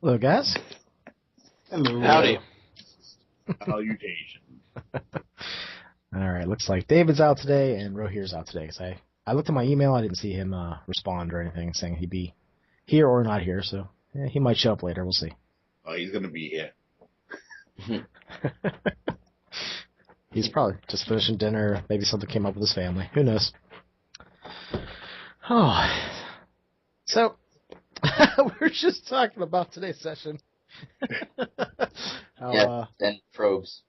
Hello, guys. Hello. Howdy. Salutations. All right, looks like David's out today and Rohir's out today. So I looked at my email. I didn't see him respond or anything saying he'd be here or not here. So he might show up later. We'll see. Oh, he's going to be here. He's probably just finishing dinner. Maybe something came up with his family. Who knows? Oh, so we were just talking about today's session. How, and probes.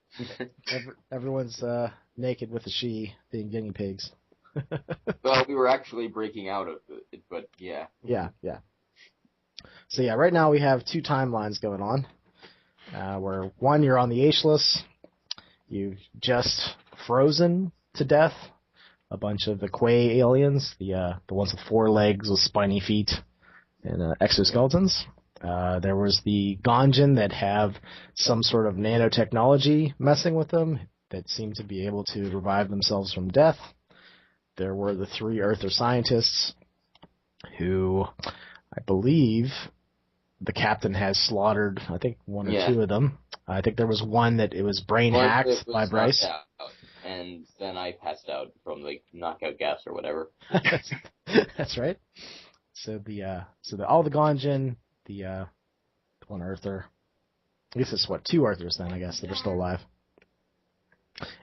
everyone's naked with the she being guinea pigs. Well, we were actually breaking out of it, but yeah. Yeah. So yeah, right now we have two timelines going on. Where one, you're on the Ageless. You've just frozen to death a bunch of the Quay aliens, the ones with 4 legs with spiny feet and exoskeletons. There was the Ganjin that have some sort of nanotechnology messing with them that seem to be able to revive themselves from death. There were the 3 Earther scientists who, I believe, the captain has slaughtered, I think, 1 or 2 of them. I think there was one that it was brain hacked by Bryce. Out, and then I passed out from the knockout gas or whatever. That's right. So all the Ganjin, the 1 Earther. I guess it's 2 Earthers then, I guess, that are still alive.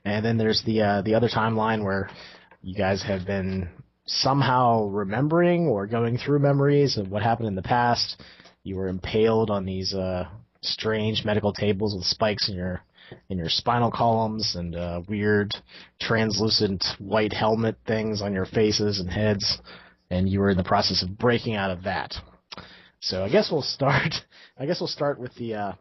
And then there's the other timeline where you guys have been somehow remembering or going through memories of what happened in the past. You were impaled on these strange medical tables with spikes in your spinal columns and weird translucent white helmet things on your faces and heads, and you were in the process of breaking out of that. So I guess we'll start with the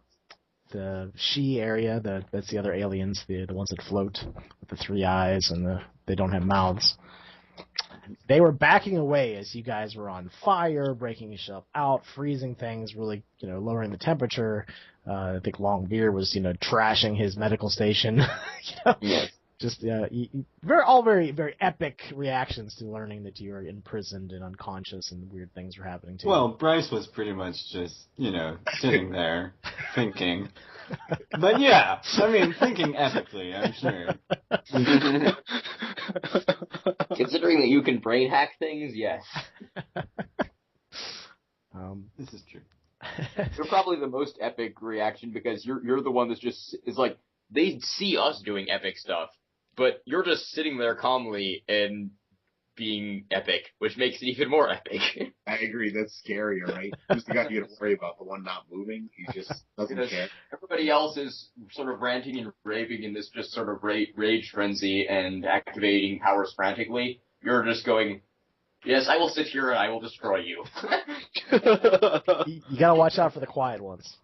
she area. That's the other aliens, the ones that float with the 3 eyes and they don't have mouths. They were backing away as you guys were on fire, breaking yourself out, freezing things, really, lowering the temperature. I think Longbeard was, trashing his medical station. Yes. Just very, very epic reactions to learning that you were imprisoned and unconscious and weird things were happening to you. Well, Bryce was pretty much just, sitting there thinking. But yeah, thinking epically, I'm sure. Considering that you can brain hack things, yes. This is true. You're probably the most epic reaction because you're the one that's just is like they see us doing epic stuff, but you're just sitting there calmly and being epic, which makes it even more epic. I agree. That's scarier, right? Who's the guy you got to worry about? The one not moving? He just doesn't care. Everybody else is sort of ranting and raving in this just sort of rage frenzy and activating powers frantically. You're just going, yes, I will sit here and I will destroy you. You gotta watch out for the quiet ones.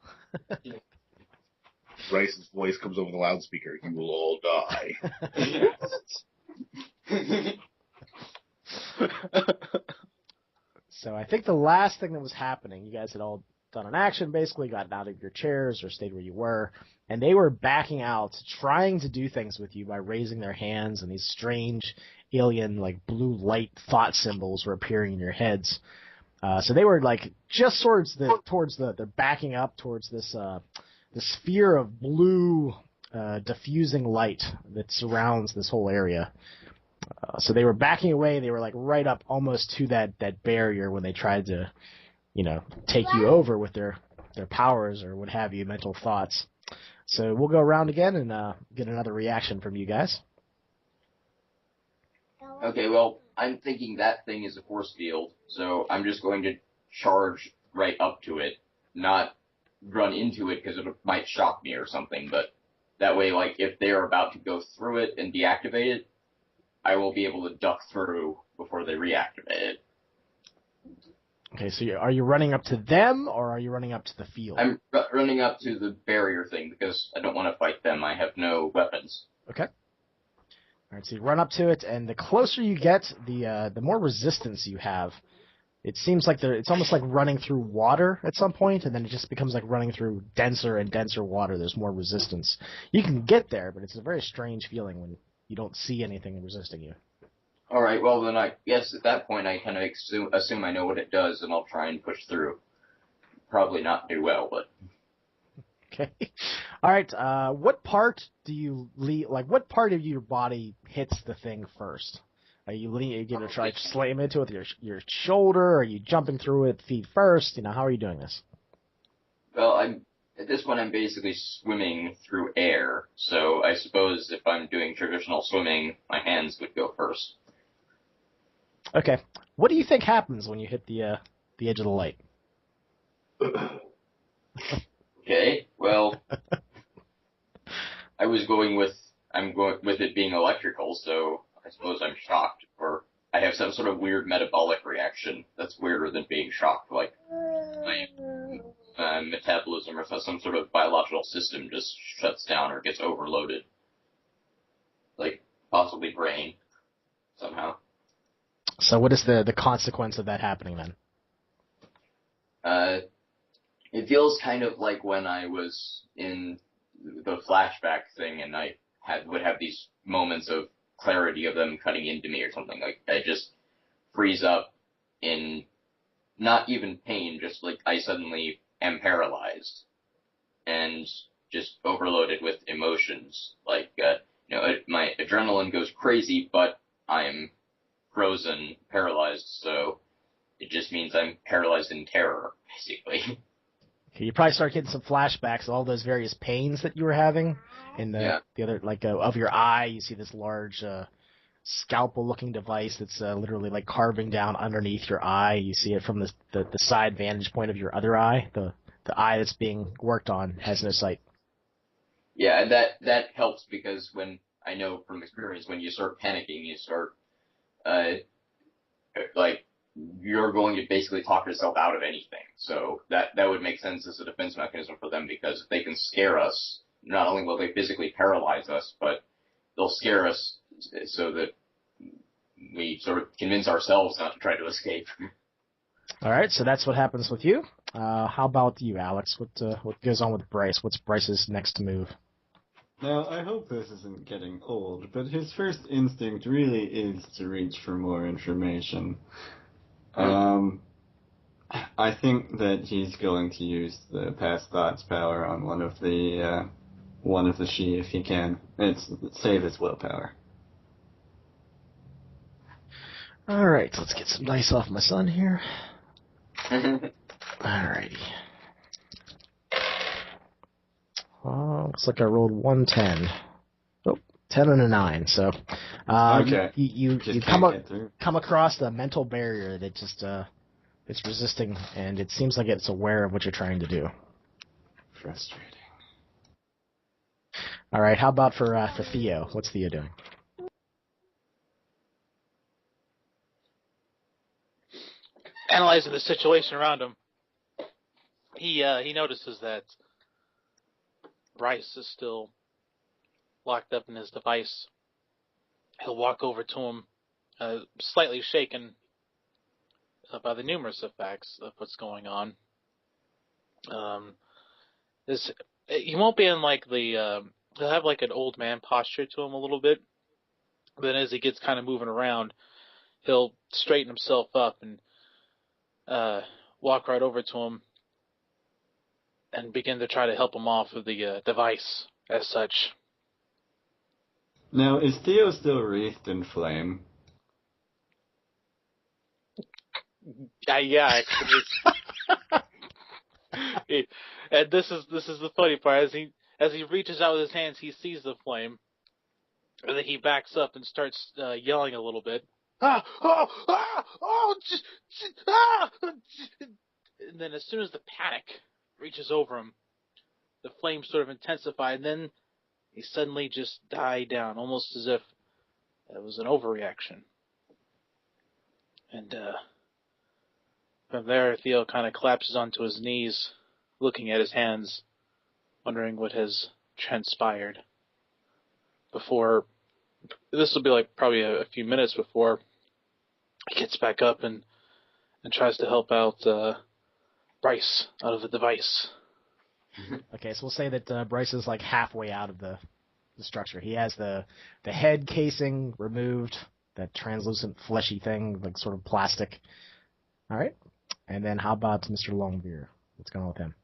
Bryce's voice comes over the loudspeaker. You will all die. So I think the last thing that was happening, you guys had all done an action, basically gotten out of your chairs or stayed where you were, and they were backing out, trying to do things with you by raising their hands, and these strange alien, blue light thought symbols were appearing in your heads. So they were just they're backing up towards this the sphere of blue diffusing light that surrounds this whole area. So they were backing away. They were right up almost to that barrier when they tried to, take you over with their powers or what have you, mental thoughts. So we'll go around again and get another reaction from you guys. Okay, well, I'm thinking that thing is a force field, so I'm just going to charge right up to it, not run into it because it might shock me or something, but that way, if they're about to go through it and deactivate it, I will be able to duck through before they reactivate it. Okay, so are you running up to them, or are you running up to the field? I'm running up to the barrier thing because I don't want to fight them. I have no weapons. Okay. All right, so you run up to it, and the closer you get, the more resistance you have. It seems like it's almost like running through water at some point, and then it just becomes like running through denser and denser water. There's more resistance. You can get there, but it's a very strange feeling when you don't see anything resisting you. All right, well, then I guess at that point I kind of assume I know what it does, and I'll try and push through. probably not do well, but Okay. All right. What part do you what part of your body hits the thing first? Are you going to try to slam into it with your shoulder? Are you jumping through it feet first? How are you doing this? well, at this point I'm basically swimming through air, so I suppose if I'm doing traditional swimming, my hands would go first. Okay. What do you think happens when you hit the edge of the light? Okay, well, I'm going with it being electrical, so I suppose I'm shocked, or I have some sort of weird metabolic reaction that's weirder than being shocked, like my metabolism or some sort of biological system just shuts down or gets overloaded. Like, possibly brain, somehow. So what is the consequence of that happening then? It feels kind of like when I was in the flashback thing and I would have these moments of clarity of them cutting into me or something. Like, I just freeze up in not even pain, just like I suddenly am paralyzed and just overloaded with emotions. Like, my adrenaline goes crazy, but I'm frozen, paralyzed, so it just means I'm paralyzed in terror, basically. Okay, you probably start getting some flashbacks of all those various pains that you were having in the other, of your eye. You see this large scalpel-looking device that's literally like carving down underneath your eye. You see it from the side vantage point of your other eye. The eye that's being worked on has no sight. Yeah, and that helps because when I know from experience, when you start panicking, you start you're going to basically talk yourself out of anything. So that would make sense as a defense mechanism for them, because if they can scare us, not only will they physically paralyze us, but they'll scare us so that we sort of convince ourselves not to try to escape. All right, so that's what happens with you. How about you, Alex? What goes on with Bryce? What's Bryce's next move? Now, I hope this isn't getting old, but his first instinct really is to reach for more information. I think that he's going to use the past thoughts power on one of the she if he can. It's save his willpower. All right, let's get some dice off my son here. Alrighty. Looks like I rolled 110. Oh, 10 and a 9. So, Okay. You come across the mental barrier that just it's resisting, and it seems like it's aware of what you're trying to do. Frustrating. All right, how about for Theo? What's Theo doing? Analyzing the situation around him, he notices that Bryce is still locked up in his device. He'll walk over to him, slightly shaken by the numerous effects of what's going on. He won't be in he'll have like an old man posture to him a little bit. Then as he gets kind of moving around, he'll straighten himself up and walk right over to him and begin to try to help him off of the device as such. Now, is Theo still wreathed in flame? Yeah, actually. And this is the funny part. As he reaches out with his hands, he sees the flame, and then he backs up and starts yelling a little bit. And then as soon as the panic reaches over him, the flames sort of intensify, and then he suddenly just died down, almost as if it was an overreaction. And from there, Theo kind of collapses onto his knees, looking at his hands, wondering what has transpired. Before, this will be probably a few minutes before he gets back up and tries to help out Bryce out of the device. Okay, so we'll say that Bryce is halfway out of the structure. He has the head casing removed, that translucent fleshy thing, sort of plastic. All right. And then how about Mr. Longbeer? What's going on with him?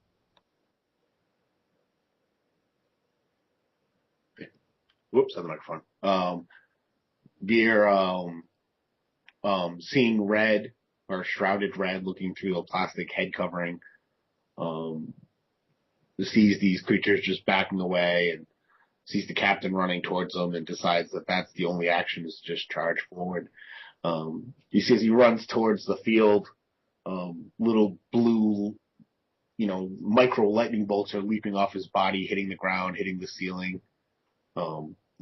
Whoops, on the microphone. We're seeing red or shrouded red, looking through the plastic head covering. Sees these creatures just backing away and sees the captain running towards them and decides that that's the only action is to just charge forward. He says he runs towards the field. Little blue, micro lightning bolts are leaping off his body, hitting the ground, hitting the ceiling.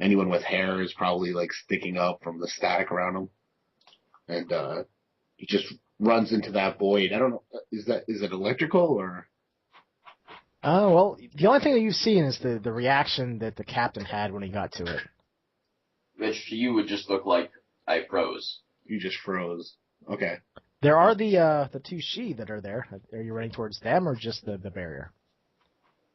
Anyone with hair is probably like sticking up from the static around him. And he just runs into that void. I don't know, is it electrical or? Well, the only thing that you've seen is the reaction that the captain had when he got to it. Which to you would just look like I froze. You just froze. Okay. There are the two she that are there. Are you running towards them or just the barrier?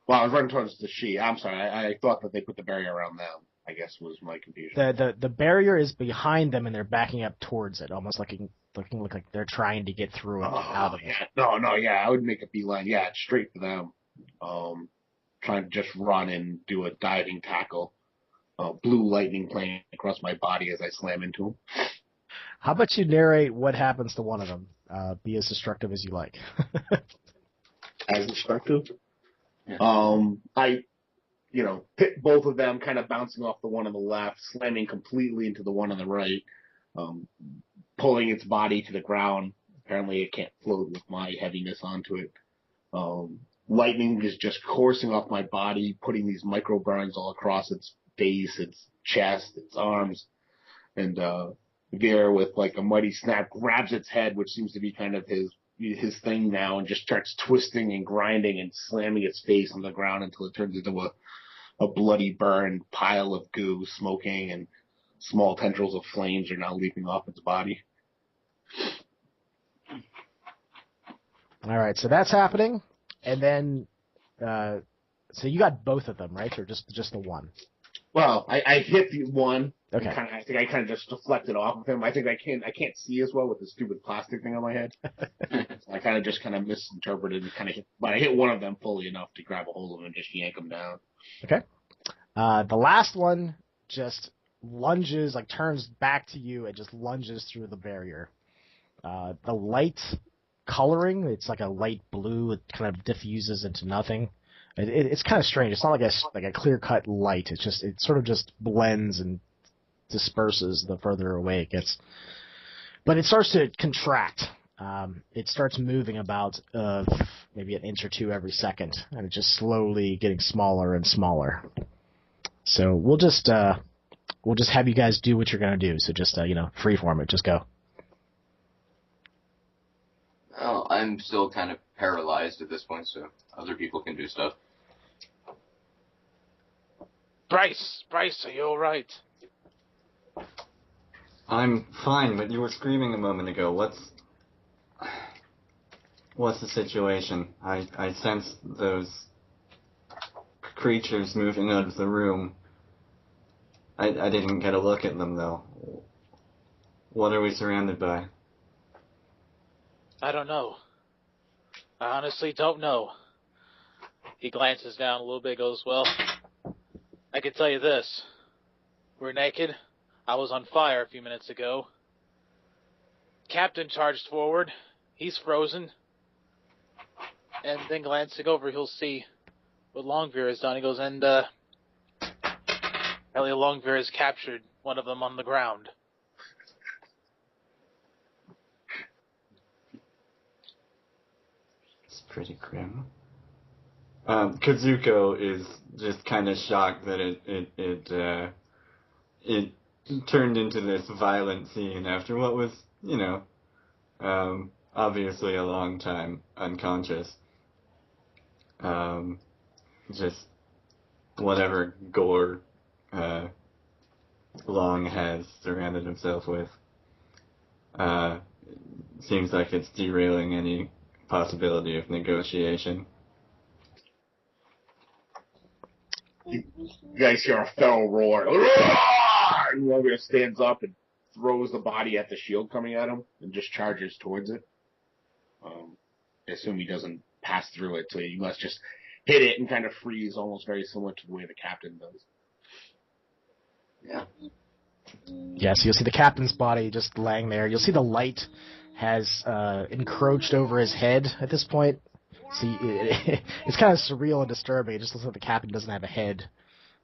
Well, I was running towards the she. I'm sorry. I thought that they put the barrier around them, I guess was my confusion. The barrier is behind them and they're backing up towards it, almost looking like they're trying to get through it out of it. Yeah. No, yeah. I would make a beeline. Yeah, it's straight for them. Trying to just run and do a diving tackle. Blue lightning playing across my body as I slam into him. How about you narrate what happens to one of them? Be as destructive as you like. As destructive? Yeah. I hit both of them, kind of bouncing off the one on the left, slamming completely into the one on the right, pulling its body to the ground. Apparently it can't float with my heaviness onto it. Lightning is just coursing off my body, putting these micro burns all across its face, its chest, its arms. And Veer, with like a mighty snap, grabs its head, which seems to be kind of his thing now, and just starts twisting and grinding and slamming its face on the ground until it turns into a bloody burned pile of goo, smoking, and small tendrils of flames are now leaping off its body. All right, so that's happening. And then, so you got both of them, right, or just the one? Well, I hit the one. Okay. I think I kind of just deflected off of him. I think I can't see as well with the stupid plastic thing on my head. So I kind of misinterpreted and but I hit one of them fully enough to grab a hold of him and just yank him down. Okay. The last one just lunges, turns back to you and just lunges through the barrier. The light coloring, it's like a light blue. It kind of diffuses into nothing. It's kind of strange. It's not like a clear-cut light. It sort of just blends and disperses the further away it gets. But it starts to contract. It starts moving about maybe an inch or two every second, and it's just slowly getting smaller and smaller. So we'll just have you guys do what you're gonna do. So just freeform it. Just go. Well, I'm still kind of paralyzed at this point, so other people can do stuff. Bryce, are you alright? I'm fine, but you were screaming a moment ago. What's the situation? I sense those creatures moving out of the room. I didn't get a look at them, though. What are we surrounded by? I don't know. I honestly don't know. He glances down a little bit, goes, well, I can tell you this. We're naked. I was on fire a few minutes ago. Captain charged forward. He's frozen. And then glancing over, he'll see what Longveer has done. He goes, and Elliot Longveer has captured one of them on the ground. Pretty grim. Kazuko is just kind of shocked that it turned into this violent scene after what was, obviously a long time unconscious. Just whatever gore Long has surrounded himself with. Seems like it's derailing any possibility of negotiation. You guys hear a feral roar. And Longveer stands up and throws the body at the shield coming at him and just charges towards it. I assume he doesn't pass through it. So you must just hit it and kind of freeze, almost very similar to the way the captain does. Yeah. Yeah, so you'll see the captain's body just laying there. You'll see the light has encroached over his head at this point. See, it's kind of surreal and disturbing. It just looks like the captain doesn't have a head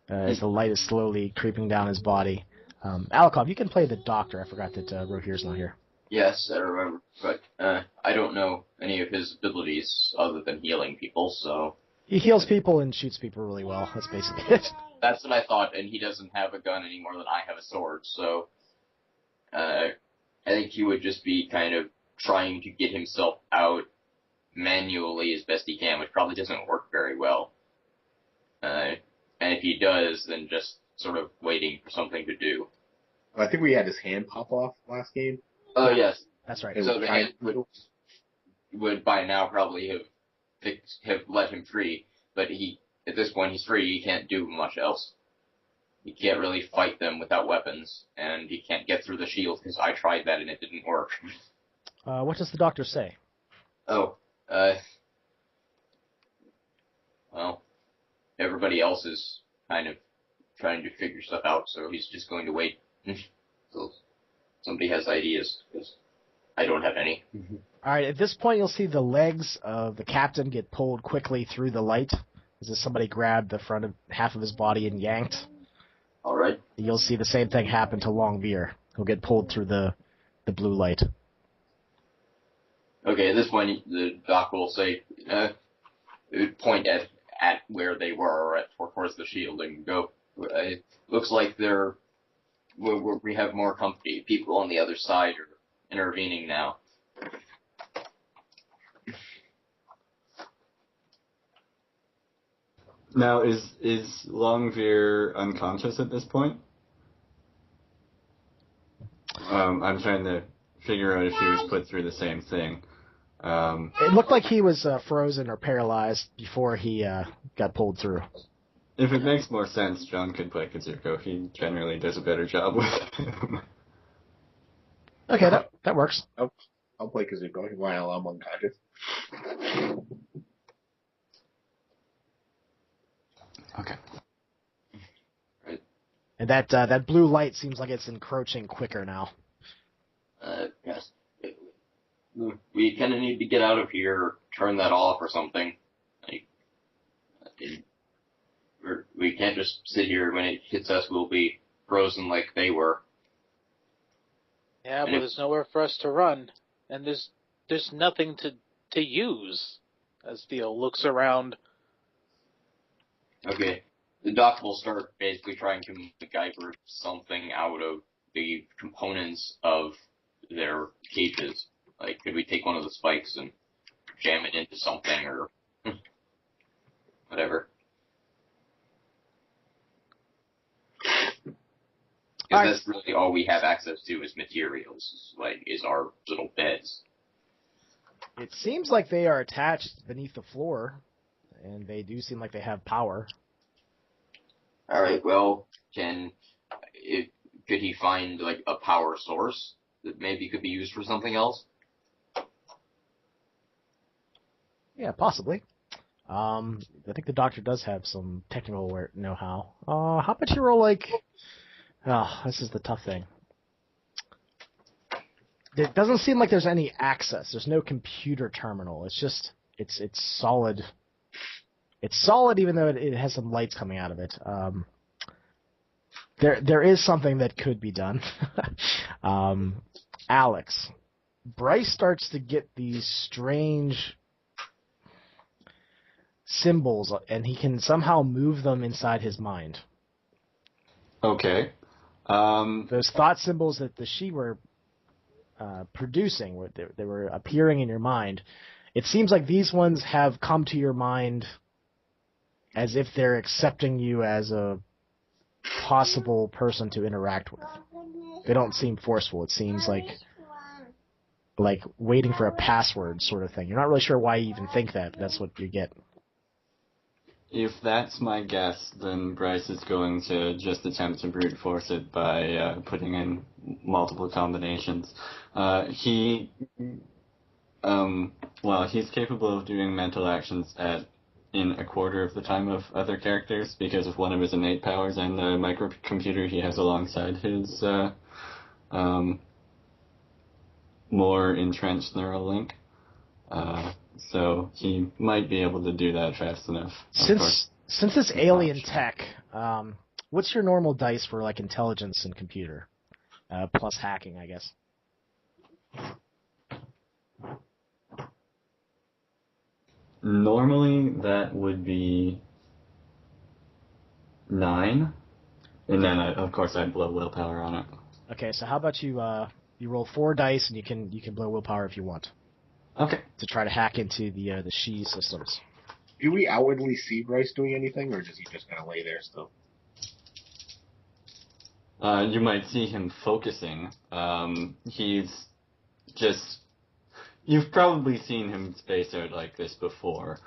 as the light is slowly creeping down his body. Alikov, you can play the doctor. I forgot that Rohir's not here. Yes, I remember, but I don't know any of his abilities other than healing people, so... He heals people and shoots people really well. That's basically it. That's what I thought, and he doesn't have a gun any more than I have a sword, so... I think he would just be kind of trying to get himself out manually as best he can, which probably doesn't work very well. And if he does, then just sort of waiting for something to do. I think we had his hand pop off last game. Oh, yes. That's right. So the hand would by now probably have let him free, but at this point he's free, he can't do much else. He can't really fight them without weapons, and he can't get through the shield, because I tried that and it didn't work. What does the doctor say? Oh, well, everybody else is kind of trying to figure stuff out, so he's just going to wait until somebody has ideas, because I don't have any. All right, at this point you'll see the legs of the captain get pulled quickly through the light, as if somebody grabbed the front of half of his body and yanked. All right. You'll see the same thing happen to Longbeer. He'll get pulled through the blue light. Okay, at this point, the doc will say, point at where they were, towards the shield, and go, it looks like we have more company. People on the other side are intervening now. Now, is Longveer unconscious at this point? I'm trying to figure out if he was put through the same thing. It looked like he was frozen or paralyzed before he got pulled through. If it makes more sense, John could play Kazuko. He generally does a better job with him. Okay, that works. I'll play Kazuko while I'm unconscious. Okay. Right. And that blue light seems like it's encroaching quicker now. Yes. We kind of need to get out of here, or turn that off or something. We can't just sit here. When it hits us, we'll be frozen like they were. Yeah, but there's nowhere for us to run, and there's nothing to use. As Theo looks around. Okay. The doc will start basically trying to MacGyver something out of the components of their cages. Like, could we take one of the spikes and jam it into something, or whatever? Because that's really all we have access to is materials, is our little beds. It seems like they are attached beneath the floor, and they do seem like they have power. All right. Well, could he find a power source that maybe could be used for something else? Yeah, possibly. I think the doctor does have some technical know-how. How about you roll this is the tough thing. It doesn't seem like there's any access. There's no computer terminal. It's just it's solid. It's solid, even though it has some lights coming out of it. There is something that could be done. Alex, Bryce starts to get these strange symbols, and he can somehow move them inside his mind. Okay. Those thought symbols that the Shi were producing, they were appearing in your mind. It seems like these ones have come to your mind as if they're accepting you as a possible person to interact with. They don't seem forceful. It seems like waiting for a password sort of thing. You're not really sure why you even think that, but that's what you get. If that's my guess, then Bryce is going to just attempt to brute force it by putting in multiple combinations. He Well, he's capable of doing mental actions in a quarter of the time of other characters because of one of his innate powers and the microcomputer he has alongside his more entrenched neural link. So he might be able to do that fast enough. Since it's alien tech, what's your normal dice for like intelligence and computer? Plus hacking, I guess. Normally that would be 9, and then of course I'd blow willpower on it. Okay, so how about you roll 4 dice and you can blow willpower if you want. Okay. To try to hack into the Shi systems. Do we outwardly see Bryce doing anything, or does he just kind of lay there still? You might see him focusing. He's just... You've probably seen him space out like this before.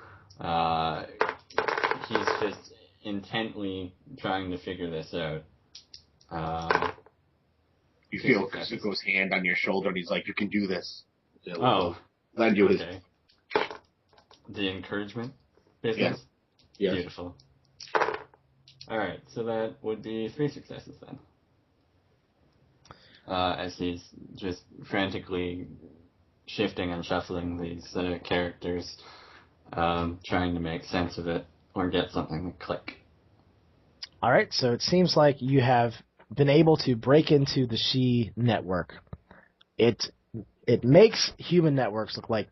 He's just intently trying to figure this out. You feel Kazuko's hand on your shoulder, and he's like, "You can do this." Lend you his... The encouragement business? Yes. Beautiful. Alright, so that would be 3 successes then. As he's just frantically shifting and shuffling these characters, trying to make sense of it or get something to click. All right, so it seems like you have been able to break into the Shi network. It makes human networks look like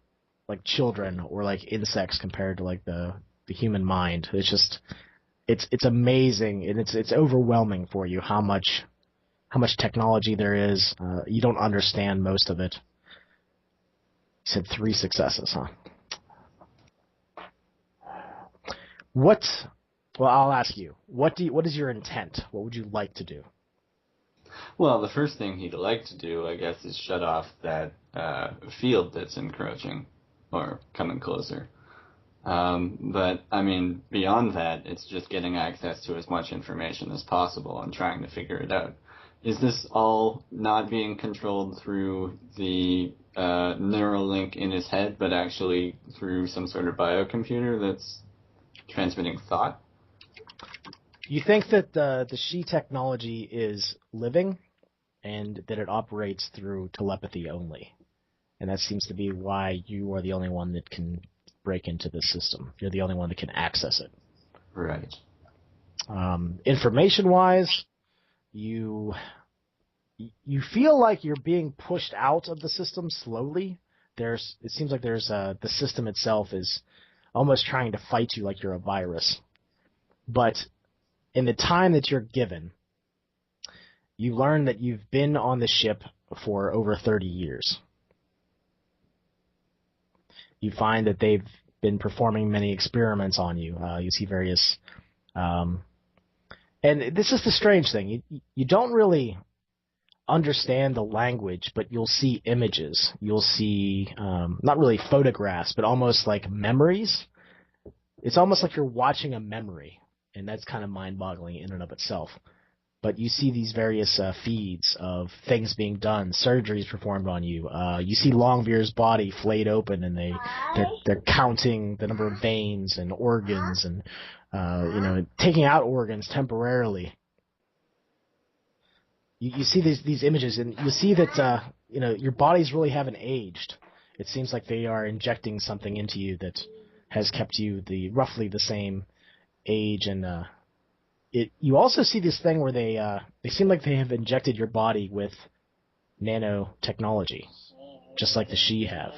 children or like insects compared to like the human mind. It's just it's amazing, and it's overwhelming for you how much technology there is. You don't understand most of it. You said 3 successes, huh? Well, I'll ask you. What is your intent? What would you like to do? Well, the first thing he'd like to do, I guess, is shut off that field that's encroaching or coming closer. But, I mean, beyond that, it's just getting access to as much information as possible and trying to figure it out. Is this all not being controlled through the neural link in his head, but actually through some sort of biocomputer that's transmitting thought? You think that the Shi technology is living and that it operates through telepathy only. And that seems to be why you are the only one that can break into the system. You're the only one that can access it. Right. Information-wise, you feel like you're being pushed out of the system slowly. It seems like the system itself is almost trying to fight you like you're a virus. But in the time that you're given, you learn that you've been on the ship for over 30 years. You find that they've been performing many experiments on you. You see various... and this is the strange thing. You don't really understand the language, but you'll see images. You'll see, not really photographs, but almost like memories. It's almost like you're watching a memory, and that's kind of mind-boggling in and of itself. But you see these various feeds of things being done, surgeries performed on you. You see Longbeard's body flayed open, and they're counting the number of veins and organs, and taking out organs temporarily. You see these images, and you see that your bodies really haven't aged. It seems like they are injecting something into you that has kept you roughly the same age, and you also see this thing where they seem like they have injected your body with nanotechnology, just like the Shi have.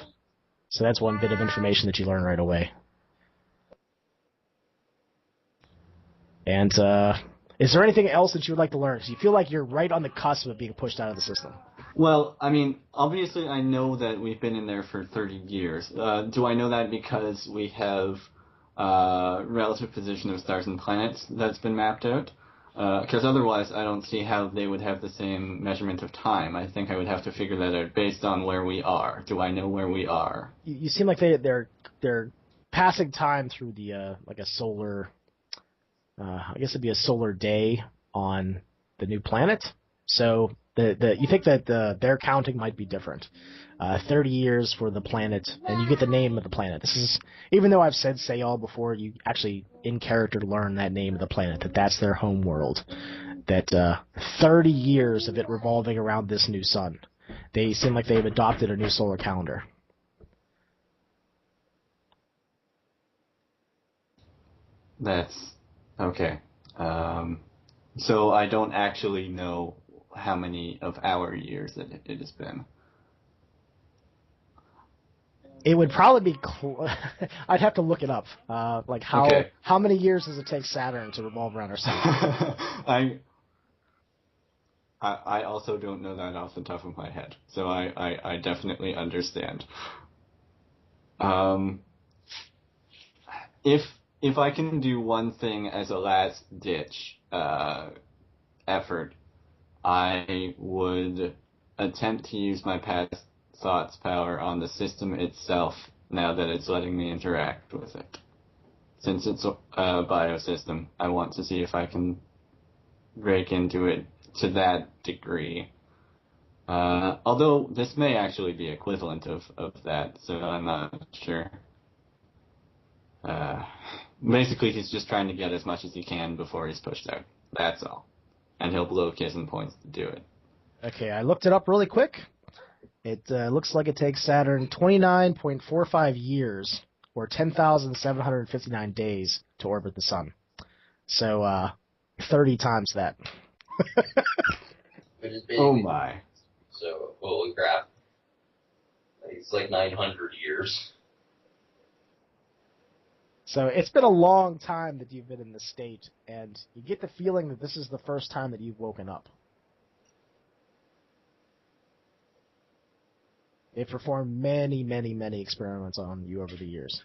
So that's one bit of information that you learn right away. And is there anything else that you would like to learn? Because you feel like you're right on the cusp of being pushed out of the system. Well, I mean, obviously I know that we've been in there for 30 years. Do I know that because we have relative position of stars and planets that's been mapped out? Because otherwise I don't see how they would have the same measurement of time. I think I would have to figure that out based on where we are. Do I know where we are? You seem like they're passing time through the like a solar... I guess it'd be a solar day on the new planet. So You think that their counting might be different. 30 years for the planet, and you get the name of the planet. This is, even though I've said Sayal before, you actually in character learn that name of the planet, that's their home world. That 30 years of it revolving around this new sun. They seem like they've adopted a new solar calendar. That's okay. So I don't actually know how many of our years it has been. It would probably be. I'd have to look it up. Like how many years does it take Saturn to revolve around our sun? I also don't know that off the top of my head, so I definitely understand. If I can do one thing as a last ditch effort, I would attempt to use my past thoughts power on the system itself now that it's letting me interact with it. Since it's a biosystem, I want to see if I can break into it to that degree. Although this may actually be equivalent of that, so I'm not sure. Basically, he's just trying to get as much as he can before he's pushed out. That's all. And he'll blow Kissing points to do it. Okay, I looked it up really quick. It looks like it takes Saturn 29.45 years, or 10,759 days, to orbit the sun. So, 30 times that. Which is basically, oh my. So, holy crap. It's like 900 years. So it's been a long time that you've been in this state, and you get the feeling that this is the first time that you've woken up. They've performed many, many, many experiments on you over the years.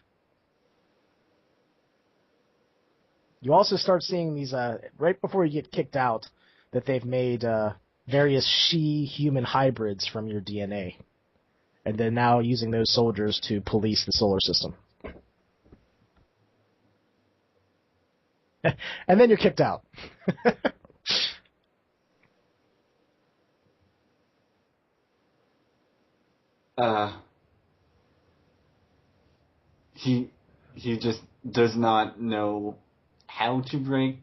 You also start seeing these, right before you get kicked out, that they've made various she-human hybrids from your DNA. And they're now using those soldiers to police the solar system. And then you're kicked out. He just does not know how to break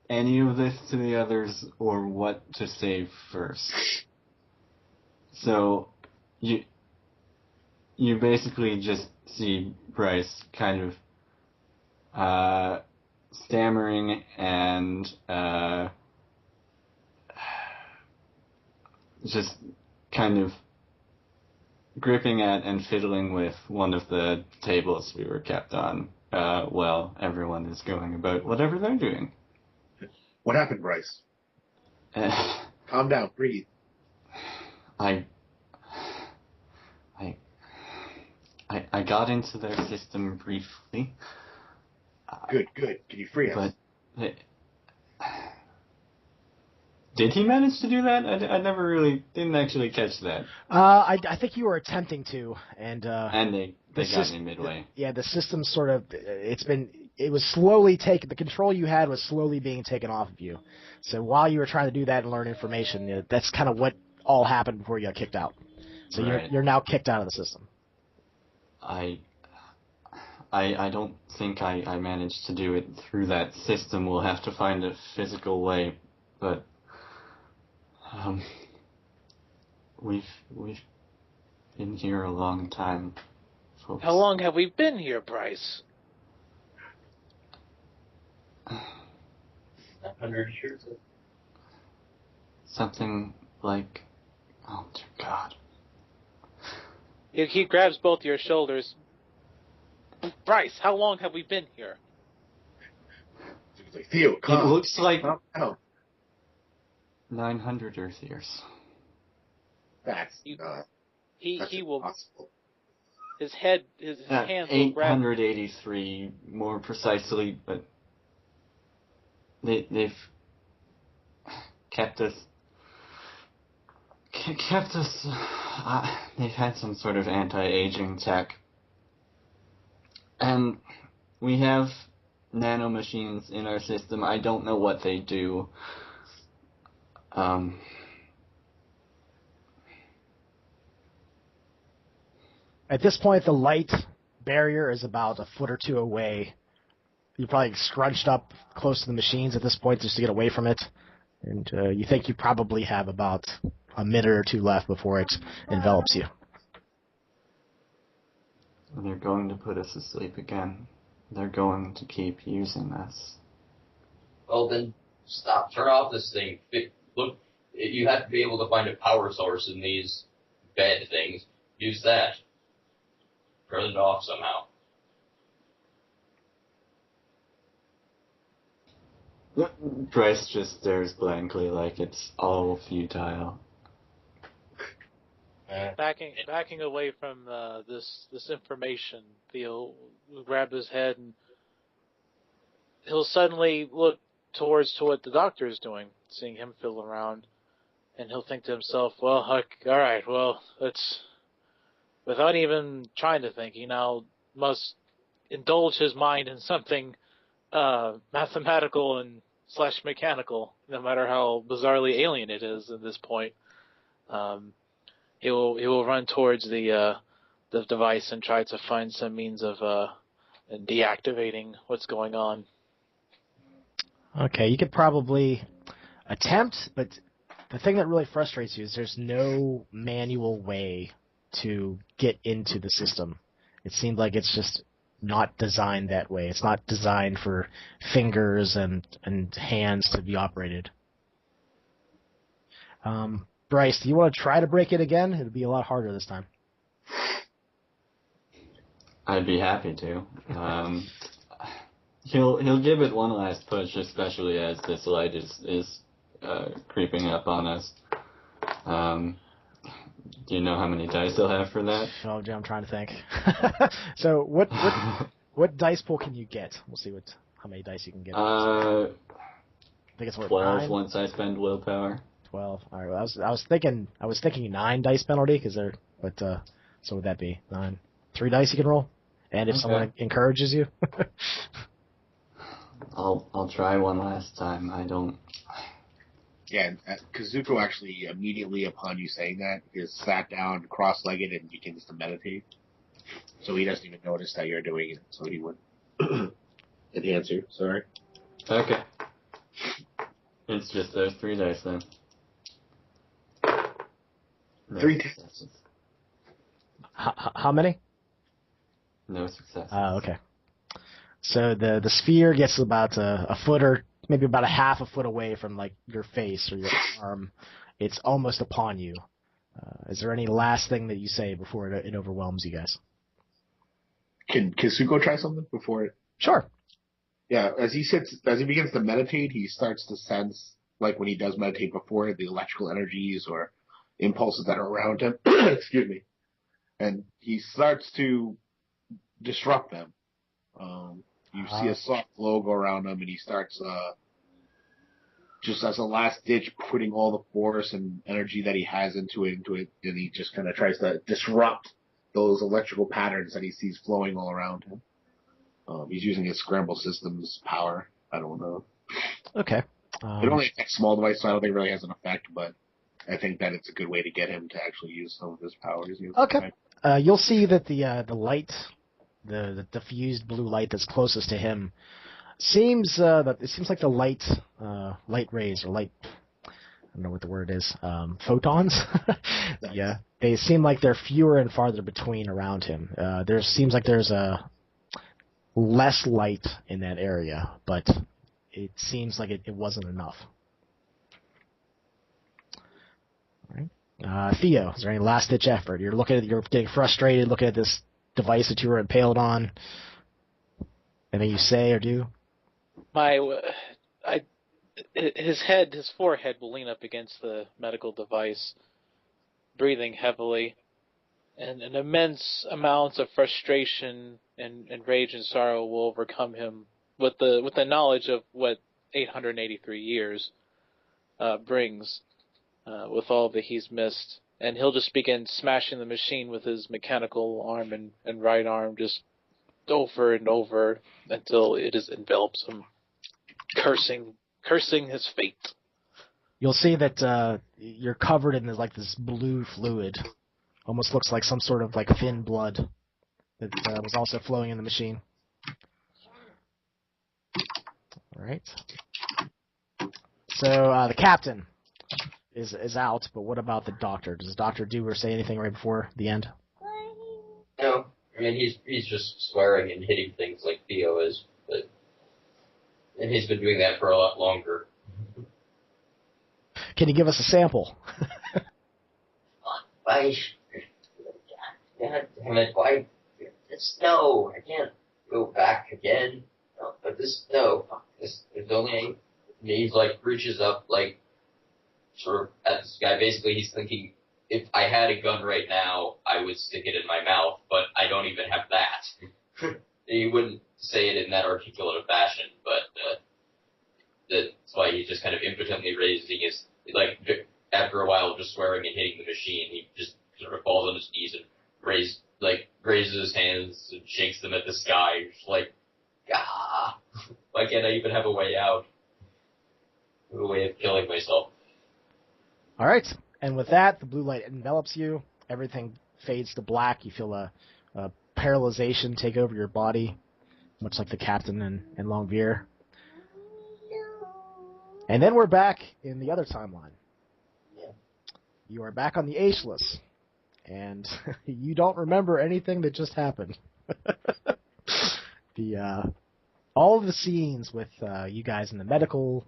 any of this to the others or what to say first. So you basically just see Bryce kind of stammering and just kind of gripping at and fiddling with one of the tables we were kept on while everyone is going about whatever they're doing. What happened, Bryce? Calm down, breathe. I got into their system briefly. Good. Can you free us? But did he manage to do that? I never really didn't actually catch that. I think you were attempting to, and they got me midway. The system sort of it was slowly taken. The control you had was slowly being taken off of you. So while you were trying to do that and learn information, that's kind of what all happened before you got kicked out. So right. You're now kicked out of the system. I don't think I managed to do it through that system. We'll have to find a physical way, but we've been here a long time, folks. How long have we been here, Bryce? 100 years. Something like, oh dear God. He grabs both your shoulders. Bryce, how long have we been here? Theo, calm. It looks like Oh. 900 Earth years. That's He will. Possible. His hands will grab. 883 more precisely, but they've kept us. They've had some sort of anti-aging tech. And we have nanomachines in our system. I don't know what they do. At this point, the light barrier is about a foot or two away. You're probably scrunched up close to the machines at this point just to get away from it. And you think you probably have about a minute or two left before it envelops you. They're going to put us asleep again. They're going to keep using us. Well, then stop. Turn off this thing. Look, you have to be able to find a power source in these bed things. Use that. Turn it off somehow. Bryce just stares blankly like it's all futile. Backing away from this information, Theo will grab his head and he'll suddenly look towards to what the doctor is doing, seeing him fiddle around, and he'll think to himself, well, all right, well, let's, without even trying to think, he now must indulge his mind in something mathematical and / mechanical, no matter how bizarrely alien it is at this point. He will run towards the device and try to find some means of deactivating what's going on. Okay, you could probably attempt, but the thing that really frustrates you is there's no manual way to get into the system. It seems like it's just not designed that way. It's not designed for fingers and hands to be operated. Bryce, do you want to try to break it again? It'll be a lot harder this time. I'd be happy to. He'll give it one last push, especially as this light is creeping up on us. Do you know how many dice he'll have for that? Oh, I'm trying to think. So what dice pool can you get? We'll see how many dice you can get. I think it's 12 9? once I spend willpower. 12. All right. Well, I was thinking 9 dice penalty so would that be 9? 3 dice you can roll, and if someone encourages you. I'll try one last time. I don't. Yeah, Kazuko actually immediately upon you saying that is sat down cross-legged and begins to meditate. So he doesn't even notice that you're doing it. So he would enhance you. Sorry. Okay. It's just those 3 dice then. No 3 successes. How many? No successes. Okay. So the sphere gets about a foot or maybe about a half a foot away from like your face or your arm. It's almost upon you. Is there any last thing that you say before it overwhelms you guys? Can Kazuko try something before it? Sure. Yeah, as he begins to meditate, he starts to sense, like when he does meditate before, the electrical energies or impulses that are around him. Excuse me. And he starts to disrupt them. You see a soft glow go around him, and he starts, just as a last ditch, putting all the force and energy that he has into it, and he just kind of tries to disrupt those electrical patterns that he sees flowing all around him. He's using his scramble system's power. I don't know. Okay. It only affects small devices, so I don't think it really has an effect, but I think that it's a good way to get him to actually use some of his powers. Okay. You'll see that the light, the diffused blue light that's closest to him, seems like the light rays or light. I don't know what the word is. Photons. Yeah, they seem like they're fewer and farther between around him. There seems like there's less light in that area, but it seems like it wasn't enough. All right. Theo, is there any last-ditch effort? You're getting frustrated, looking at this device that you were impaled on. Anything you say or do? His forehead will lean up against the medical device, breathing heavily, and an immense amount of frustration and rage and sorrow will overcome him with the knowledge of what 883 years brings, with all that he's missed. And he'll just begin smashing the machine with his mechanical arm and right arm, just over and over until it envelops him, cursing his fate. You'll see that you're covered in this blue fluid almost looks like some sort of like thin blood that was also flowing in the machine. All right. So the captain is out, but what about the doctor? Does the doctor do or say anything right before the end? No, I mean he's just swearing and hitting things like Theo is, and he's been doing that for a lot longer. Can you give us a sample? Why? God damn it! Why? No, I can't go back again. No, but fuck this. There's only. He's like reaches up, like sort of at this guy. Basically, he's thinking, if I had a gun right now, I would stick it in my mouth, but I don't even have that. He wouldn't say it in that articulate a fashion, but that's why he's just kind of impotently raising his, like, after a while just swearing and hitting the machine, he just sort of falls on his knees and raises his hands and shakes them at the sky, just like, why can't I even have a way out? A way of killing myself. All right. And with that, the blue light envelops you. Everything fades to black. You feel a paralyzation take over your body, much like the captain in Longveer. And then we're back in the other timeline. Yeah. You are back on the Ageless, and you don't remember anything that just happened. All of the scenes with you guys in the medical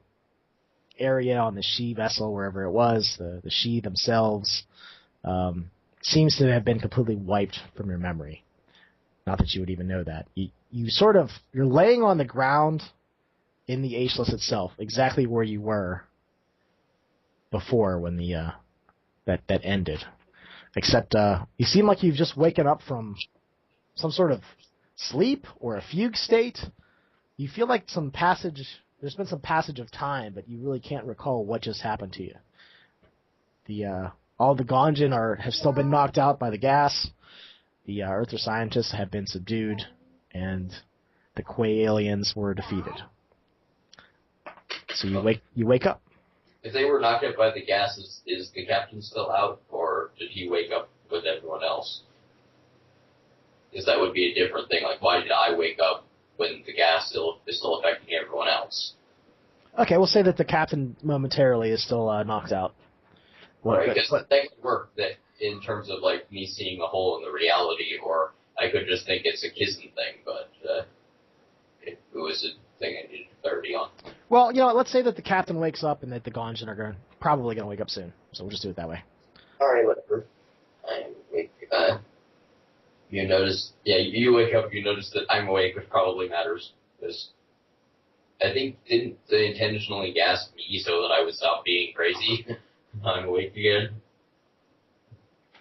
area on the She vessel, wherever it was, the She themselves, seems to have been completely wiped from your memory. Not that you would even know that. You're laying on the ground in the Ageless itself, exactly where you were before when that ended. Except you seem like you've just waken up from some sort of sleep or a fugue state. You feel like there's been some passage of time, but you really can't recall what just happened to you. All the Gonjin have still been knocked out by the gas. The Earther scientists have been subdued, and the Quay aliens were defeated. So you wake up. If they were knocked out by the gas, is the captain still out, or did he wake up with everyone else? Because that would be a different thing. Like, why did I wake up when the gas is still affecting everyone else? Okay, we'll say that the captain momentarily is still knocked out. Right, because that could work that in terms of like me seeing a hole in the reality, or I could just think it's a Kizan thing, but it was a thing I needed clarity on. Well, let's say that the captain wakes up and that the Gonjin are probably going to wake up soon. So we'll just do it that way. Alright, whatever. You notice, you wake up, you notice that I'm awake, which probably matters, because I think didn't they intentionally gas me so that I would stop being crazy? I'm awake again.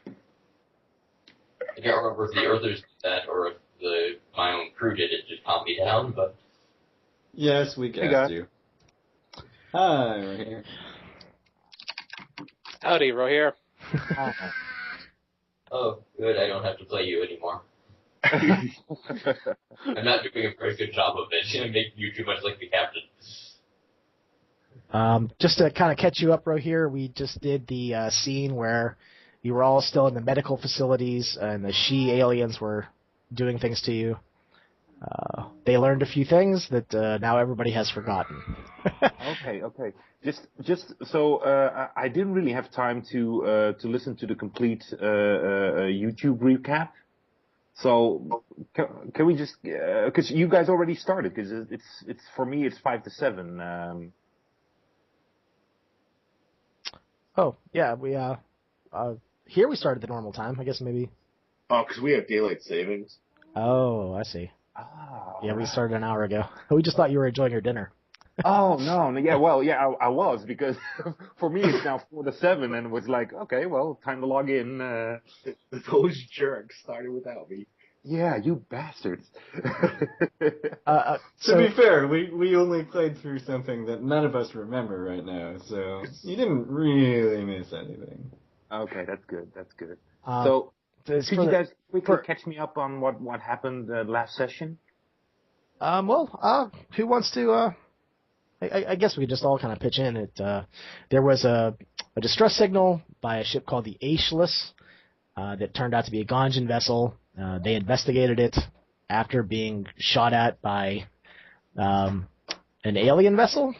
I can't remember if the Earthers did that or if my own crew did it to calm me down, but... Yes, we gassed you. Hi, we're here. Howdy, Rohir. Oh, good, I don't have to play you anymore. I'm not doing a very good job of it. I'm making you too much like the captain. Just to kind of catch you up, Rohir, we just did the scene where you were all still in the medical facilities and the She aliens were doing things to you. They learned a few things that now everybody has forgotten. Okay. Just so I didn't really have time to listen to the complete YouTube recap. So can we just because you guys already started, because it's for me it's 5 to 7. Oh yeah, we here we started the normal time. I guess maybe. Oh, because we have daylight savings. Oh, I see. Oh, yeah, we started an hour ago. We just thought you were enjoying your dinner. Oh no, yeah, well, yeah, I was, because for me it's now 4 to 7, and it was like, okay, well, time to log in. Those jerks started without me. Yeah, you bastards. To be fair, we only played through something that none of us remember right now, so you didn't really miss anything. Okay, that's good. So, could you guys quickly catch me up on what happened last session? Who wants to? I guess we could just all kind of pitch in. There was a distress signal by a ship called the Ageless. that turned out to be a Ganjin vessel. They investigated it after being shot at by an alien vessel.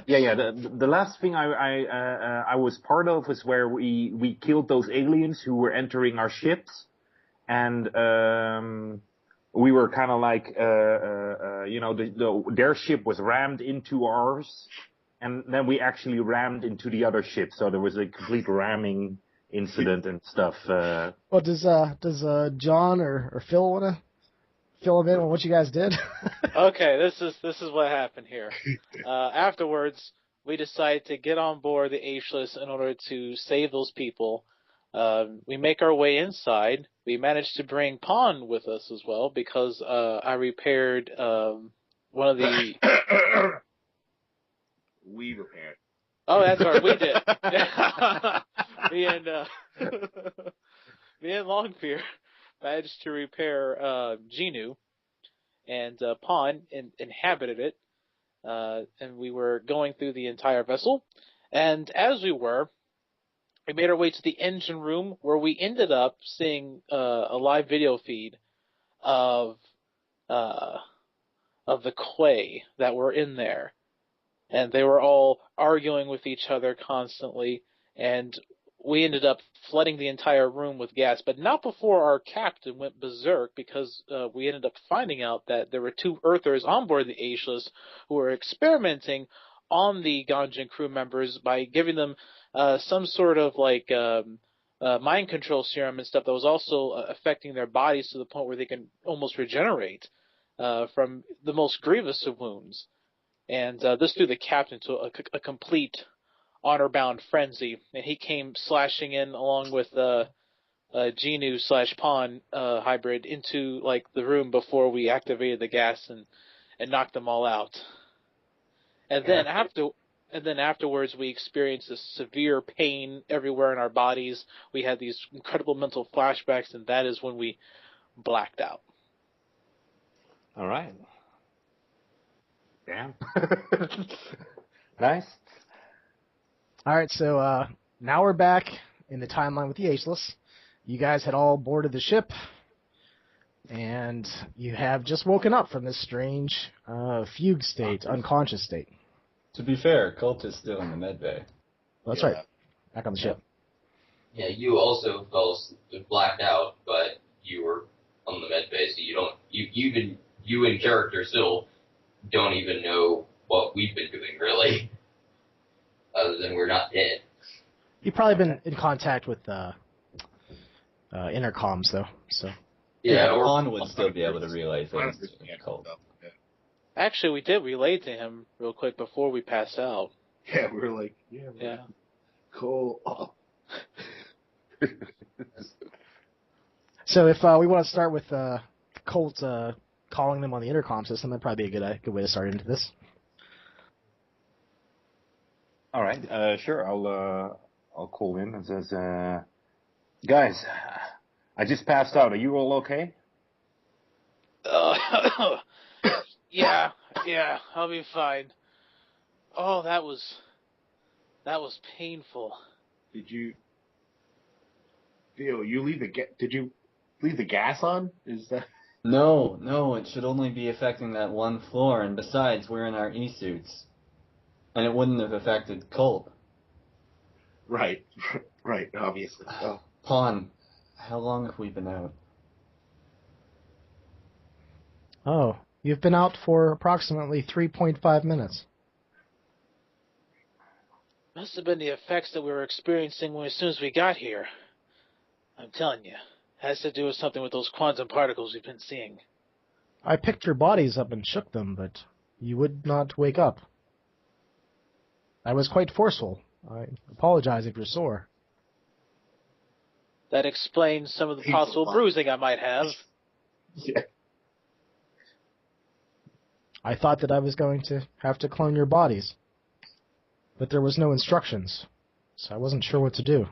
Yeah. The last thing I was part of is where we killed those aliens who were entering our ships, and we were kind of like their ship was rammed into ours, and then we actually rammed into the other ship, so there was a complete ramming incident and stuff. Well, does John or Phil want to fill him in on what you guys did? Okay, this is what happened here. Afterwards, we decided to get on board the Ageless in order to save those people. We make our way inside. We managed to bring Pon with us as well because I repaired one of the. We repaired. Oh, that's right, we did. me and Longbeard managed to repair Genu, and Pon inhabited it, and we were going through the entire vessel. And as we made our way to the engine room, where we ended up seeing a live video feed of the Quay that were in there. And they were all arguing with each other constantly, and we ended up flooding the entire room with gas, but not before our captain went berserk, because we ended up finding out that there were 2 Earthers on board the Ageless who were experimenting on the Ganjin crew members by giving them some sort of mind control serum and stuff that was also affecting their bodies to the point where they can almost regenerate from the most grievous of wounds. And this threw the captain to a complete honor-bound frenzy, and he came slashing in along with Genu/Pon hybrid into the room before we activated the gas and knocked them all out. And then afterwards, we experienced this severe pain everywhere in our bodies. We had these incredible mental flashbacks, and that is when we blacked out. All right. Damn. Nice. All right, so now we're back in the timeline with the Ageless. You guys had all boarded the ship, and you have just woken up from this strange fugue state, unconscious state. To be fair, Colt is still in the med bay. That's right. Back on the ship. Yeah, you also blacked out, but you were on the med bay, so you in character still don't even know what we've been doing, really, other than we're not dead. You've probably been in contact with intercoms, though. So yeah, Pon would still be able to relay things to Colt. Actually, we did relay to him real quick before we passed out. Yeah, we were like, yeah. Cool. Oh. So if we want to start with Colt calling them on the intercom system, that'd probably be a good way to start into this. All right, sure. I'll call in and says, guys, I just passed out. Are you all okay? Yeah, I'll be fine. Oh, that was painful. Did you did you leave the gas on? Is that? No, it should only be affecting that one floor, and besides, we're in our E-suits. And it wouldn't have affected Colt. Right, obviously. Oh. Pon, how long have we been out? Oh, you've been out for approximately 3.5 minutes. Must have been the effects that we were experiencing as soon as we got here. I'm telling you, it has to do with something with those quantum particles we've been seeing. I picked your bodies up and shook them, but you would not wake up. I was quite forceful. I apologize if you're sore. That explains some of the possible bruising I might have. Yeah. I thought that I was going to have to clone your bodies, but there was no instructions, so I wasn't sure what to do.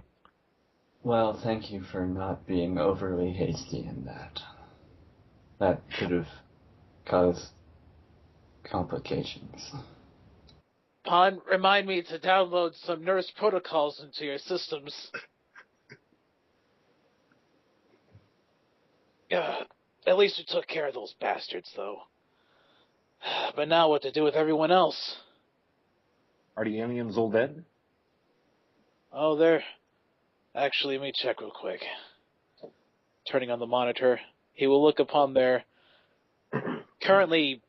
Well, thank you for not being overly hasty in that. That could have caused complications. Pon, remind me to download some nurse protocols into your systems. At least we took care of those bastards, though. But now what to do with everyone else? Are the aliens all dead? Oh, they're... Actually, let me check real quick. Turning on the monitor, he will look upon their currently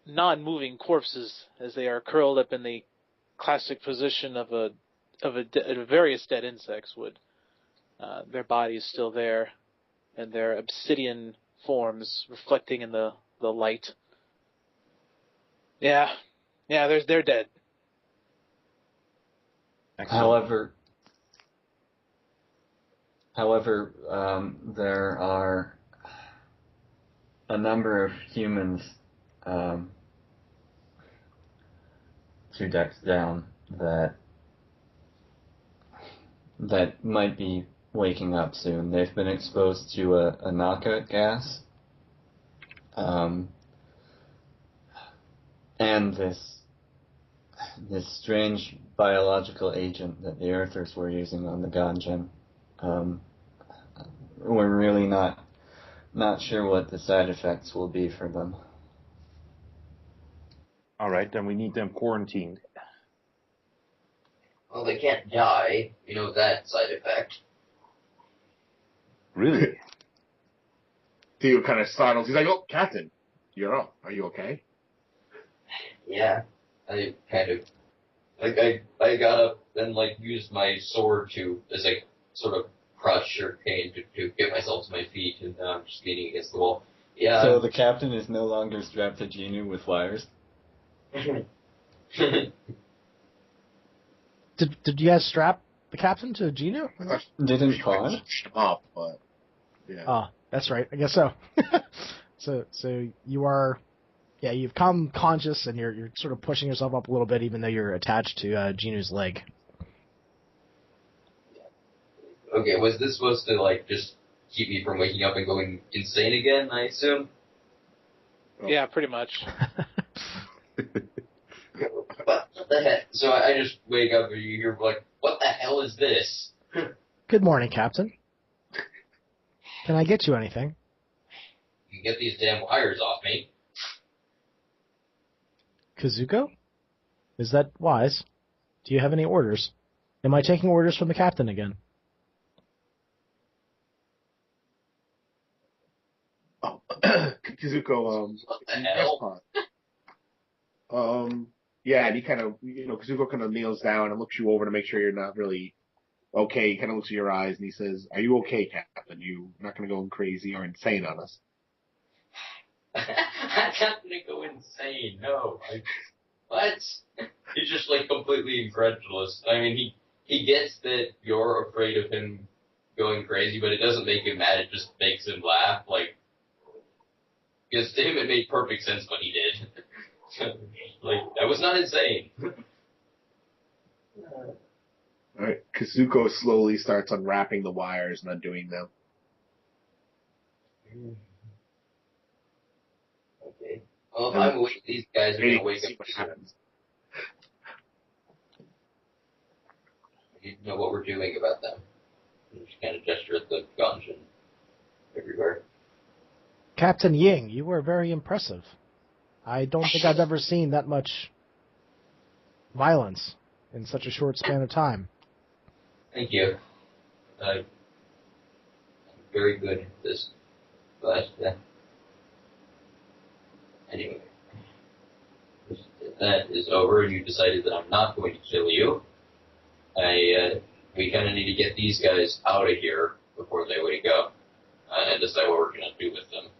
non-moving corpses as they are curled up in the classic position of various dead insects would. Their bodies still there, and their obsidian forms reflecting in the light. Yeah, they're dead. Excellent. However, there are a number of humans 2 decks down that might be waking up soon. They've been exposed to a knockout gas, and this strange biological agent that the Earthers were using on the Ganjin. We're really not sure what the side effects will be for them. All right, then we need them quarantined. Well, they can't die. You know that side effect. Really? Theo kind of startles. He's like, "Oh, Captain, you're up. Are you okay?" Yeah, I kind of I got up and used my sword as a sort of crutch or cane to get myself to my feet, and now I'm just leaning against the wall. Yeah. So the captain is no longer strapped to Genu with wires? Did you guys strap the captain to Genu? Didn't Pawn? Up, but yeah. Oh, that's right. I guess so. so you are, you've come conscious and you're sort of pushing yourself up a little bit, even though you're attached to Genu's leg. Okay, was this supposed to just keep me from waking up and going insane again, I assume? Yeah, pretty much. What the heck? So I just wake up and you hear what the hell is this? Good morning, Captain. Can I get you anything? You can get these damn wires off me. Kazuko? Is that wise? Do you have any orders? Am I taking orders from the captain again? Oh, Kazuko, What the hell? yeah, and he kind of, Kazuko kind of kneels down and looks you over to make sure you're not really okay. He kind of looks at your eyes and he says, "Are you okay, Captain? You not going to go crazy or insane on us?" I'm not going to go insane, no. What? He's just completely incredulous. I mean, he gets that you're afraid of him going crazy, but it doesn't make him mad, it just makes him laugh, because to him it made perfect sense what he did. That was not insane. Alright, Kazuko slowly starts unwrapping the wires and undoing them. Okay. Well, if I'm awake, these guys are going to wake up. What happens. I need to know what we're doing about them. And just kind of gesture at the guns and everywhere. Captain Ying, you were very impressive. I don't think I've ever seen that much violence in such a short span of time. Thank you. I'm very good at this. But, anyway. That is over, and you decided that I'm not going to kill you. We kind of need to get these guys out of here before they wake up, and decide what we're going to do with them.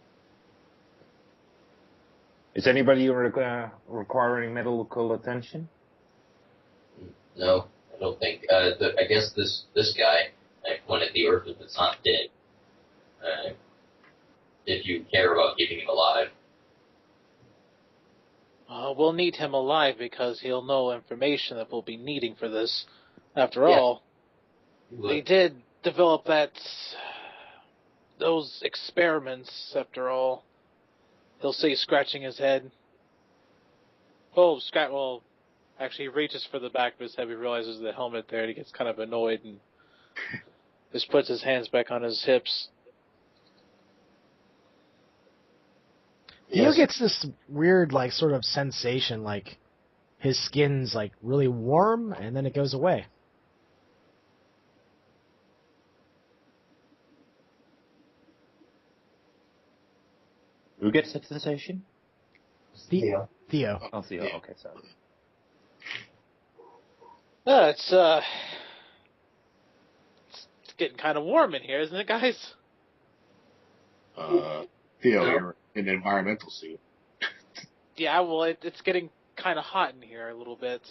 Is anybody requiring medical attention? No, I don't think. I guess this guy, I point at the Earth that's not dead. If you care about keeping him alive. We'll need him alive because he'll know information that we'll be needing for this. After all, they did develop those experiments, after all. He'll say, scratching his head. Actually, he reaches for the back of his head. He realizes the helmet there, and he gets kind of annoyed and just puts his hands back on his hips. Theo Yes. gets this weird, like, sort of sensation, like his skin's like really warm, and then it goes away. Who gets that sensation? Theo. Oh, Theo. Yeah. Okay, sorry. It's getting kind of warm in here, isn't it, guys? Theo, you're in an environmental suit. Yeah, well, it's getting kind of hot in here a little bit.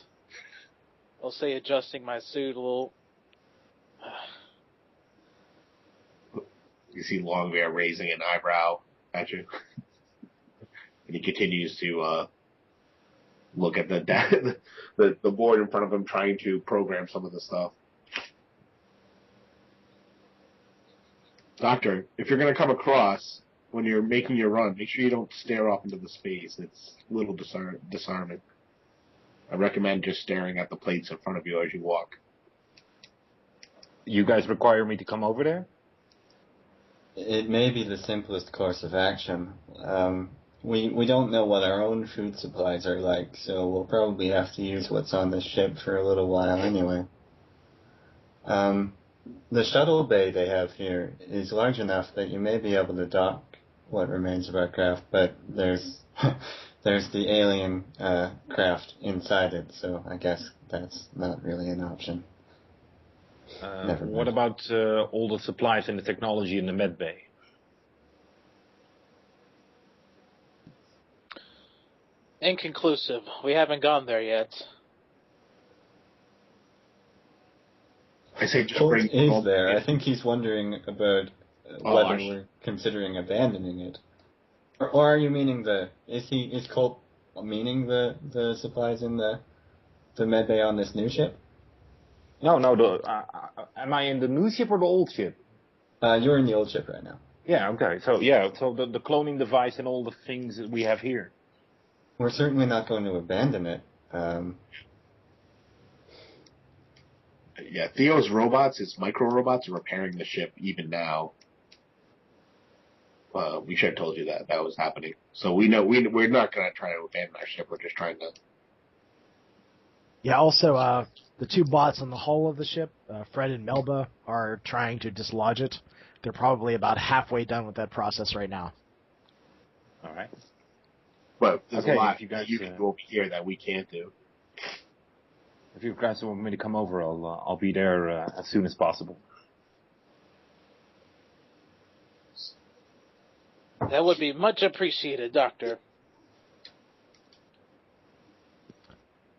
I'll say adjusting my suit a little. You see Longbear raising an eyebrow at you. And he continues to look at the board in front of him, trying to program some of the stuff. Doctor, if you're going to come across when you're making your run, make sure you don't stare off into the space. It's a little disarming. I recommend just staring at the plates in front of you as you walk. You guys require me to come over there? It may be the simplest course of action. We don't know what our own food supplies are like, so we'll probably have to use what's on the ship for a little while anyway. The shuttle bay they have here is large enough that you may be able to dock what remains of our craft, but there's the alien craft inside it, so I guess that's not really an option. Never mind. What about all the supplies and the technology in the med bay? Inconclusive. We haven't gone there yet. I say just Colt bring is there. I think he's wondering about whether we're considering abandoning it. Or are you meaning is Colt meaning the supplies in the med bay on this new ship? No. Am I in the new ship or the old ship? You're in the old ship right now. Yeah. Okay. So the cloning device and all the things that we have here. We're certainly not going to abandon it. Yeah, Theo's robots, his micro robots, are repairing the ship even now. We should have told you that was happening. So we know we're not going to try to abandon our ship. We're just trying to. Yeah. Also, the two bots on the hull of the ship, Fred and Melba, are trying to dislodge it. They're probably about halfway done with that process right now. All right. But there's Okay, a lot if you guys, you can do over here that we can't do. If you guys want me to come over, I'll be there as soon as possible. That would be much appreciated, Doctor.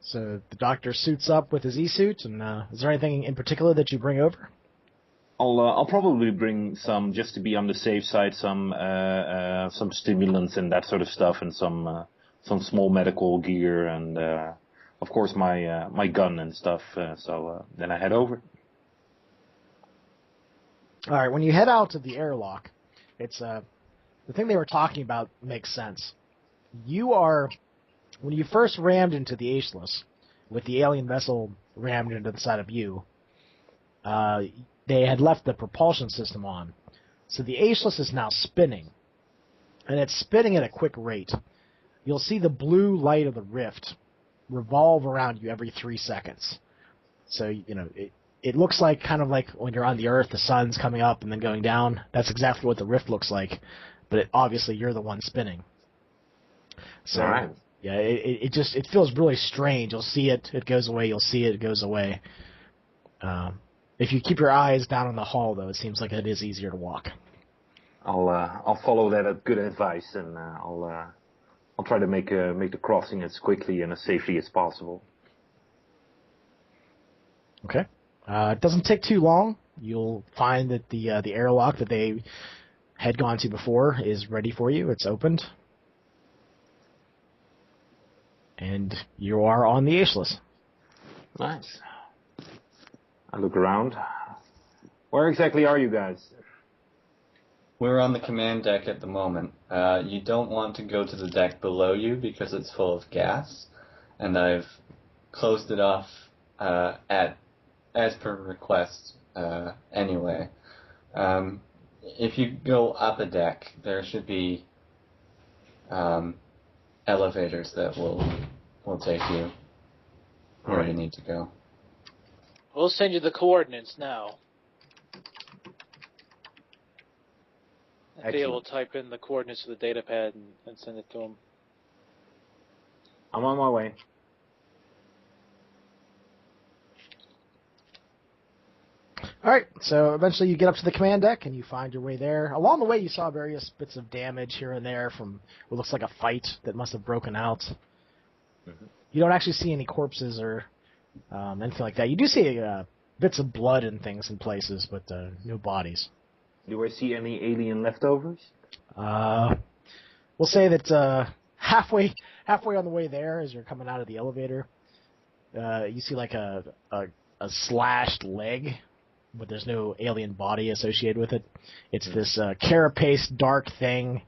So the doctor suits up with his e-suit, and is there anything in particular that you bring over? I'll probably bring some, just to be on the safe side, some stimulants and that sort of stuff, and some small medical gear, and of course my gun and stuff. So then I head over. All right. When you head out to the airlock, it's the thing they were talking about makes sense. When you first rammed into the Ageless, with the alien vessel rammed into the side of you, they had left the propulsion system on. So the Ageless is now spinning, and it's spinning at a quick rate. You'll see the blue light of the rift revolve around you every 3 seconds. So, it looks like kind of like when you're on the Earth, the sun's coming up and then going down. That's exactly what the rift looks like, but obviously you're the one spinning. So, All right. yeah, it feels really strange. You'll see it goes away. You'll see it goes away. If you keep your eyes down on the hull, though, it seems like it is easier to walk. I'll follow that as good advice, and I'll try to make the crossing as quickly and as safely as possible. Okay. It doesn't take too long. You'll find that the airlock that they had gone to before is ready for you. It's opened. And you are on the Ageless. Nice. I look around. Where exactly are you guys? We're on the command deck at the moment. You don't want to go to the deck below you because it's full of gas, and I've closed it off as per request anyway. If you go up a deck, there should be elevators that will take you where you need to go. We'll send you the coordinates now. Theo will type in the coordinates to the data pad and send it to him. I'm on my way. All right, so eventually you get up to the command deck and you find your way there. Along the way, you saw various bits of damage here and there from what looks like a fight that must have broken out. Mm-hmm. You don't actually see any corpses or anything like that. You do see bits of blood and things in places, but no bodies. Do I see any alien leftovers? We'll say that halfway on the way there, as you're coming out of the elevator, you see like a slashed leg, but there's no alien body associated with it. It's this carapaced, dark thing.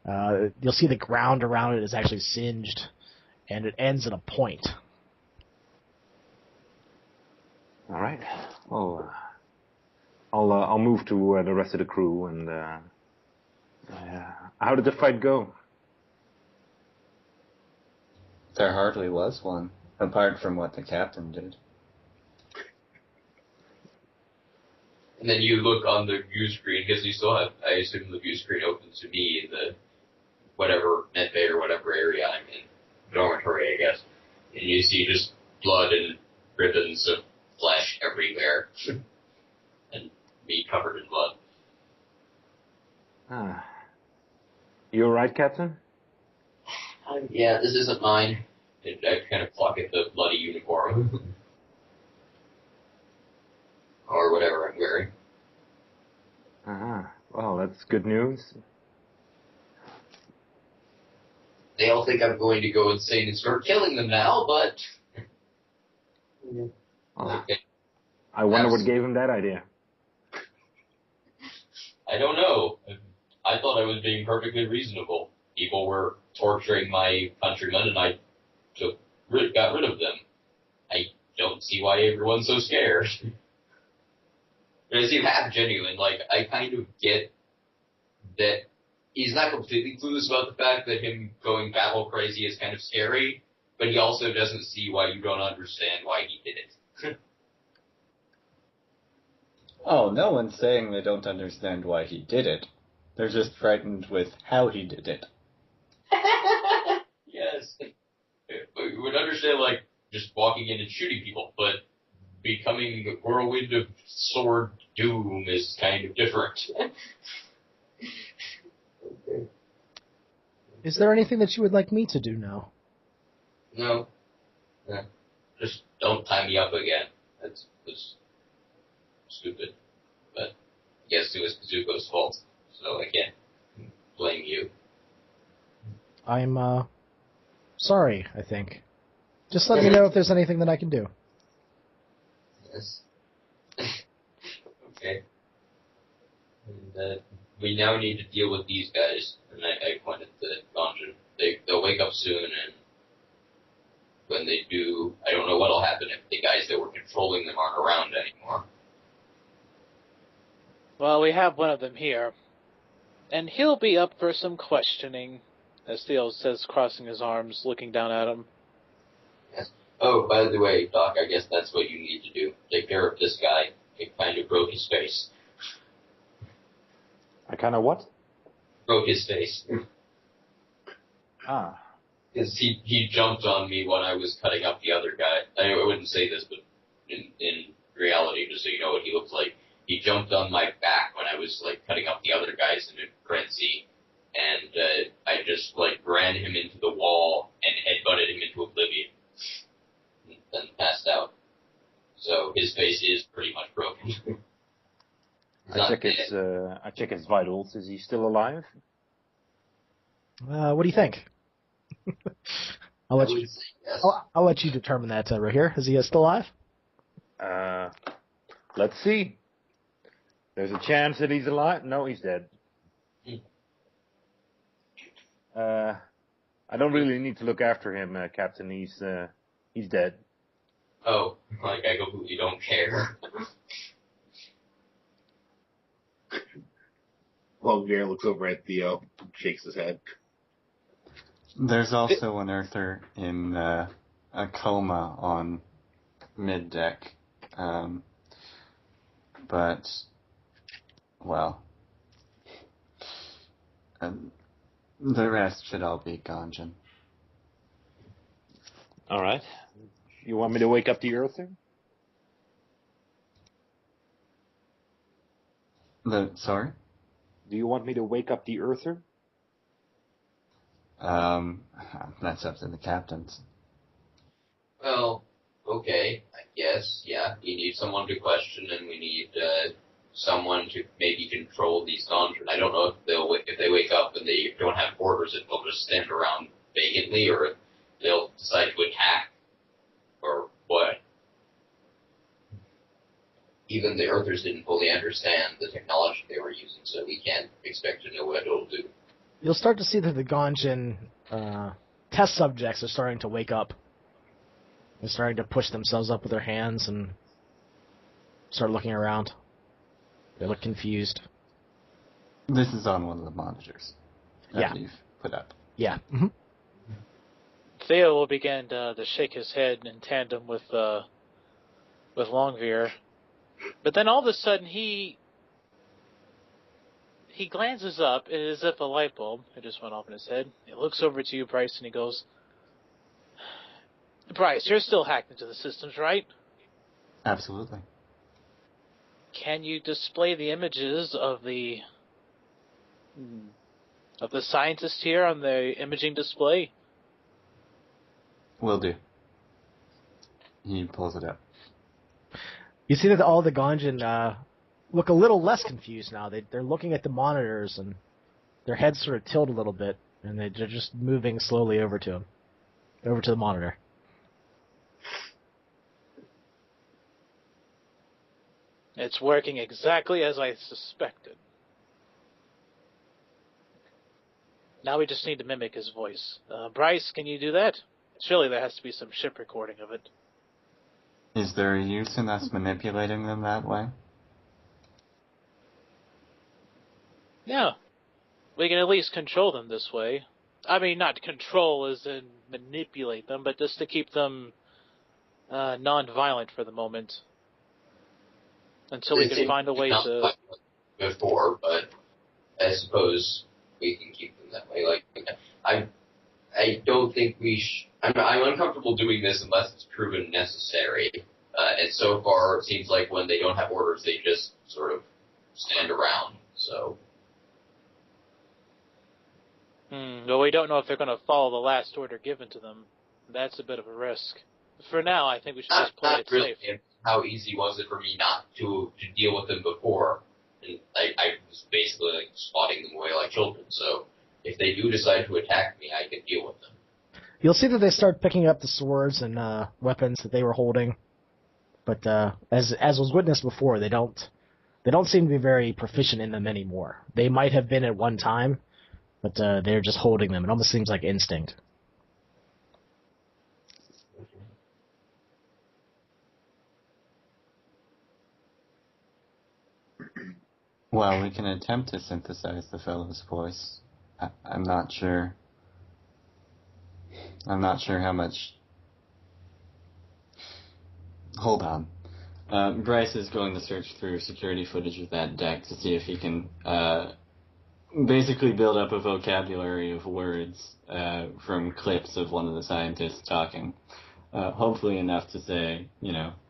You'll see the ground around it is actually singed, and it ends at a point. All right. Well, I'll move to the rest of the crew. And how did the fight go? There hardly was one, apart from what the captain did. And then you look on the view screen, because you still have, I assume, the view screen open to me in the whatever medbay or whatever area I'm in, dormitory, I guess. And you see just blood and ribbons of flesh everywhere. And me covered in blood. You alright, Captain? Yeah, this isn't mine. I kind of pluck at the bloody uniform. Or whatever I'm wearing. Well, that's good news. They all think I'm going to go insane and start killing them now, but... Okay. I wonder what gave him that idea. I don't know. I thought I was being perfectly reasonable. People were torturing my countrymen, and I got rid of them. I don't see why everyone's so scared. But I seem half genuine. Like, I kind of get that he's not completely clueless about the fact that him going battle crazy is kind of scary, but he also doesn't see why you don't understand why he did it. Oh, no one's saying they don't understand why he did it. They're just frightened with how he did it. Yes. You would understand, like, just walking in and shooting people, but becoming a whirlwind of sword doom is kind of different. Okay. Is there anything that you would like me to do now? No. Just don't tie me up again. That's stupid. But I guess it was Kazuko's fault, so I can't blame you. I'm sorry, I think. Just let me know if there's anything that I can do. Yes. Okay. And we now need to deal with these guys. And I pointed to Gonjin. They'll wake up soon, and when they do, I don't know what'll happen if the guys that were controlling them aren't around anymore. Well, we have one of them here. And he'll be up for some questioning, as Theo says, crossing his arms, looking down at him. Yes. Oh, by the way, Doc, I guess that's what you need to do. Take care of this guy. It kind of broke his face. I kind of what? Broke his face. Because he jumped on me when I was cutting up the other guy. I wouldn't say this, but in reality, just so you know what he looks like, he jumped on my back when I was, like, cutting up the other guys in a frenzy, and I just, like, ran him into the wall and headbutted him into oblivion, and then passed out. So his face is pretty much broken. I check his vitals. Is he still alive? What do you think? I'll let you. Yes. I'll let you determine that, Rohir. Is he still alive? Let's see. There's a chance that he's alive. No, he's dead. I don't really need to look after him, Captain. He's dead. Oh, like I completely don't care. Well, Gare looks over at Theo, shakes his head. There's also an Earther in a coma on mid-deck. But, well, the rest should all be Ganjin. All right. You want me to wake up the Earther? Sorry? Do you want me to wake up the Earther? That's up to the captains. Well, okay, I guess, yeah. We need someone to question, and we need someone to maybe control these Ganjin. I don't know if they wake up and they don't have orders, if they'll just stand around vacantly, or if they'll decide to attack, or what. Even the Earthers didn't fully understand the technology they were using, so we can't expect to know what it'll do. You'll start to see that the Ganjin test subjects are starting to wake up. They're starting to push themselves up with their hands and start looking around. They look confused. This is on one of the monitors that you've put up. Yeah. Mm-hmm. Theo will begin to shake his head in tandem with Longveer. But then all of a sudden he glances up as if a light bulb had just went off in his head. He looks over to you, Bryce, and he goes, Bryce, you're still hacked into the systems, right? Absolutely. Can you display the images of the scientist here on the imaging display? Will do. He pulls it up. You see that all the Ganjin look a little less confused now. They're looking at the monitors, and their heads sort of tilt a little bit, and they're just moving slowly over to the monitor. It's working exactly as I suspected. Now we just need to mimic his voice. Bryce, can you do that? Surely there has to be some ship recording of it. Is there a use in us manipulating them that way? Yeah. We can at least control them this way. I mean, not control as in manipulate them, but just to keep them non-violent for the moment. Until we can find a way to... Before, but I suppose we can keep them that way. Like, I don't think I'm uncomfortable doing this unless it's proven necessary. And so far, it seems like when they don't have orders, they just sort of stand around. So. Well, we don't know if they're going to follow the last order given to them. That's a bit of a risk. For now, I think we should just play it really safe. How easy was it for me not to deal with them before? And I was basically like swatting them away like children. So if they do decide to attack me, I can deal with them. You'll see that they start picking up the swords and weapons that they were holding, but as was witnessed before, they don't seem to be very proficient in them anymore. They might have been at one time, but they're just holding them. It almost seems like instinct. Well, we can attempt to synthesize the fellow's voice. I'm not sure. I'm not sure how much... Hold on. Bryce is going to search through security footage of that deck to see if he can basically build up a vocabulary of words from clips of one of the scientists talking. Hopefully enough to say,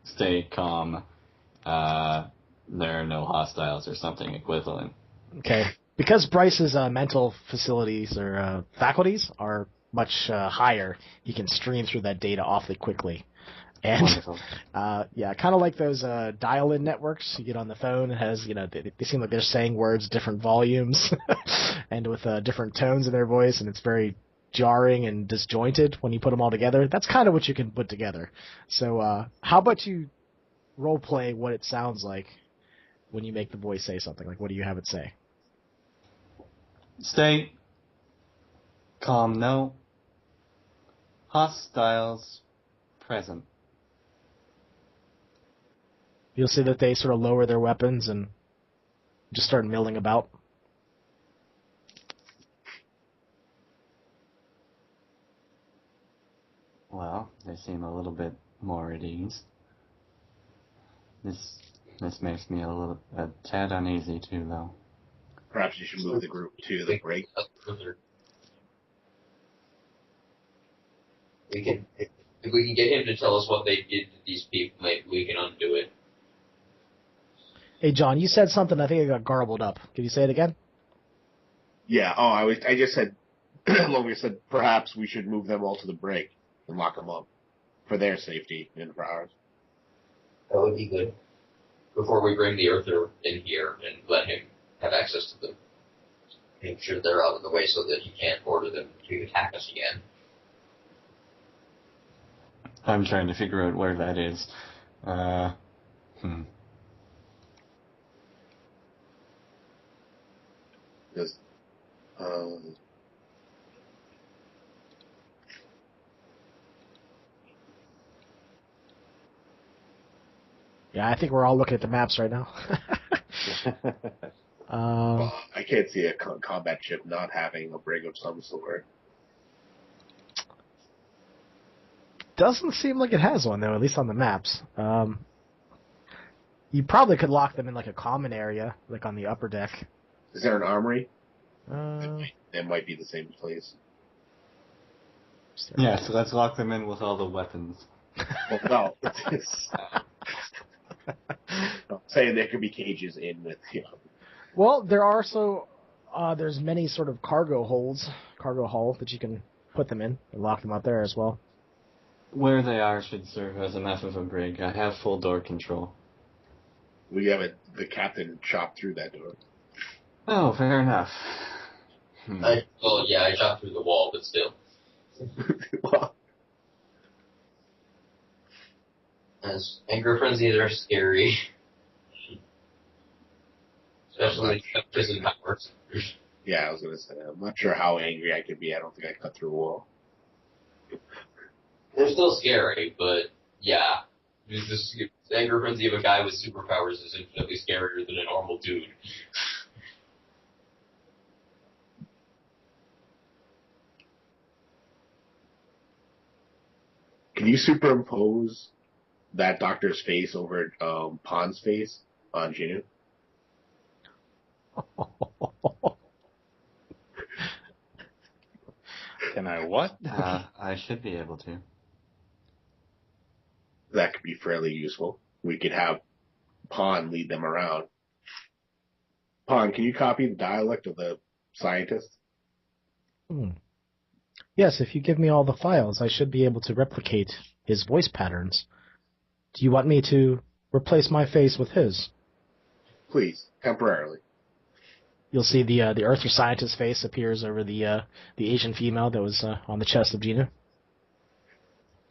stay calm, there are no hostiles or something equivalent. Okay. Because Bryce's mental facilities or faculties are much higher, he can stream through that data awfully quickly. And kind of like those dial-in networks you get on the phone. It has, they seem like they're saying words different volumes and with different tones in their voice, and it's very jarring and disjointed when you put them all together. That's kind of what you can put together. So how about you role-play what it sounds like when you make the voice say something? Like, what do you have it say? Stay calm, no. Hostiles present. You'll see that they sort of lower their weapons and just start milling about. Well, they seem a little bit more at ease. This makes me a tad uneasy too, though. Perhaps you should move the group to the break. If we can get him to tell us what they did to these people, maybe we can undo it. Hey, John, you said something. I think it got garbled up. Can you say it again? Yeah. Oh, I just said. Logan said perhaps we should move them all to the break and lock them up for their safety and for ours. That would be good. Before we bring the Earther in here and let him have access to them. Make sure they're out of the way so that he can't order them to attack us again. I'm trying to figure out where that is. Just, Yeah, I think we're all looking at the maps right now. I can't see a combat ship not having a brig of some sort. Doesn't seem like it has one, though, at least on the maps. You probably could lock them in like a common area, like on the upper deck. Is there an armory? That might be the same place. Yeah, so let's lock them in with all the weapons. Well, no. I'm saying there could be cages in with, Well, there are there's many sort of cargo hull that you can put them in and lock them up there as well. Where they are should serve as enough of a brig. I have full door control. We have the captain chopped through that door. Oh, fair enough. I chopped through the wall, but still. Well, As anger frenzies are scary. Especially prison powers. yeah, I was going to say, I'm not sure how angry I could be. I don't think I cut through a wall. They're still scary, but yeah. The anger frenzy of a guy with superpowers is infinitely scarier than a normal dude. Can you superimpose that doctor's face over Pon's face on Ginu? Can I what? I should be able to. That could be fairly useful. We could have Pon lead them around. Pon, can you copy the dialect of the scientist? Yes, if you give me all the files, I should be able to replicate his voice patterns. Do you want me to replace my face with his? Please, temporarily. You'll see the Earther scientist face appears over the Asian female that was on the chest of Gina.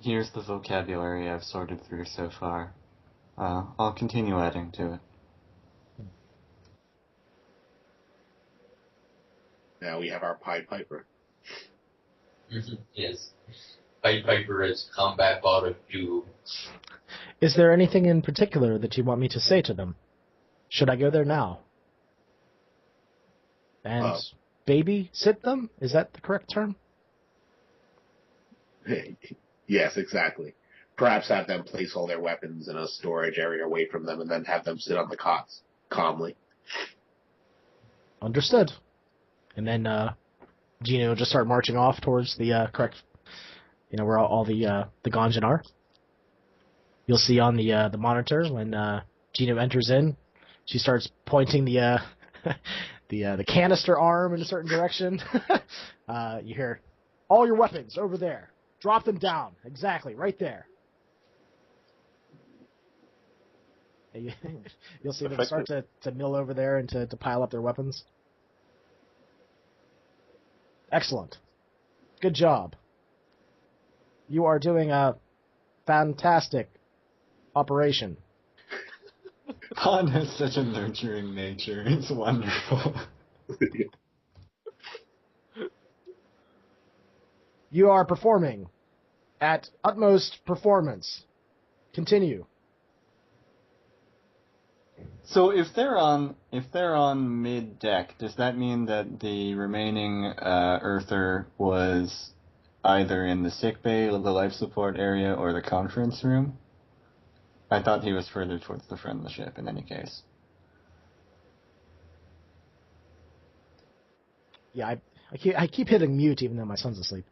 Here's the vocabulary I've sorted through so far. I'll continue adding to it. Now we have our Pied Piper. Yes. Pied Piper is combat bot of doom. Is there anything in particular that you want me to say to them? Should I go there now? And baby-sit them? Is that the correct term? Yes, exactly. Perhaps have them place all their weapons in a storage area away from them and then have them sit on the cots calmly. Understood. And then Gino will just start marching off towards the correct, where all the Ganjin are. You'll see on the monitor when Gino enters in, she starts pointing the canister arm in a certain direction. You hear, all your weapons over there. Drop them down. Exactly, right there. You'll see them start to mill over there and to pile up their weapons. Excellent. Good job. You are doing a fantastic operation. Han has such a nurturing nature. It's wonderful. You are performing at utmost performance. Continue. So if they're on mid deck, does that mean that the remaining Earther was either in the sick bay, the life support area, or the conference room. I thought he was further towards the front of the ship in any case. Yeah, I keep hitting mute even though my son's asleep.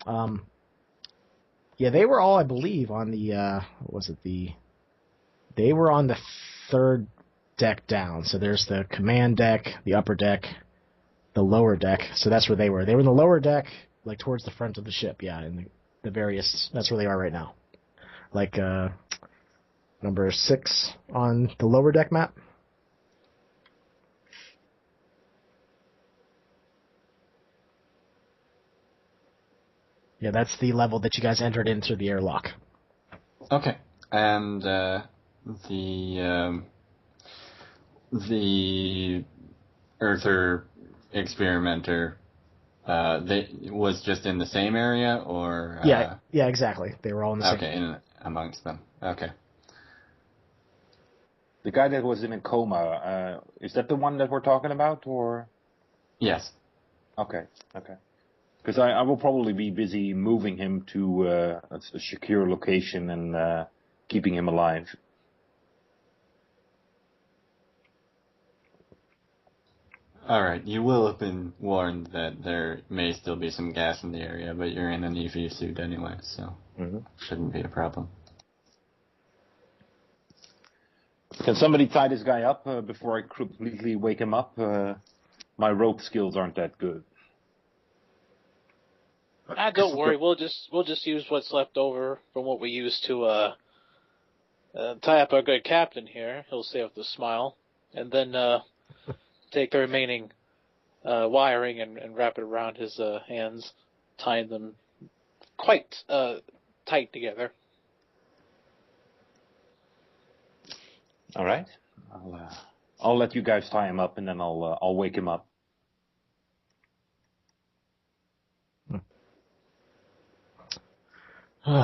Yeah, they were all, I believe, on the they were on the third deck down. So there's the command deck, the upper deck, the lower deck. So that's where they were. They were in the lower deck, like towards the front of the ship. Yeah, in the various. That's where they are right now. Like number 6 on the lower deck map. Yeah, that's the level that you guys entered in through the airlock. Okay. And the Earther experimenter was just in the same area, or yeah, exactly. They were all in the same. Okay, amongst them. Okay. The guy that was in a coma, is that the one that we're talking about, or? Yes. Okay. Because I will probably be busy moving him to a secure location and keeping him alive. All right. You will have been warned that there may still be some gas in the area, but you're in an EV suit anyway, so shouldn't be a problem. Can somebody tie this guy up before I completely wake him up? My rope skills aren't that good. Don't worry. We'll just use what's left over from what we used to tie up our good captain here. He'll say with a smile, and then take the remaining wiring and wrap it around his hands, tying them quite tight together. All right. I'll let you guys tie him up, and then I'll wake him up. Who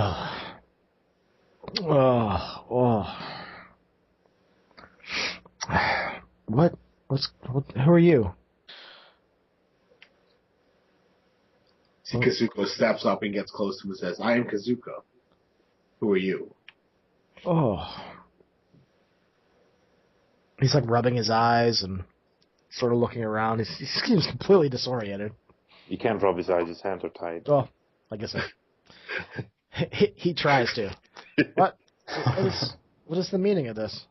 are you? See, Kazuko steps up and gets close to him and says, "I am Kazuko. Who are you?" Oh. He's like rubbing his eyes and sort of looking around. He seems completely disoriented. He can't rub his eyes, his hands are tied. Oh, I guess so. He tries to. What is the meaning of this?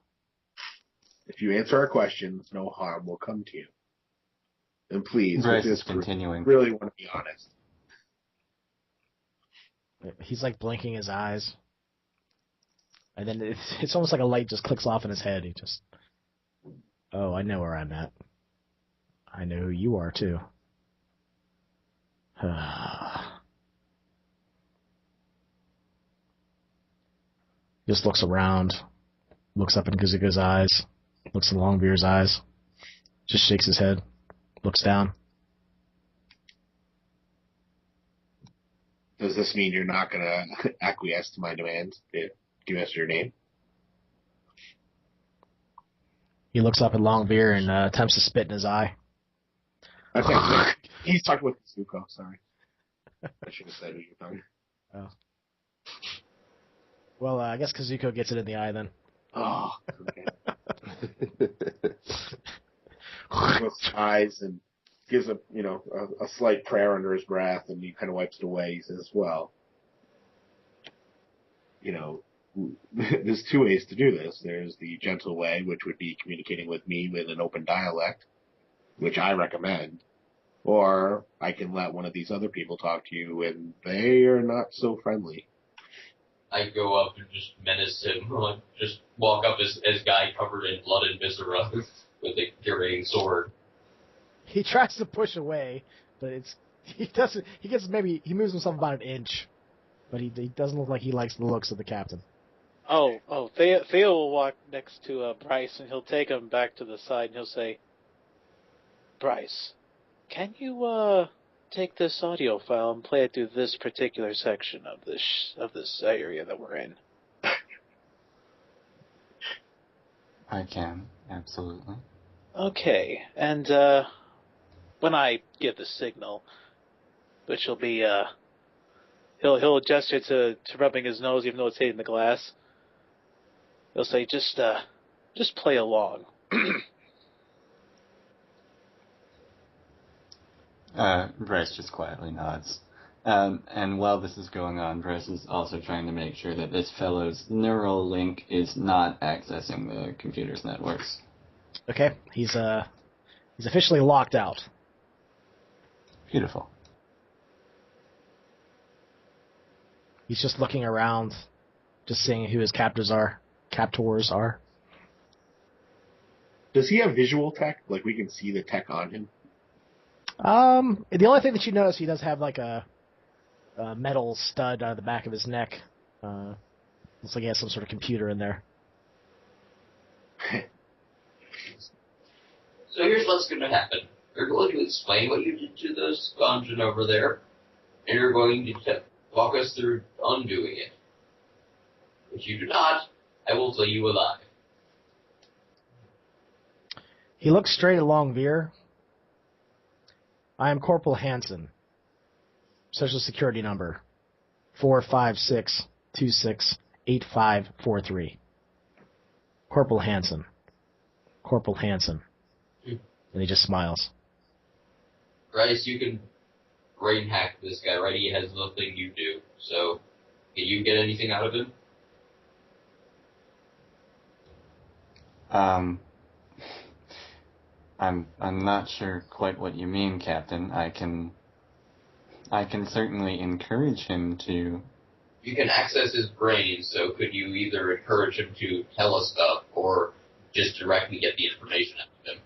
If you answer our questions, no harm will come to you. And please, Bryce with is this continuing. really want to be honest. He's like blinking his eyes. And then it's almost like a light just clicks off in his head. He just... Oh, I know where I'm at. I know who you are, too. Just looks around, looks up in Kazuko's eyes, looks in Longbeard's eyes, just shakes his head, looks down. Does this mean you're not going to acquiesce to my demands? Give us your name. He looks up at Longbeard and attempts to spit in his eye. Okay, he's talking with Kazuko, sorry. I should have said who you're talking. Oh. Well, I guess Kazuko gets it in the eye then. Oh, okay. Closes his eyes and gives a slight prayer under his breath, and he kind of wipes it away. He says, "Well, there's 2 ways to do this. There's the gentle way, which would be communicating with me with an open dialect, which I recommend, or I can let one of these other people talk to you, and they are not so friendly." I go up and just menace him, just walk up as guy covered in blood and viscera with a carrying sword. He tries to push away, but he moves himself about an inch, but he doesn't look like he likes the looks of the captain. Theo will walk next to Bryce, and he'll take him back to the side, and he'll say, "Bryce, can you take this audio file and play it through this particular section of this area that we're in?" I can, absolutely. Okay, and when I give the signal, which will be he'll gesture to rubbing his nose, even though it's hitting the glass. He'll say, just play along. Bryce just quietly nods. And while this is going on, Bryce is also trying to make sure that this fellow's neural link is not accessing the computer's networks. Okay, he's officially locked out. Beautiful. He's just looking around, just seeing who his captors are. Does he have visual tech? Like, we can see the tech on him? The only thing that you notice, he does have like a metal stud out of the back of his neck. Looks like he has some sort of computer in there. So here's what's going to happen. You're going to explain what you did to those Ganjin over there, and you're going to walk us through undoing it. If you do not, I will flay you alive. He looks straight along Veer. I am Corporal Hanson. Social Security number 456268543. Corporal Hanson. Corporal Hanson. And he just smiles. Bryce, you can brain hack this guy, right? He has nothing you do. So, can you get anything out of him? I'm not sure quite what you mean, Captain. I can certainly encourage him to. You can access his brain, so could you either encourage him to tell us stuff, or just directly get the information out of him?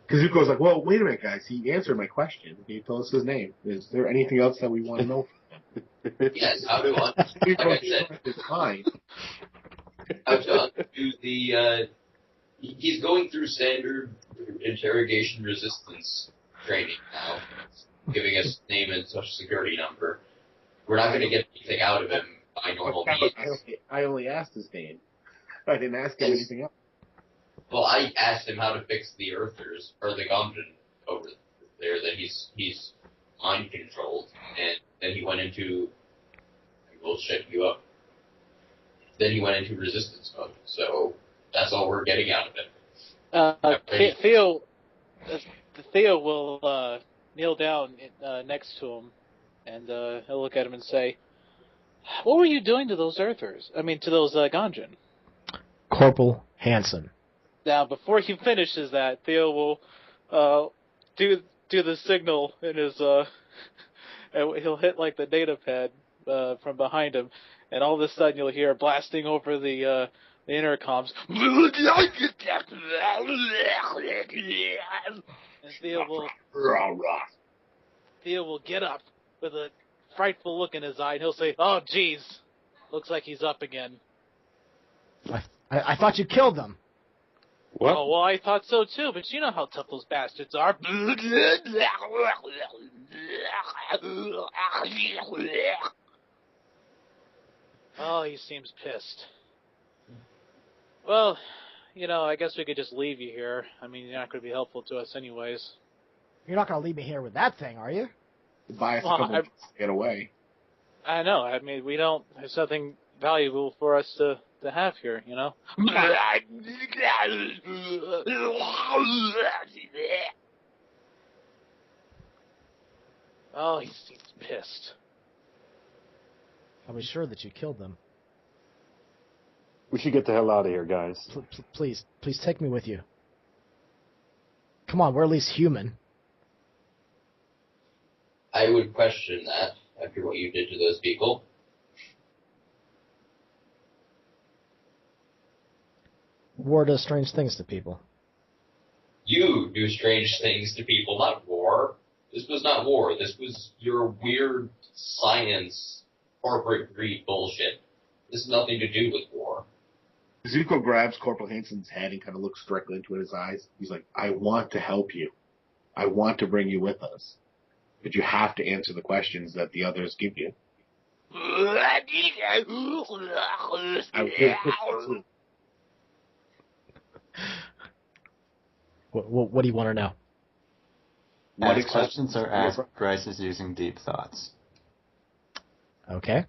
Because Zuko's like, well, wait a minute, guys. He answered my question. Can you tell us his name? Is there anything else that we want to know? Yes, how to like I said, it's fine. how to undo the. He's going through standard interrogation resistance training now, giving us name and social security number. We're not going to get anything out of him by normal means. I only asked his name. I didn't ask him anything else. Well, I asked him how to fix the Earthers, or the Ganjin over there, that he's mind controlled, and then he went into, we'll shut you up. Then he went into resistance mode, so that's all we're getting out of it. Theo will kneel down next to him, and he'll look at him and say, "What were you doing to those Earthers? I mean, to those Ganjin?" Corporal Hanson. Now, before he finishes that, Theo will do the signal in his and he'll hit like the data pad from behind him, and all of a sudden you'll hear blasting over the intercoms. And Theo will get up with a frightful look in his eye, and he'll say, "Oh, geez, looks like he's up again." I thought you killed them. What? Oh, well, I thought so too, but you know how tough those bastards are. Oh, he seems pissed. Well, I guess we could just leave you here. I mean, you're not going to be helpful to us anyways. You're not going to leave me here with that thing, are you? Buy us a couple minutes to get away. I know. I mean, there's nothing valuable for us to have here, Oh, he seems pissed. Are we sure that you killed them? We should get the hell out of here, guys. Please take me with you. Come on, we're at least human. I would question that after what you did to those people. War does strange things to people. You do strange things to people, not war. This was not war. This was your weird science, corporate greed bullshit. This has nothing to do with war. Zuko grabs Corporal Hanson's head and kind of looks directly into his eyes. He's like, I want to help you. I want to bring you with us. But you have to answer the questions that the others give you. What do you want to know? As questions are asked, Bryce is using deep thoughts. Okay.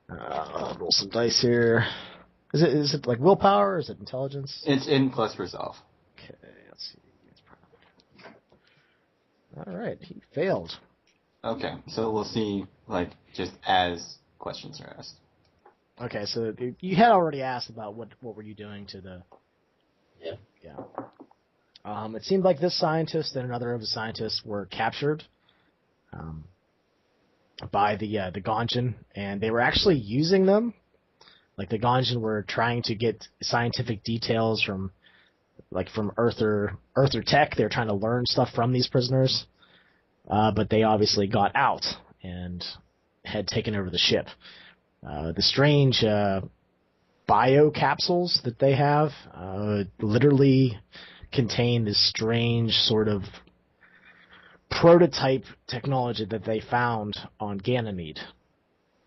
Roll some dice here. Is it like willpower or is it intelligence? It's in plus resolve. Okay, let's see. All right, he failed. Okay, so we'll see, like, just as questions are asked. Okay, so you had already asked about what were you doing to the... Yeah. Yeah. It seemed like this scientist and another of the scientists were captured by the Gonjan, and they were actually using them. Like, the Gonjan were trying to get scientific details from Earther Tech. They were trying to learn stuff from these prisoners, but they obviously got out and had taken over the ship. The strange biocapsules that they have literally contain this strange sort of prototype technology that they found on Ganymede,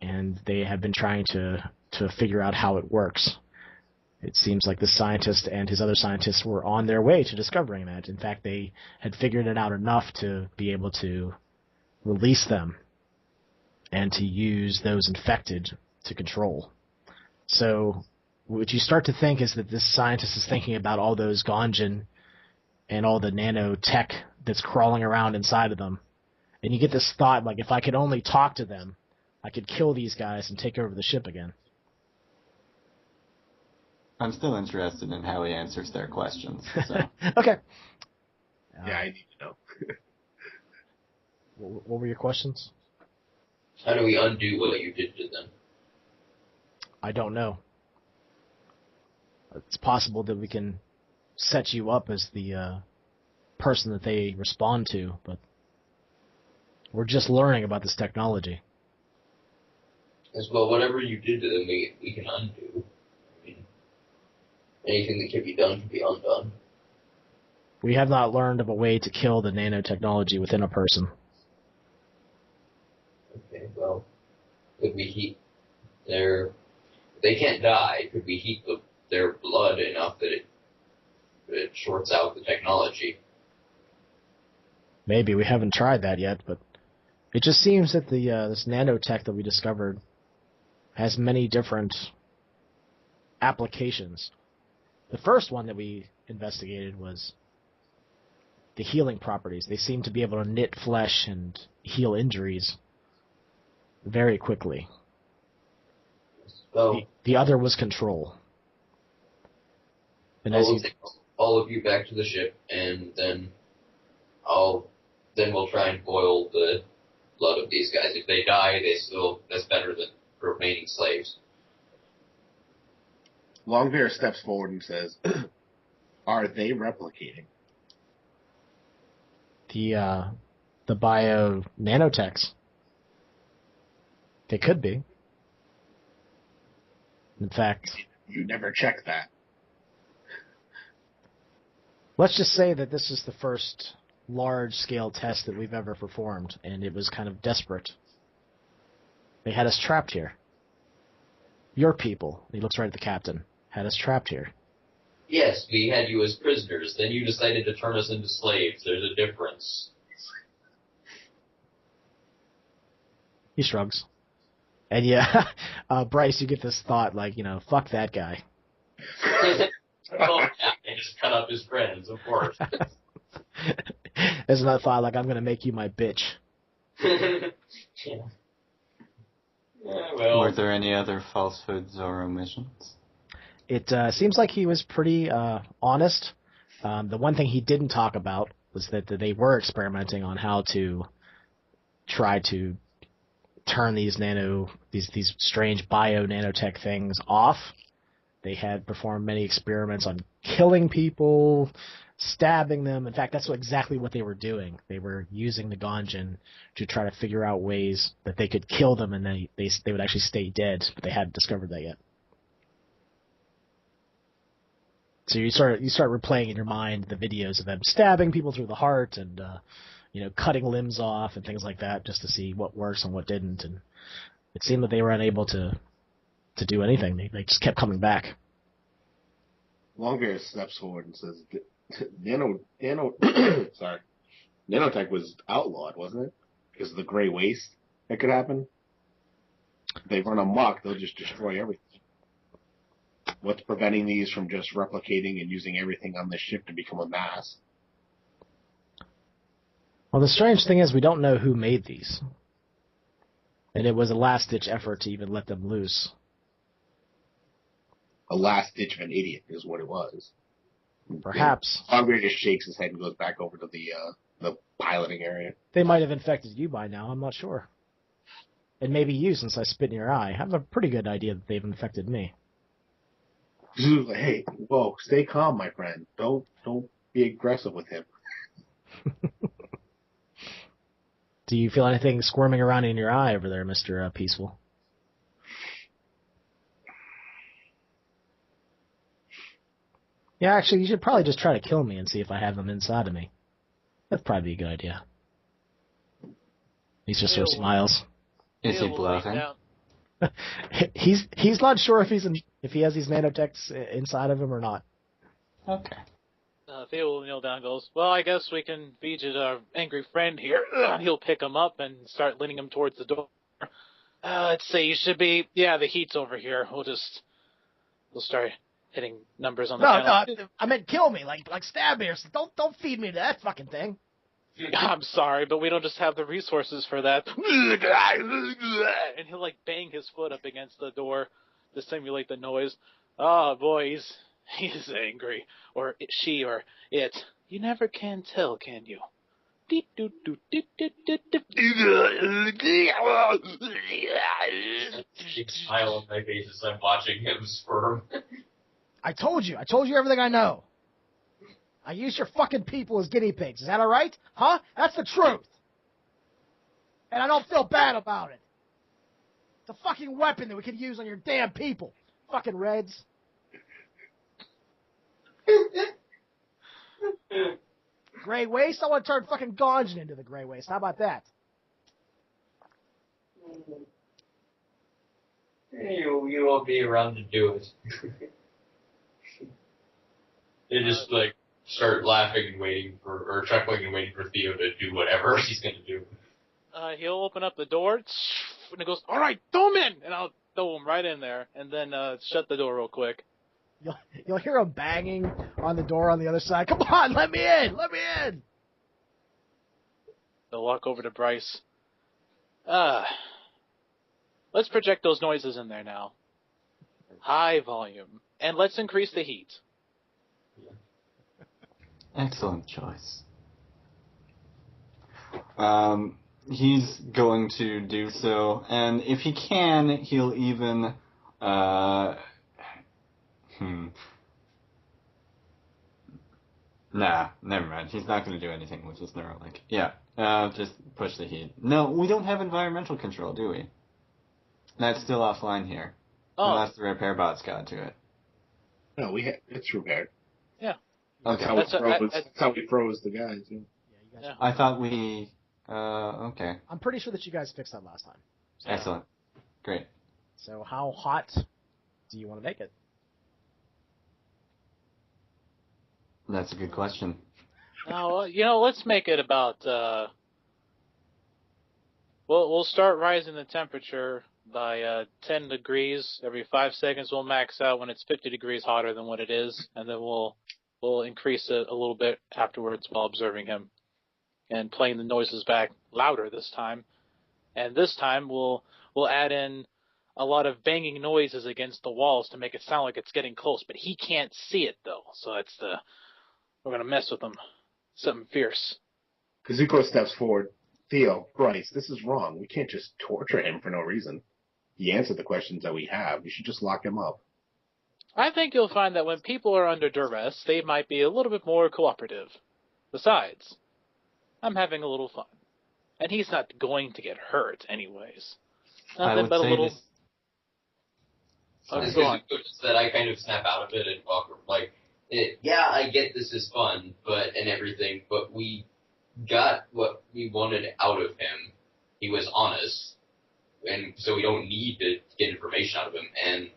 and they have been trying to figure out how it works. It seems like the scientist and his other scientists were on their way to discovering that. In fact, they had figured it out enough to be able to release them and to use those infected to control. So what you start to think is that this scientist is thinking about all those Gonjan and all the nanotech that's crawling around inside of them. And you get this thought, like, if I could only talk to them, I could kill these guys and take over the ship again. I'm still interested in how he answers their questions. So. Okay. Yeah, I need to know. What were your questions? How do we undo what you did to them? I don't know. It's possible that we can set you up as the person that they respond to, but we're just learning about this technology. As well, whatever you did to them, we can undo. I mean, anything that can be done can be undone. We have not learned of a way to kill the nanotechnology within a person. Okay, well, could we heat their... They can't die. Could we heat their blood enough that it shorts out the technology? Maybe. We haven't tried that yet, but it just seems that this nanotech that we discovered has many different applications. The first one that we investigated was the healing properties. They seem to be able to knit flesh and heal injuries very quickly. So, the other was control. And I'll take all of you back to the ship, and then we'll try and boil the blood of these guys. If they die, that's better than remaining slaves. Longbear steps forward and says, "Are they replicating?" The bio nanotechs. They could be. In fact, You never check that. let's just say that this is the first large-scale test that we've ever performed, and it was kind of desperate. They had us trapped here. Your people, he looks right at the captain, had us trapped here. Yes, we had you as prisoners. Then you decided to turn us into slaves. There's a difference. He shrugs. And yeah, Bryce, you get this thought, like, fuck that guy. Oh, yeah, and just cut up his friends, of course. There's another thought, like, I'm going to make you my bitch. Yeah. Well. Were there any other falsehoods or omissions? It seems like he was pretty honest. The one thing he didn't talk about was that they were experimenting on how to try to turn these strange bio nanotech things off. They had performed many experiments on killing people, stabbing them. In fact, that's exactly what they were doing. They were using the Gonjan to try to figure out ways that they could kill them, and they would actually stay dead, but they hadn't discovered that yet. So you start replaying in your mind the videos of them stabbing people through the heart and cutting limbs off and things like that, just to see what works and what didn't. And it seemed that they were unable to do anything. They just kept coming back. Longbear steps forward and says, Nanotech was outlawed, wasn't it? Because of the gray waste that could happen? If they run amok, they'll just destroy everything. What's preventing these from just replicating and using everything on this ship to become a mass? Well, the strange thing is we don't know who made these. And it was a last-ditch effort to even let them loose. A last ditch of an idiot is what it was. Perhaps. Andre just shakes his head and goes back over to the piloting area. They might have infected you by now, I'm not sure. And maybe you, since I spit in your eye. I have a pretty good idea that they've infected me. Hey, whoa, stay calm, my friend. Don't be aggressive with him. Do you feel anything squirming around in your eye over there, Mr. Peaceful? Yeah, actually, you should probably just try to kill me and see if I have them inside of me. That'd probably be a good idea. He just sort of smiles. Is he bluffing? He's not sure if he has these nanotechs inside of him or not. Okay. Theo will kneel down and goes, well, I guess we can feed you our angry friend here. He'll pick him up and start leading him towards the door. Let's see, you should be, the heat's over here. We'll start hitting numbers on the panel. No, I meant kill me, like stab me or something. Don't feed me to that fucking thing. I'm sorry, but we don't just have the resources for that. And he'll bang his foot up against the door to simulate the noise. Oh boy, he's angry, or she, or it. You never can tell, can you? Big smile on my face as I'm watching him squirm. I told you everything I know. I use your fucking people as guinea pigs. Is that all right? Huh? That's the truth. And I don't feel bad about it. It's a fucking weapon that we can use on your damn people. Fucking Reds. Gray Waste? I want to turn fucking Gonjan into the Gray Waste. How about that? You won't be around to do it. They just start laughing and waiting or chuckling and waiting for Theo to do whatever he's going to do. He'll open up the door, and it goes, all right, throw him in! And I'll throw him right in there, and then shut the door real quick. You'll hear him banging on the door on the other side. Come on, let me in! Let me in! They'll walk over to Bryce. Let's project those noises in there now. High volume. And let's increase the heat. Excellent choice. He's going to do so, and if he can, he'll even, Nah, never mind. He's not going to do anything with his Neuralink. Yeah, just push the heat. No, we don't have environmental control, do we? That's still offline here. Oh. Unless the repair bots got to it. No, it's repaired. Yeah. Okay. That's how we froze the guys. Yeah. You guys. I thought we... okay. I'm pretty sure that you guys fixed that last time. So, Excellent. Great. So how hot do you want to make it? That's a good question. Now, let's make it about, we'll start rising the temperature by 10 degrees. Every 5 seconds we'll max out when it's 50 degrees hotter than what it is, and then we'll increase it a little bit afterwards while observing him and playing the noises back louder this time. And this time we'll add in a lot of banging noises against the walls to make it sound like it's getting close, but he can't see it though. So we're gonna mess with him. Something fierce. Kazuko steps forward. Theo, Bryce, this is wrong. We can't just torture him for no reason. He answered the questions that we have. We should just lock him up. I think you'll find that when people are under duress, they might be a little bit more cooperative. Besides, I'm having a little fun. And he's not going to get hurt anyways. Nothing but a little... This... Go on. That I kind of snap out of it and walk, I get this is fun, and everything, but we got what we wanted out of him. He was honest, and so we don't need to get information out of him. And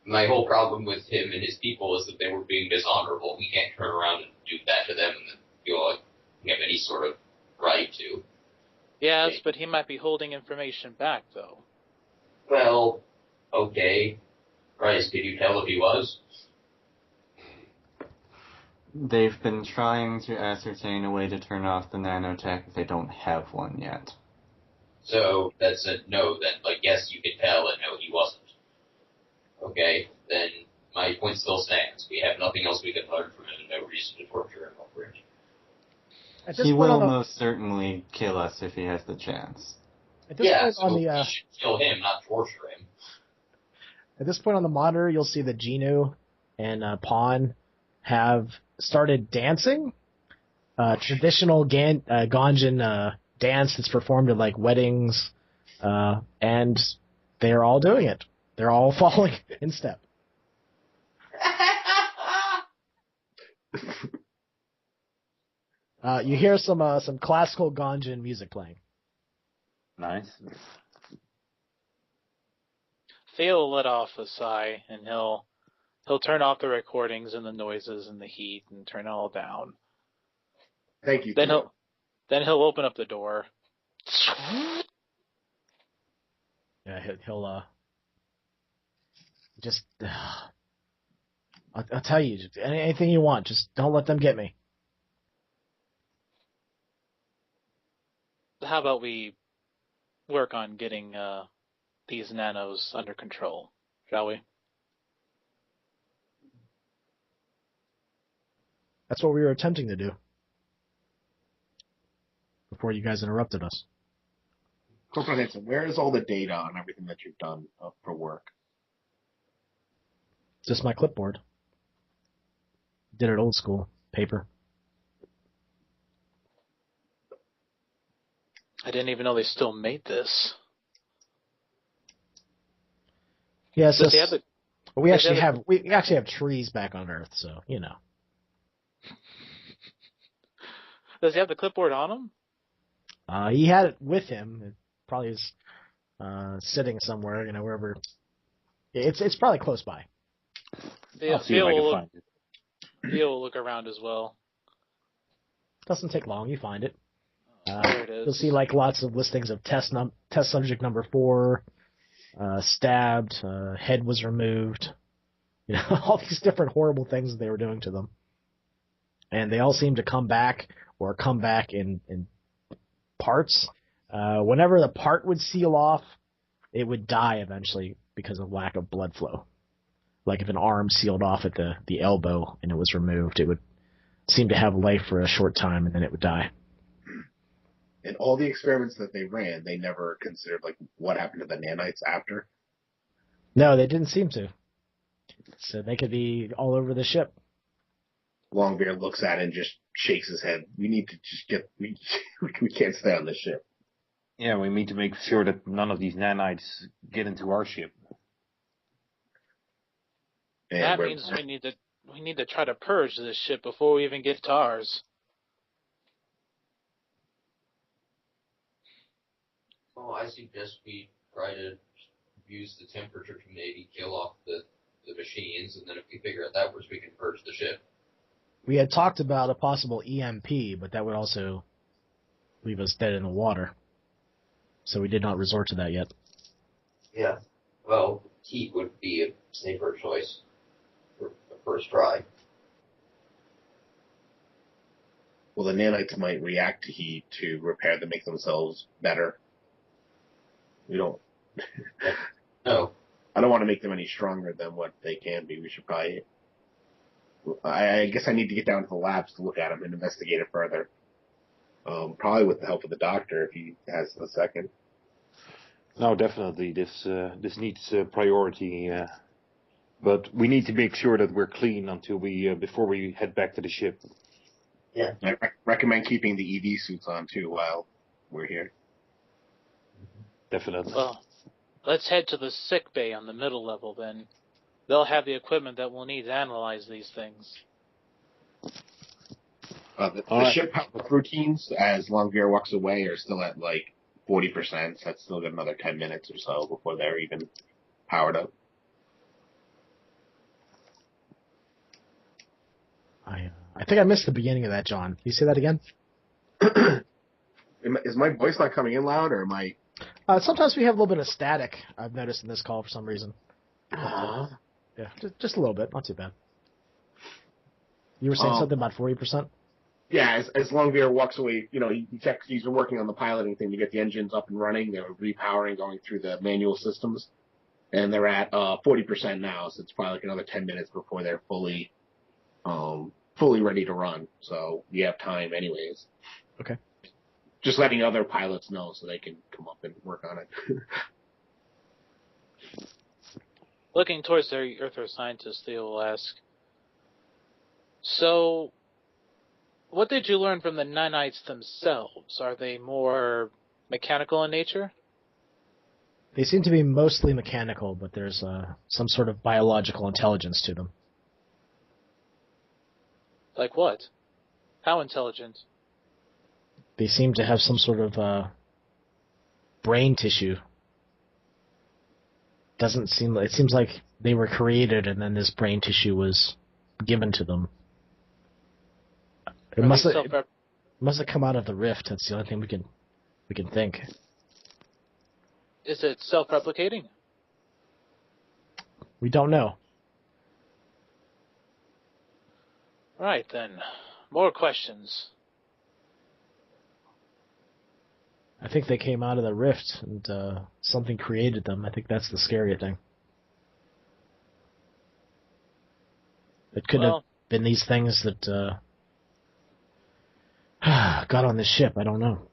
my whole problem with him and his people is that they were being dishonorable. We can't turn around and do that to them and feel like we have any sort of right to. Yes, but he might be holding information back, though. Well, okay. Christ, could you tell if he was? They've been trying to ascertain a way to turn off the nanotech. They don't have one yet. So that's a no then. Like, yes, you could tell, and no, he wasn't. Okay, then my point still stands. We have nothing else we can learn from him, and no reason to torture him over it. At this He point will on the, most certainly kill us if he has the chance. at this Yeah, point so on we the should kill him, not torture him. at this point on the monitor, you'll see that Genu and Pawn have started dancing. Traditional Ganjin dance that's performed at like weddings, and they're all doing it. They're all following in step. You hear some classical Ganjin music playing. Nice. Theo will let off a sigh, and he'll turn off the recordings and the noises and the heat and turn it all down. Thank you. Then Theo. he'll open up the door. Yeah, he'll just. I'll tell you, just anything you want. Just don't let them get me. How about we work on getting these nanos under control, shall we? That's what we were attempting to do before you guys interrupted us. Corporal Hanson, where is all the data on everything that you've done for work? Just my clipboard. Did it old school, paper. I didn't even know they still made this. Yeah, Does he have the- we does he actually have trees back on Earth, so you know. Does he have the clipboard on him? He had it with him. It probably is sitting somewhere, wherever. It's probably close by. I'll see if I can find it. Theo will look around as well. Doesn't take long. You find it. There it is. You'll see like lots of listings of test subject number 4, stabbed, head was removed. All these different horrible things that they were doing to them, and they all seem to come back in parts. Whenever the part would seal off, it would die eventually because of lack of blood flow. Like if an arm sealed off at the elbow and it was removed, it would seem to have life for a short time and then it would die. In all the experiments that they ran, they never considered like what happened to the nanites after. No, they didn't seem to. So they could be all over the ship. Longbeard looks at it and just shakes his head. We need to just we can't stay on this ship. Yeah, we need to make sure that none of these nanites get into our ship. And That means we need to try to purge this ship before we even get to ours. Well, I suggest we try to use the temperature to maybe kill off the machines, and then if we figure out that works, we can purge the ship. We had talked about a possible EMP, but that would also leave us dead in the water. So we did not resort to that yet. Yeah. Well, heat would be a safer choice for the first try. Well, the nanites might react to heat to repair them, make themselves better. We don't. No. I don't want to make them any stronger than what they can be. We should probably. I guess I need to get down to the labs to look at them and investigate it further. Probably with the help of the doctor if he has a second. No, definitely. This needs priority. But we need to make sure that we're clean until before we head back to the ship. Yeah. I recommend keeping the EV suits on too while we're here. Definitely. Well, let's head to the sick bay on the middle level then. They'll have the equipment that we'll need to analyze these things. The ship power routines, as Longbeard walks away, are still at like 40%. So that's still got another 10 minutes or so before they're even powered up. I think I missed the beginning of that, John. Can you say that again? Is my voice not coming in loud, or am I Sometimes we have a little bit of static, I've noticed in this call for some reason. Uh, Yeah, just a little bit, not too bad. You were saying something about 40%? Yeah, as Longbeer walks away, he's been working on the piloting thing to get the engines up and running. They were repowering, going through the manual systems, and they're at 40% now. So it's probably like another 10 minutes before they're fully ready to run. So we have time, anyways. Okay. Just letting other pilots know so they can come up and work on it. Looking towards the Earther scientist, Theo will ask, so, what did you learn from the nanites themselves? Are they more mechanical in nature? They seem to be mostly mechanical, but there's some sort of biological intelligence to them. Like what? How intelligent? They seem to have some sort of brain tissue. It seems like they were created and then this brain tissue was given to them. It must have come out of the rift. That's the only thing we can think. Is it self-replicating? We don't know. Right then. More questions. I think they came out of the rift and something created them. I think that's the scary thing. It could have been these things that got on this ship. I don't know.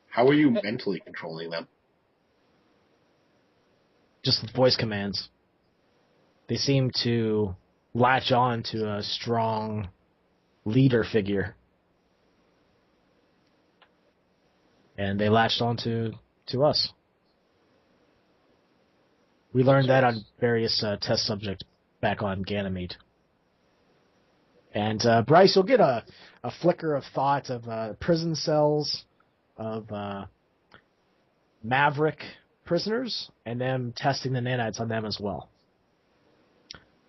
How are you mentally controlling them? Just with voice commands. They seem to latch on to a strong leader figure. And they latched on to us. We learned that on various test subjects back on Ganymede. And Bryce, you'll get a flicker of thought of prison cells, of Maverick prisoners, and them testing the nanites on them as well.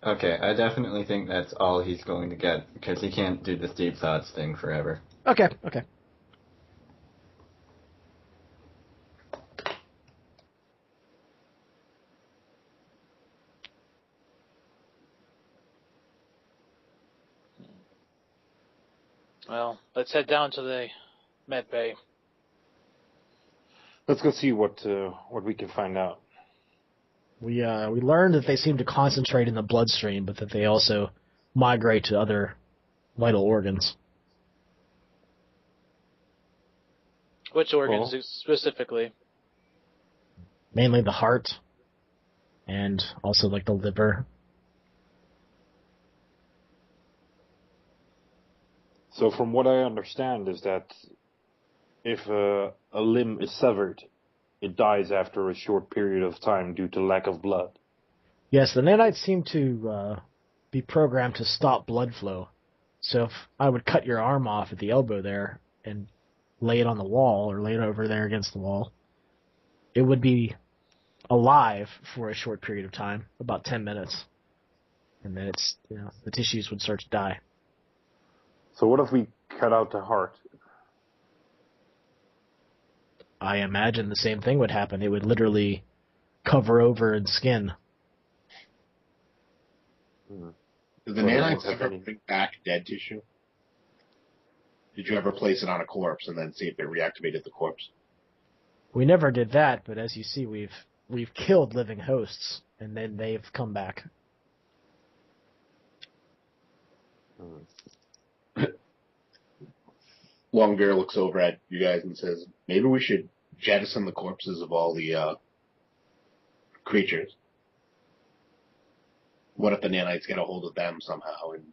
Okay, I definitely think that's all he's going to get, because he can't do this deep thoughts thing forever. Okay. Well, let's head down to the med bay. Let's go see what we can find out. We learned that they seem to concentrate in the bloodstream, but that they also migrate to other vital organs. Which organs specifically? Mainly the heart, and also like the liver. So from what I understand is that if a limb is severed, it dies after a short period of time due to lack of blood. Yes, the nanites seem to be programmed to stop blood flow. So if I would cut your arm off at the elbow there and lay it on the wall or lay it over there against the wall, it would be alive for a short period of time, about 10 minutes. And then the tissues would start to die. So what if we cut out the heart? I imagine the same thing would happen. It would literally cover over in skin. Did the nanites ever bring back dead tissue? Did you ever place it on a corpse and then see if it reactivated the corpse? We never did that, but as you see, we've killed living hosts, and then they've come back. Longbeer looks over at you guys and says, maybe we should jettison the corpses of all the creatures. What if the nanites get a hold of them somehow? And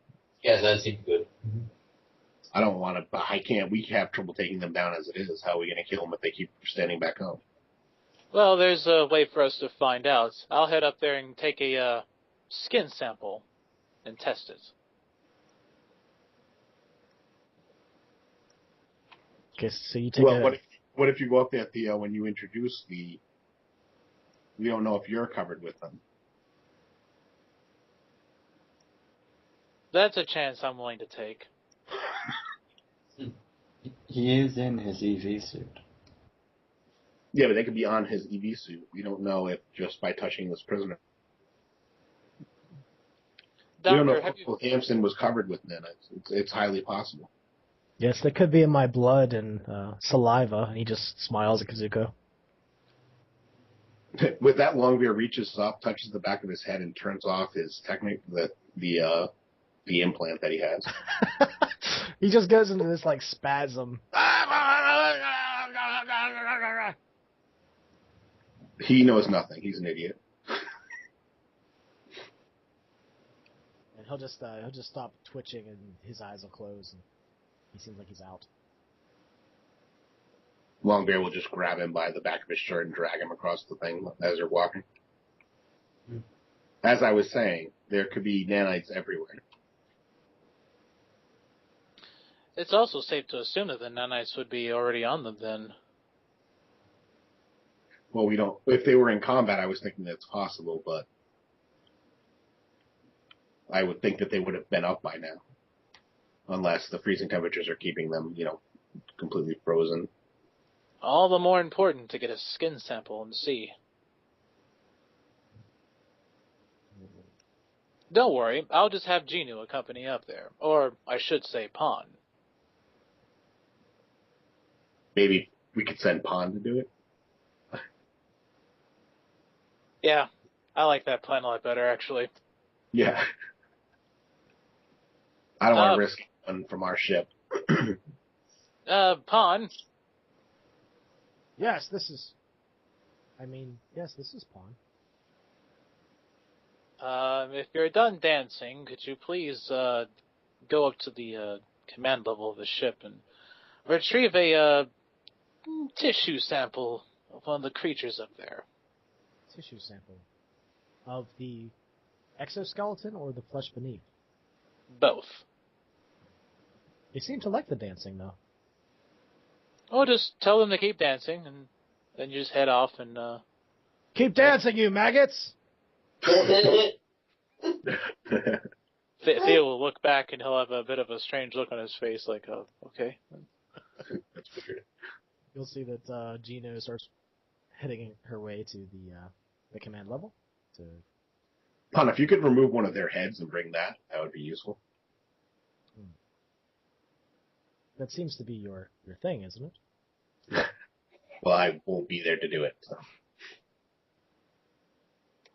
Yeah, that seems good. I don't want to, I can't, we have trouble taking them down as it is. How are we going to kill them if they keep standing back up? Well, there's a way for us to find out. I'll head up there and take a skin sample and test it. Okay, so you take what if you go up there at the when you introduce we don't know if you're covered with them. That's a chance I'm willing to take. He is in his EV suit. Yeah, but they could be on his EV suit. We don't know if just by touching this prisoner. We don't know Doctor, if Hampson was covered with nanites. It's highly possible. Yes, they could be in my blood and saliva. And he just smiles at Kazuko. With that, Longbeard reaches up, touches the back of his head, and turns off his the implant that he has. He just goes into this like spasm. He knows nothing. He's an idiot. And he'll just stop twitching, and his eyes will close, and he seems like he's out. Longbeard will just grab him by the back of his shirt and drag him across the thing as they're walking. As I was saying, there could be nanites everywhere. It's also safe to assume that the nanites would be already on them then. Well, we don't. If they were in combat, I was thinking that's possible, but I would think that they would have been up by now, unless the freezing temperatures are keeping them, completely frozen. All the more important to get a skin sample and see. Don't worry, I'll just have Genu accompany up there. Or, I should say, Pon. Maybe we could send Pon to do it? Yeah, I like that plan a lot better, actually. Yeah. I don't want to risk one from our ship. Pon? Yes, this is Pawn. If you're done dancing, could you please go up to the command level of the ship and retrieve a tissue sample of one of the creatures up there? Tissue sample of the exoskeleton or the flesh beneath? Both. They seem to like the dancing, though. Oh, just tell them to keep dancing, and then you just head off and... Keep dancing, you maggots! Theo will look back, and he'll have a bit of a strange look on his face, like, oh, okay. That's weird. You'll see that Geno starts heading her way to the command level. Pon, if you could remove one of their heads and bring that would be useful. That seems to be your thing, isn't it? Well, I won't be there to do it. So.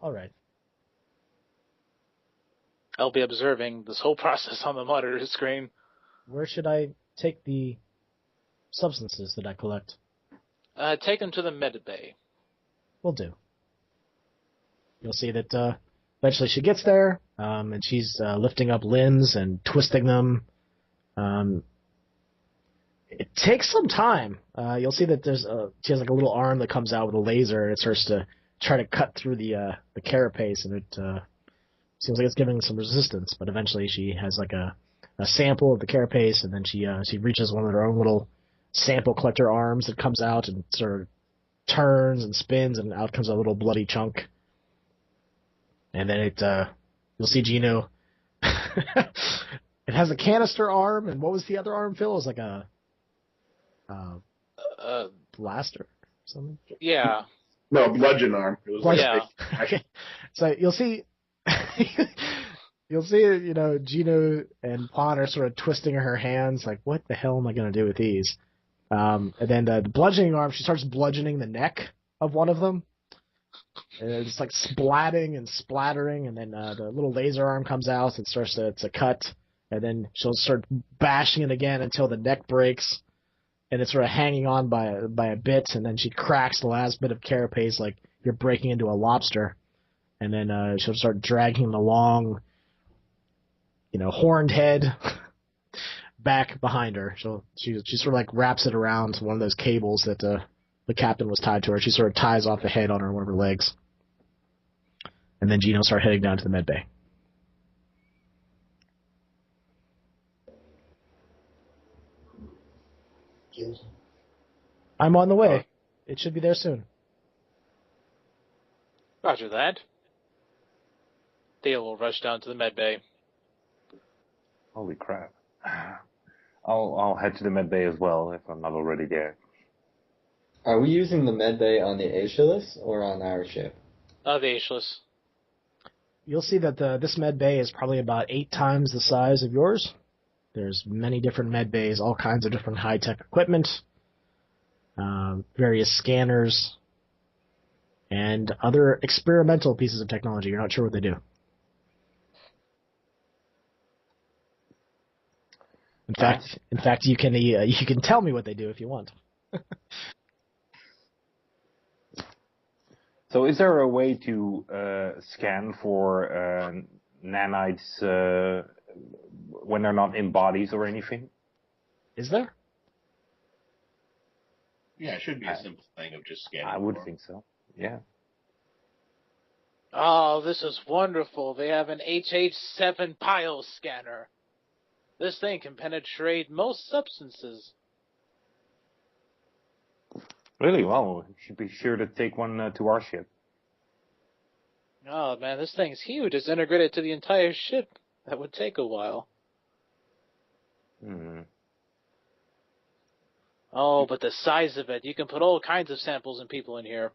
All right. I'll be observing this whole process on the monitor screen. Where should I take the substances that I collect? Take them to the med bay. Will do. You'll see that eventually she gets there, and she's lifting up limbs and twisting them. It takes some time. You'll see that she has like a little arm that comes out with a laser, and it starts to try to cut through the carapace, and it seems like it's giving some resistance. But eventually, she has like a sample of the carapace, and then she reaches one of her own little sample collector arms that comes out and sort of turns and spins, and out comes a little bloody chunk. And then you'll see Geno. It has a canister arm, and what was the other arm, Phil? It was like a blaster or something? Yeah. No, bludgeon arm. It was Okay. So you'll see Geno and Pon are sort of twisting her hands, like, what the hell am I going to do with these? And then the bludgeoning arm, she starts bludgeoning the neck of one of them. And it's like splatting and splattering, and then the little laser arm comes out and starts to cut, and then she'll start bashing it again until the neck breaks, and it's sort of hanging on by a bit, and then she cracks the last bit of carapace like you're breaking into a lobster, and then she'll start dragging the long, horned head back behind her. She sort of like wraps it around one of those cables that the captain was tied to her. She sort of ties off the head on one of her legs. And then Geno starts heading down to the med bay. I'm on the way. It should be there soon. Roger that. Theo will rush down to the med bay. Holy crap. I'll head to the med bay as well if I'm not already there. Are we using the medbay on the Aeschylus or on our ship? The Aeschylus. You'll see that this med bay is probably about 8 times the size of yours. There's many different med bays, all kinds of different high-tech equipment, various scanners, and other experimental pieces of technology. You're not sure what they do. In fact, you can tell me what they do if you want. So is there a way to scan for nanites when they're not in bodies or anything? Is there? Yeah, it should be a simple thing of just scanning. I would think so. Yeah. Oh, this is wonderful. They have an HH7 pile scanner. This thing can penetrate most substances. Really? Well, we should be sure to take one to our ship. Oh, man, this thing's huge. It's integrated to the entire ship. That would take a while. Hmm. Oh, but the size of it. You can put all kinds of samples and people in here.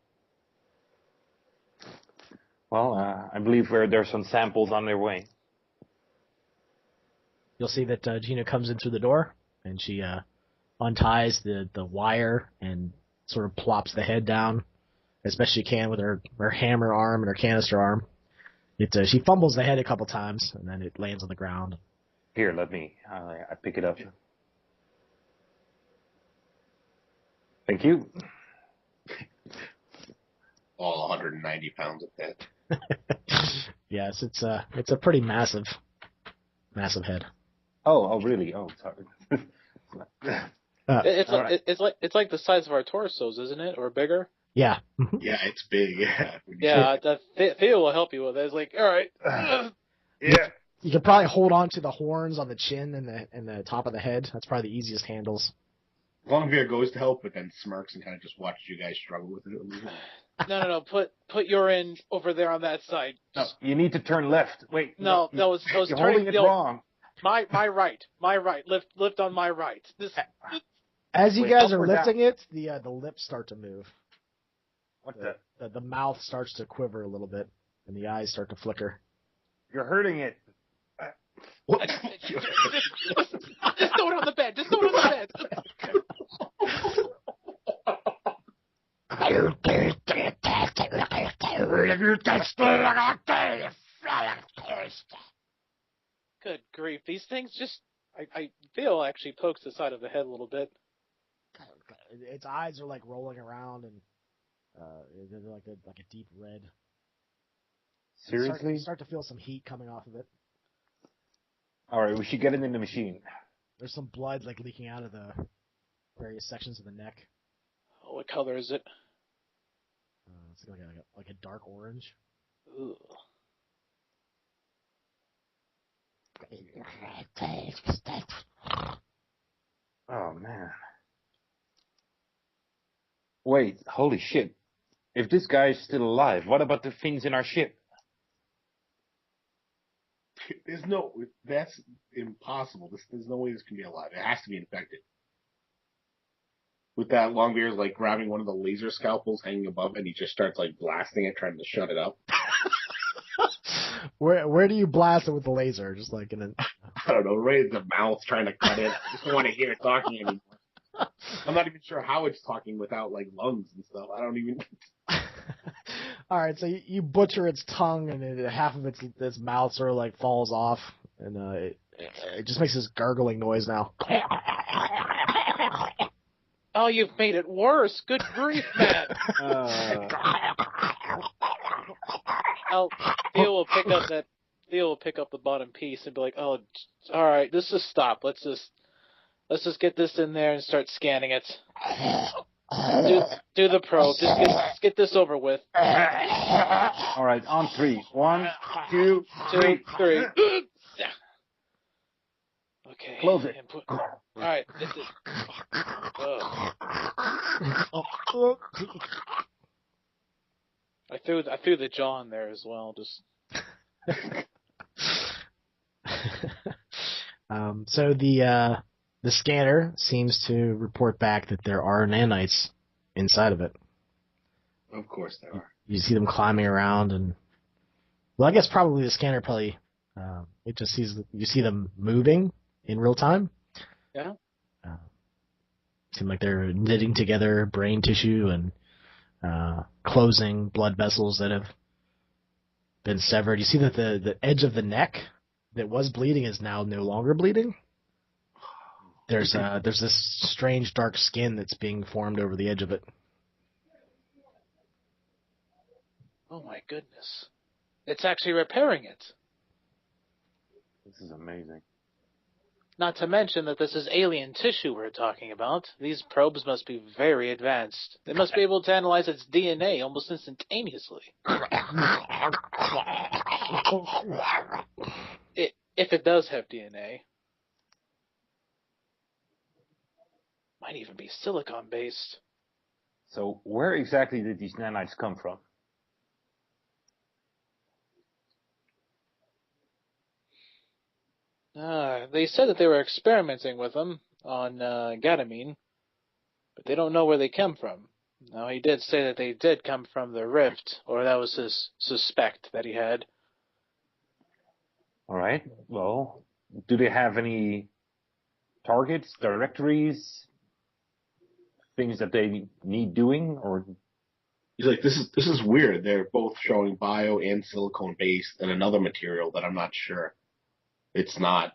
Well, I believe there's some samples on their way. You'll see that Gina comes in through the door, and she unties the wire and sort of plops the head down as best she can with her hammer arm and her canister arm. She fumbles the head a couple times, and then it lands on the ground. Here, let me. I pick it up. Thank you. All 190 pounds of head. Yes, it's a pretty massive head. Oh, really? Oh, sorry. It's like the size of our torsos, isn't it, or bigger? Yeah. Yeah, it's big. Yeah, Theo will help you with it. It's like, all right. Yeah. You can probably hold on to the horns on the chin and the top of the head. That's probably the easiest handles. Longbeard goes to help, but then smirks and kind of just watches you guys struggle with it. No. Put your end over there on that side. No, you need to turn left. Wait. No, you're turning holding it wrong. My right. Lift on my right. As you guys up are or down? lifting it, the lips start to move. What The mouth starts to quiver a little bit, and the eyes start to flicker. You're hurting it. What? Just throw it on the bed. Just throw it on the bed. Good grief. These things just... I feel actually pokes the side of the head a little bit. Its eyes are like rolling around, and they're like a deep red. Seriously? You start to feel some heat coming off of it. All right, we should get it in the machine. There's some blood like leaking out of the various sections of the neck. Oh, what color is it? It's like a dark orange. Ooh. Oh, man. Wait, holy shit. If this guy is still alive, what about the things in our ship? That's impossible. There's no way this can be alive. It has to be infected. With that, Longbeard's like grabbing one of the laser scalpels hanging above it, and he just starts like blasting it, trying to shut it up. Where do you blast it with the laser? Just like in an... I don't know, right in the mouth, trying to cut it. I just don't want to hear it talking anymore. I'm not even sure how it's talking without like lungs and stuff. I don't even. All right, so you butcher its tongue, and then half of its mouth sort of like falls off, and it just makes this gurgling noise now. Oh, you've made it worse. Good grief, man. Theo will pick up the bottom piece and be like, "Oh, all right, this is stop. Let's just get this in there and start scanning it. Do the probe. Just get this over with." All right, on 3. 1, 2, 3. 3. Okay. Close it. All right. This is. I threw the jaw in there as well. Just. So the scanner seems to report back that there are nanites inside of it. Of course there are. You see them climbing around, and well, I guess probably the scanner it just you see them moving in real time. Yeah. Seem like they're knitting together brain tissue and closing blood vessels that have been severed. You see that the edge of the neck that was bleeding is now no longer bleeding. There's this strange dark skin that's being formed over the edge of it. Oh my goodness. It's actually repairing it. This is amazing. Not to mention that this is alien tissue we're talking about. These probes must be very advanced. They must be able to analyze its DNA almost instantaneously. If it does have DNA. Might even be silicon-based. So where exactly did these nanites come from? They said that they were experimenting with them on Gadamine, but they don't know where they come from. Now, he did say that they did come from the Rift, or that was his suspect that he had. All right. Well, do they have any targets, directories, things that they need doing, or? He's like, this is weird. They're both showing bio and silicone based, and another material that I'm not sure. It's not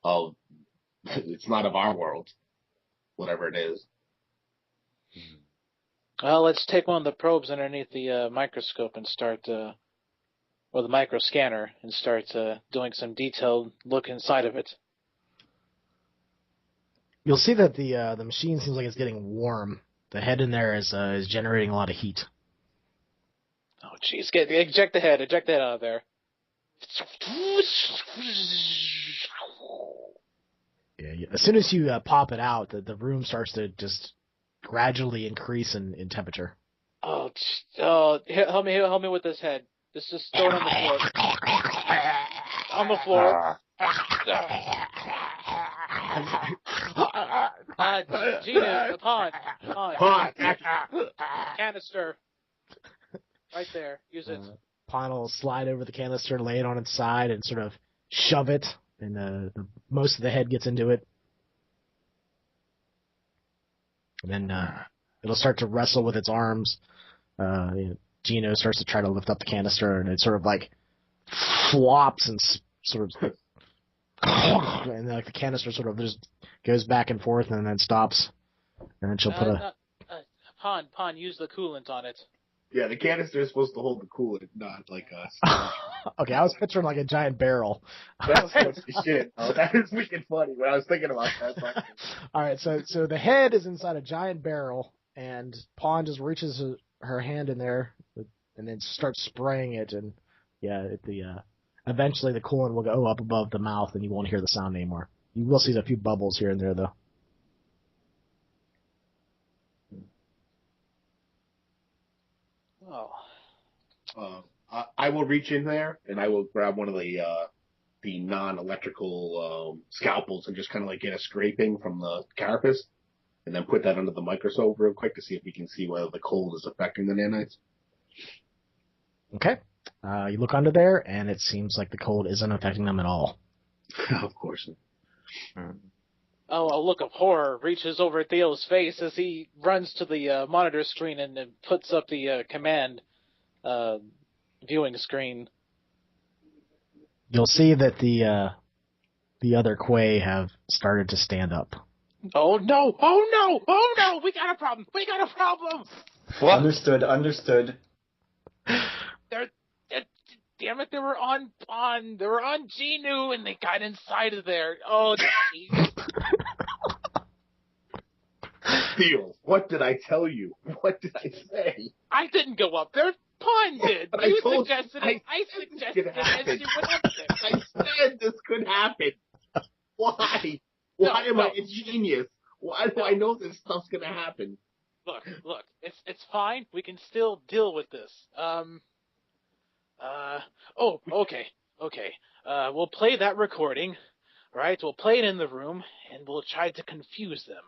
of our world, whatever it is. Well, let's take one of the probes underneath the microscope and start, or the microscanner, and start doing some detailed look inside of it. You'll see that the machine seems like it's getting warm. The head in there is generating a lot of heat. Oh, jeez. Eject the head out of there. Yeah. As soon as you pop it out, the room starts to just gradually increase in temperature. Oh, help me with this head. Just throw it on the floor. On the floor. Gina, Pond. Canister. Right there. Use it. Pond will slide over the canister, lay it on its side, and sort of shove it, and most of the head gets into it. And then it'll start to wrestle with its arms. Gino starts to try to lift up the canister, and it sort of like flops and sort of, and like the canister sort of just goes back and forth and then stops. And then she'll put Pond, use the coolant on it. Yeah, the canister is supposed to hold the coolant, not like us. Okay, I was picturing like a giant barrel. That's shit. Oh, that is freaking funny when I was thinking about that. All right, so the head is inside a giant barrel, and Pond just reaches her hand in there and then starts spraying it, and eventually the coolant will go up above the mouth, and you won't hear the sound anymore. You will see a few bubbles here and there, though. Oh. I will reach in there and I will grab one of the non-electrical scalpels and just kind of like get a scraping from the carapace, and then put that under the microscope real quick to see if we can see whether the cold is affecting the nanites. Okay. You look under there, and it seems like the cold isn't affecting them at all. Of course. Oh, a look of horror reaches over Theo's face as he runs to the monitor screen and puts up the command viewing screen. You'll see that the other Quay have started to stand up. Oh no! Oh no! Oh no! We got a problem! We got a problem! What? Understood. Damn it! They were on Genu and they got inside of there. Oh, jeez. Theo, what did I tell you? What did I say? I didn't go up there. Pond did. But You I told suggested you. it. I suggested it as you went up there. I said this could happen. Why? Why am I a genius? Why do I know this stuff's gonna happen? Look. It's fine. We can still deal with this. Okay. We'll play that recording, right? We'll play it in the room, and we'll try to confuse them.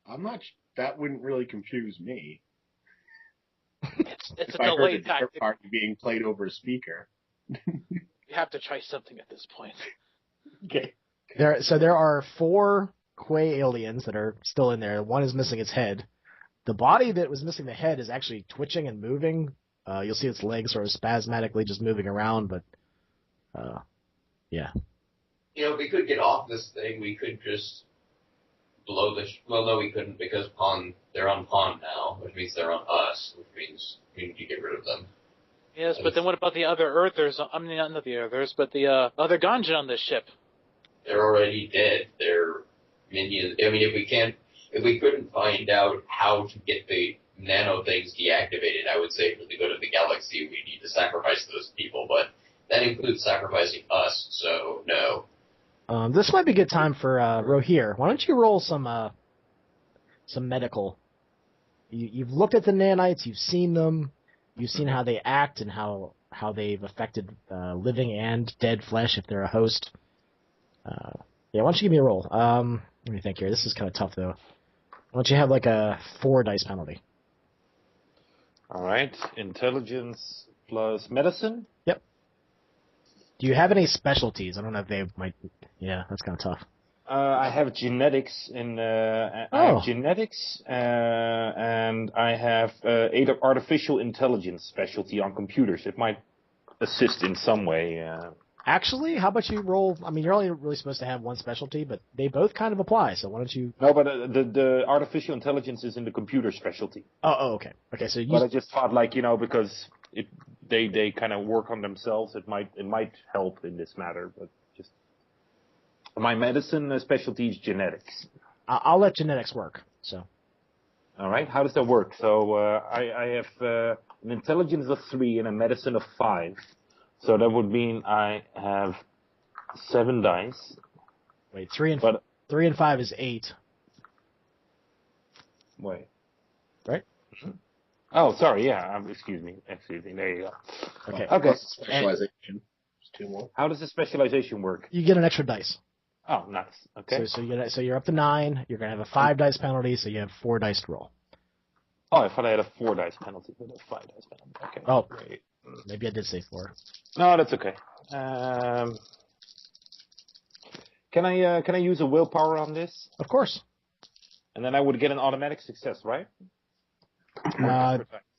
I'm not that wouldn't really confuse me. It's If a I heard a delay dinner tactic. party being played over a speaker. You have to try something at this point. Okay. There are 4 Quay aliens that are still in there. One is missing its head. The body that was missing the head is actually twitching and moving. You'll see its legs sort of spasmodically just moving around, but yeah. We could get off this thing. We could just blow the. Well, no, we couldn't because they're on pawn now, which means they're on us, which means we need to get rid of them. Yes, but then what about the other Earthers? I mean, not the Earthers, but the other Ganjin on this ship. They're already dead. They're minions. I mean, if we couldn't find out how to get the nano things deactivated, I would say for the good of the galaxy, we need to sacrifice those people, but that includes sacrificing us, so no. This might be a good time for Rohir. Why don't you roll some medical? You've looked at the nanites, you've seen them, you've seen how they act and how they've affected living and dead flesh if they're a host. Yeah, why don't you give me a roll? Let me think here. This is kind of tough though. Why don't you have like a 4 dice penalty? All right. Intelligence plus medicine. Yep. Do you have any specialties? I don't know if they might. Yeah, that's kind of tough. I have genetics I have genetics, and I have artificial intelligence specialty on computers. It might assist in some way. Actually, how about you roll? I mean, you're only really supposed to have one specialty, but they both kind of apply. So why don't you? No, but the artificial intelligence is in the computer specialty. Oh, okay. Okay, so you. But I just thought, because they kind of work on themselves, it might help in this matter. But just my medicine specialty is genetics. I'll let genetics work. So. All right. How does that work? So I have an intelligence of 3 and a medicine of 5. So that would mean I have 7 dice. Wait, 3 and 5 is 8. Wait. Right? Oh, sorry. Yeah. Excuse me. There you go. Okay. Okay. Specialization. There's 2 more. How does the specialization work? You get an extra dice. Oh, nice. Okay. So you're up to 9. You're gonna have a 5 dice penalty, so you have 4 dice to roll. Oh, I thought I had a 4 dice penalty, but a 5 dice penalty. Okay. Oh, great. Maybe I did say 4. No, that's okay. Can I use a willpower on this? Of course. And then I would get an automatic success, right?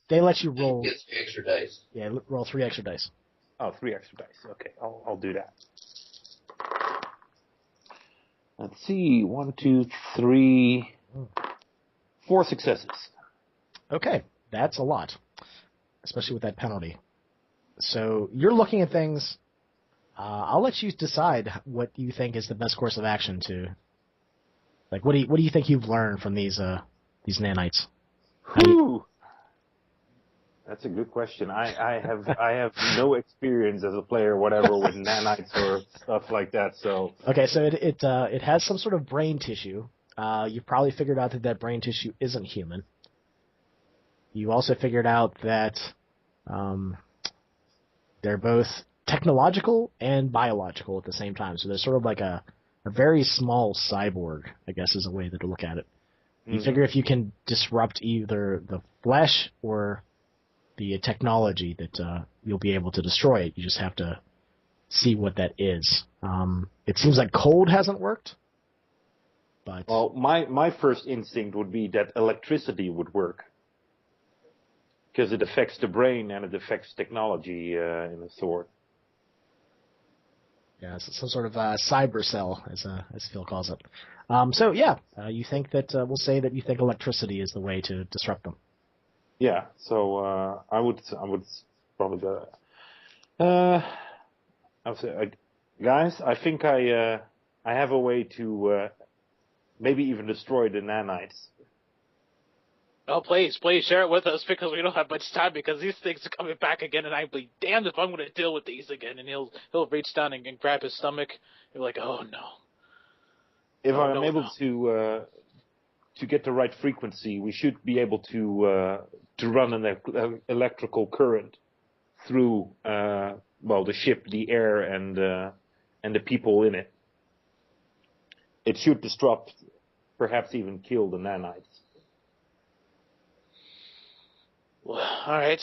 They let you roll. It's extra dice. Yeah, roll 3 extra dice. Oh, 3 extra dice. Okay, I'll do that. Let's see. 1, 2, 3, 4 successes. Okay, that's a lot, especially with that penalty. So you're looking at things. I'll let you decide what you think is the best course of action to. Like, what do you think you've learned from these nanites? Whew. That's a good question. I have no experience as a player, whatever, with nanites or stuff like that. So okay, so it has some sort of brain tissue. You've probably figured out that brain tissue isn't human. You also figured out that they're both technological and biological at the same time. So they're sort of like a very small cyborg, I guess is a way to look at it. You figure if you can disrupt either the flesh or the technology that you'll be able to destroy it. You just have to see what that is. It seems like cold hasn't worked. But well, my first instinct would be that electricity would work. Because it affects the brain and it affects technology in a sort. Yeah, it's some sort of cyber cell, as Phil calls it. So yeah, you think that we'll say that you think electricity is the way to disrupt them. Yeah, so I would probably go. I would say, guys, I think I have a way to maybe even destroy the nanites. Oh, please, share it with us because we don't have much time because these things are coming back again, and I'd be damned if I'm going to deal with these again. And he'll reach down and grab his stomach. You're like, oh no. If I'm able to get the right frequency, we should be able to run an electrical current through the ship, the air, and the people in it. It should disrupt, perhaps even kill the nanites. All right.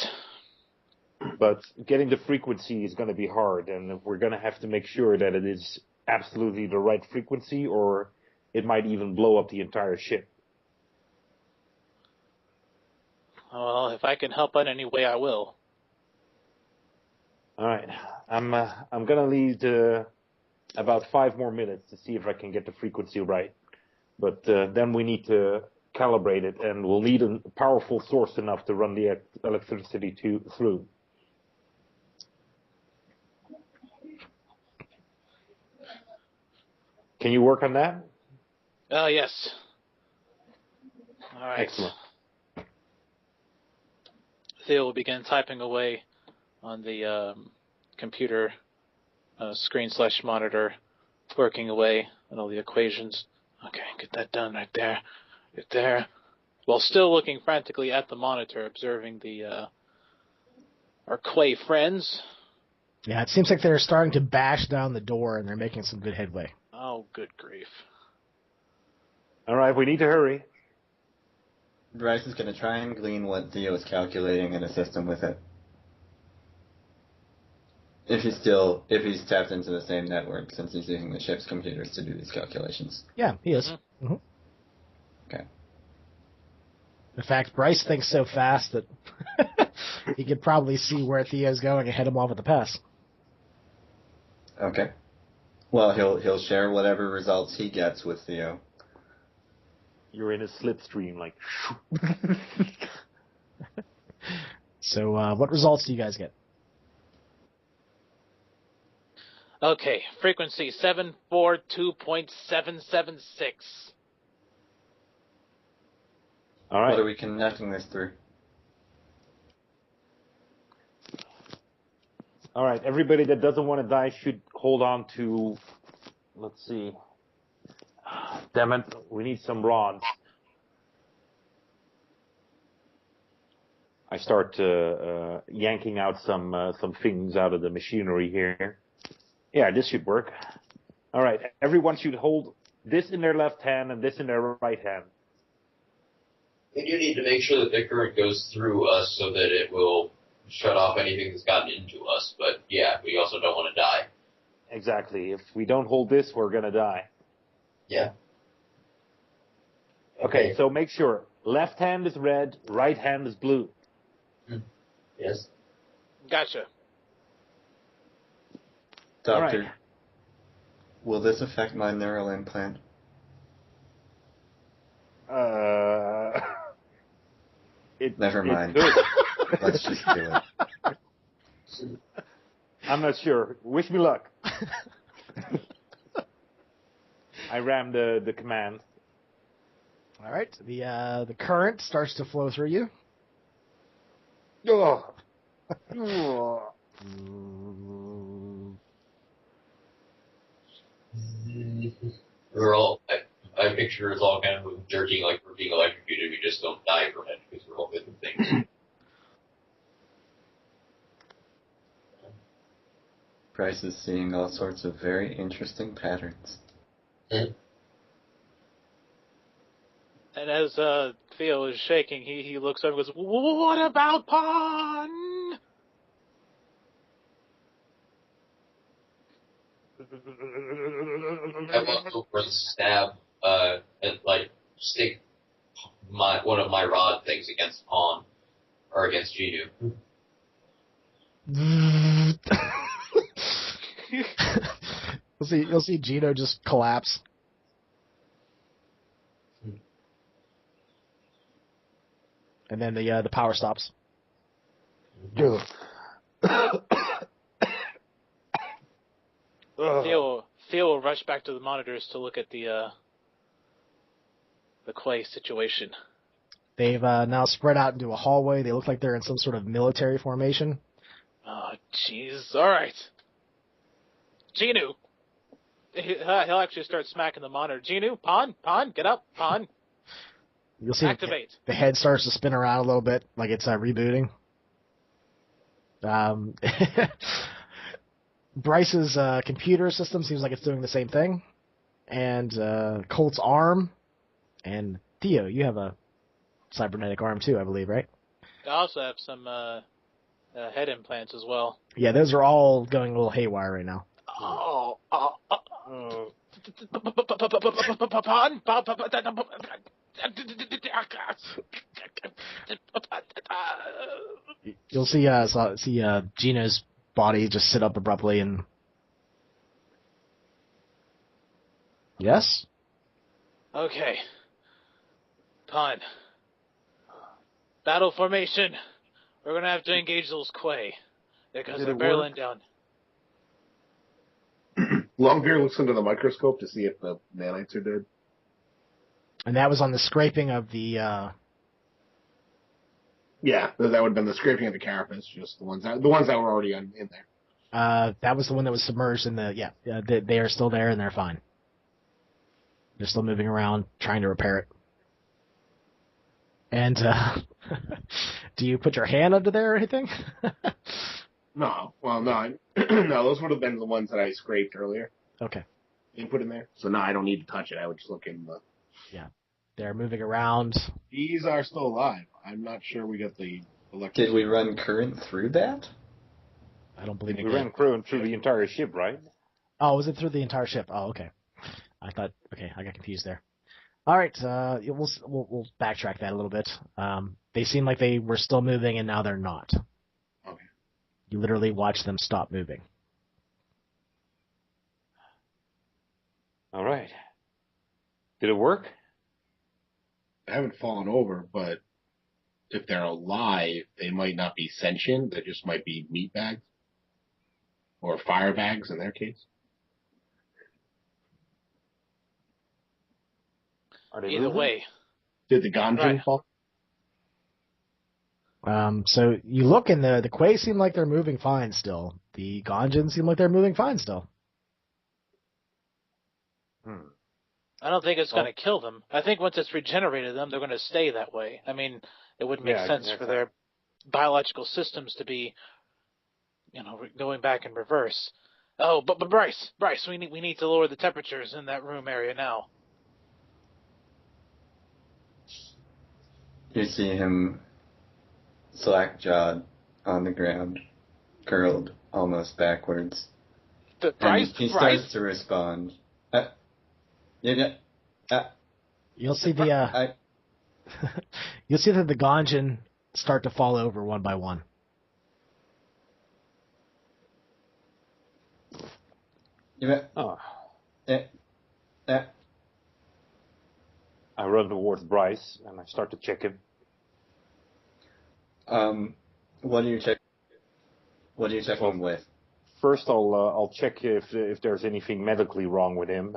But getting the frequency is going to be hard, and we're going to have to make sure that it is absolutely the right frequency, or it might even blow up the entire ship. Well, if I can help out any way, I will. All right, I'm going to need about 5 more minutes to see if I can get the frequency right. But then we need to calibrate it, and we'll need a powerful source enough to run the electricity through. Can you work on that? Oh, yes. All right. Excellent. Theo will begin typing away on the computer screen/monitor, working away on all the equations. Okay, get that done right there. Right there. While still looking frantically at the monitor, observing our Quay friends. Yeah, it seems like they're starting to bash down the door, and they're making some good headway. Oh, good grief. All right, we need to hurry. Bryce is going to try and glean what Theo is calculating and assist him with it. If he's tapped into the same network, since he's using the ship's computers to do these calculations. Yeah, he is. Mm-hmm. Mm-hmm. Okay. In fact, Bryce thinks so fast that he could probably see where Theo's going and head him off at the pass. Okay. Well, he'll share whatever results he gets with Theo. You're in a slipstream, like. So, what results do you guys get? Okay, frequency 742.776. All right. What are we connecting this through? All right, everybody that doesn't want to die should hold on to, let's see. Damn it, we need some rods. I start yanking out some things out of the machinery here. Yeah, this should work. All right, everyone should hold this in their left hand and this in their right hand. We do need to make sure that the current goes through us so that it will shut off anything that's gotten into us. But yeah, we also don't want to die. Exactly. If we don't hold this, we're going to die. Yeah. Okay, so make sure. Left hand is red, right hand is blue. Yes. Gotcha. Doctor, Right. Will this affect my neural implant? Never mind. Let's just do it. I'm not sure. Wish me luck. I rammed the command. All right, the current starts to flow through you. Ugh. We're all, I picture us all kind of jerking like we're being electrocuted. We just don't die from it because we're all different things. Bryce is seeing all sorts of very interesting patterns. And as Theo is shaking, he looks over and goes, "What about Pon?" I walk over and stab, and like stick one of my rod things against Pawn or against Ginu. You'll see Gino just collapse. And then the power stops. Theo will rush back to the monitors to look at the Clay situation. They've now spread out into a hallway. They look like they're in some sort of military formation. Oh, jeez. All right. Ginu. He'll actually start smacking the monitor. Ginu, Pon, get up, Pon. You'll see Activate. the head starts to spin around a little bit, like it's rebooting. Bryce's computer system seems like it's doing the same thing. And Colt's arm. And Theo, you have a cybernetic arm too, I believe, right? I also have some head implants as well. Yeah, those are all going a little haywire right now. Oh. You'll see Gino's body just sit up abruptly and. Yes? Okay. Pun. Battle formation. We're gonna have to engage those Quay. Because Did they're it barreling down. Longbeard looks under the microscope to see if the nanites are dead. And that was on the scraping of the. Yeah, that would have been the scraping of the carapace, just the ones that were already in there. That was the one that was submerged in the. Yeah, they are still there and they're fine. They're still moving around, trying to repair it. And do you put your hand under there or anything? No, well, no, no, those would have been the ones that I scraped earlier. Okay. And put in there. So no, I don't need to touch it. I would just look in the. Yeah, they're moving around. These are still alive. I'm not sure we got the electric. Did we run current through that? I don't believe We it. ran through the entire ship, right? Oh, was it through the entire ship? Oh, okay. I got confused there. All right, we'll backtrack that a little bit. They seem like they were still moving, and now they're not. Okay. You literally watch them stop moving. All right. Did it work? They haven't fallen over, but if they're alive, they might not be sentient. They just might be meat bags. Or fire bags in their case. Are they Either moving? way. Did the Ganjin fall? So you look, and the Quay seem like they're moving fine still. The Ganjin seem like they're moving fine still. I don't think it's going to kill them. I think once it's regenerated them, they're going to stay that way. I mean, it wouldn't make sense for their biological systems to be, going back in reverse. Oh, but Bryce, we need to lower the temperatures in that room area now. You see him slack-jawed on the ground, curled almost backwards. Bryce, he starts to respond. You'll see you'll see that the Ganjin start to fall over one by one. I run towards Bryce and I start to check him. What do you check? What do you check him with? First, I'll check if there's anything medically wrong with him.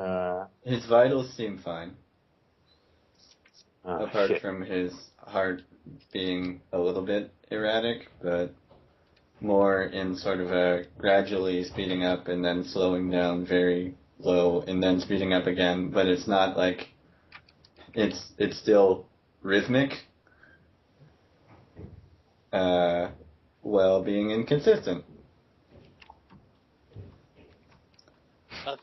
His vitals seem fine, apart shit. from his heart being a little bit erratic, but more in sort of a gradually speeding up and then slowing down very low and then speeding up again. But it's not like it's still rhythmic, while being inconsistent.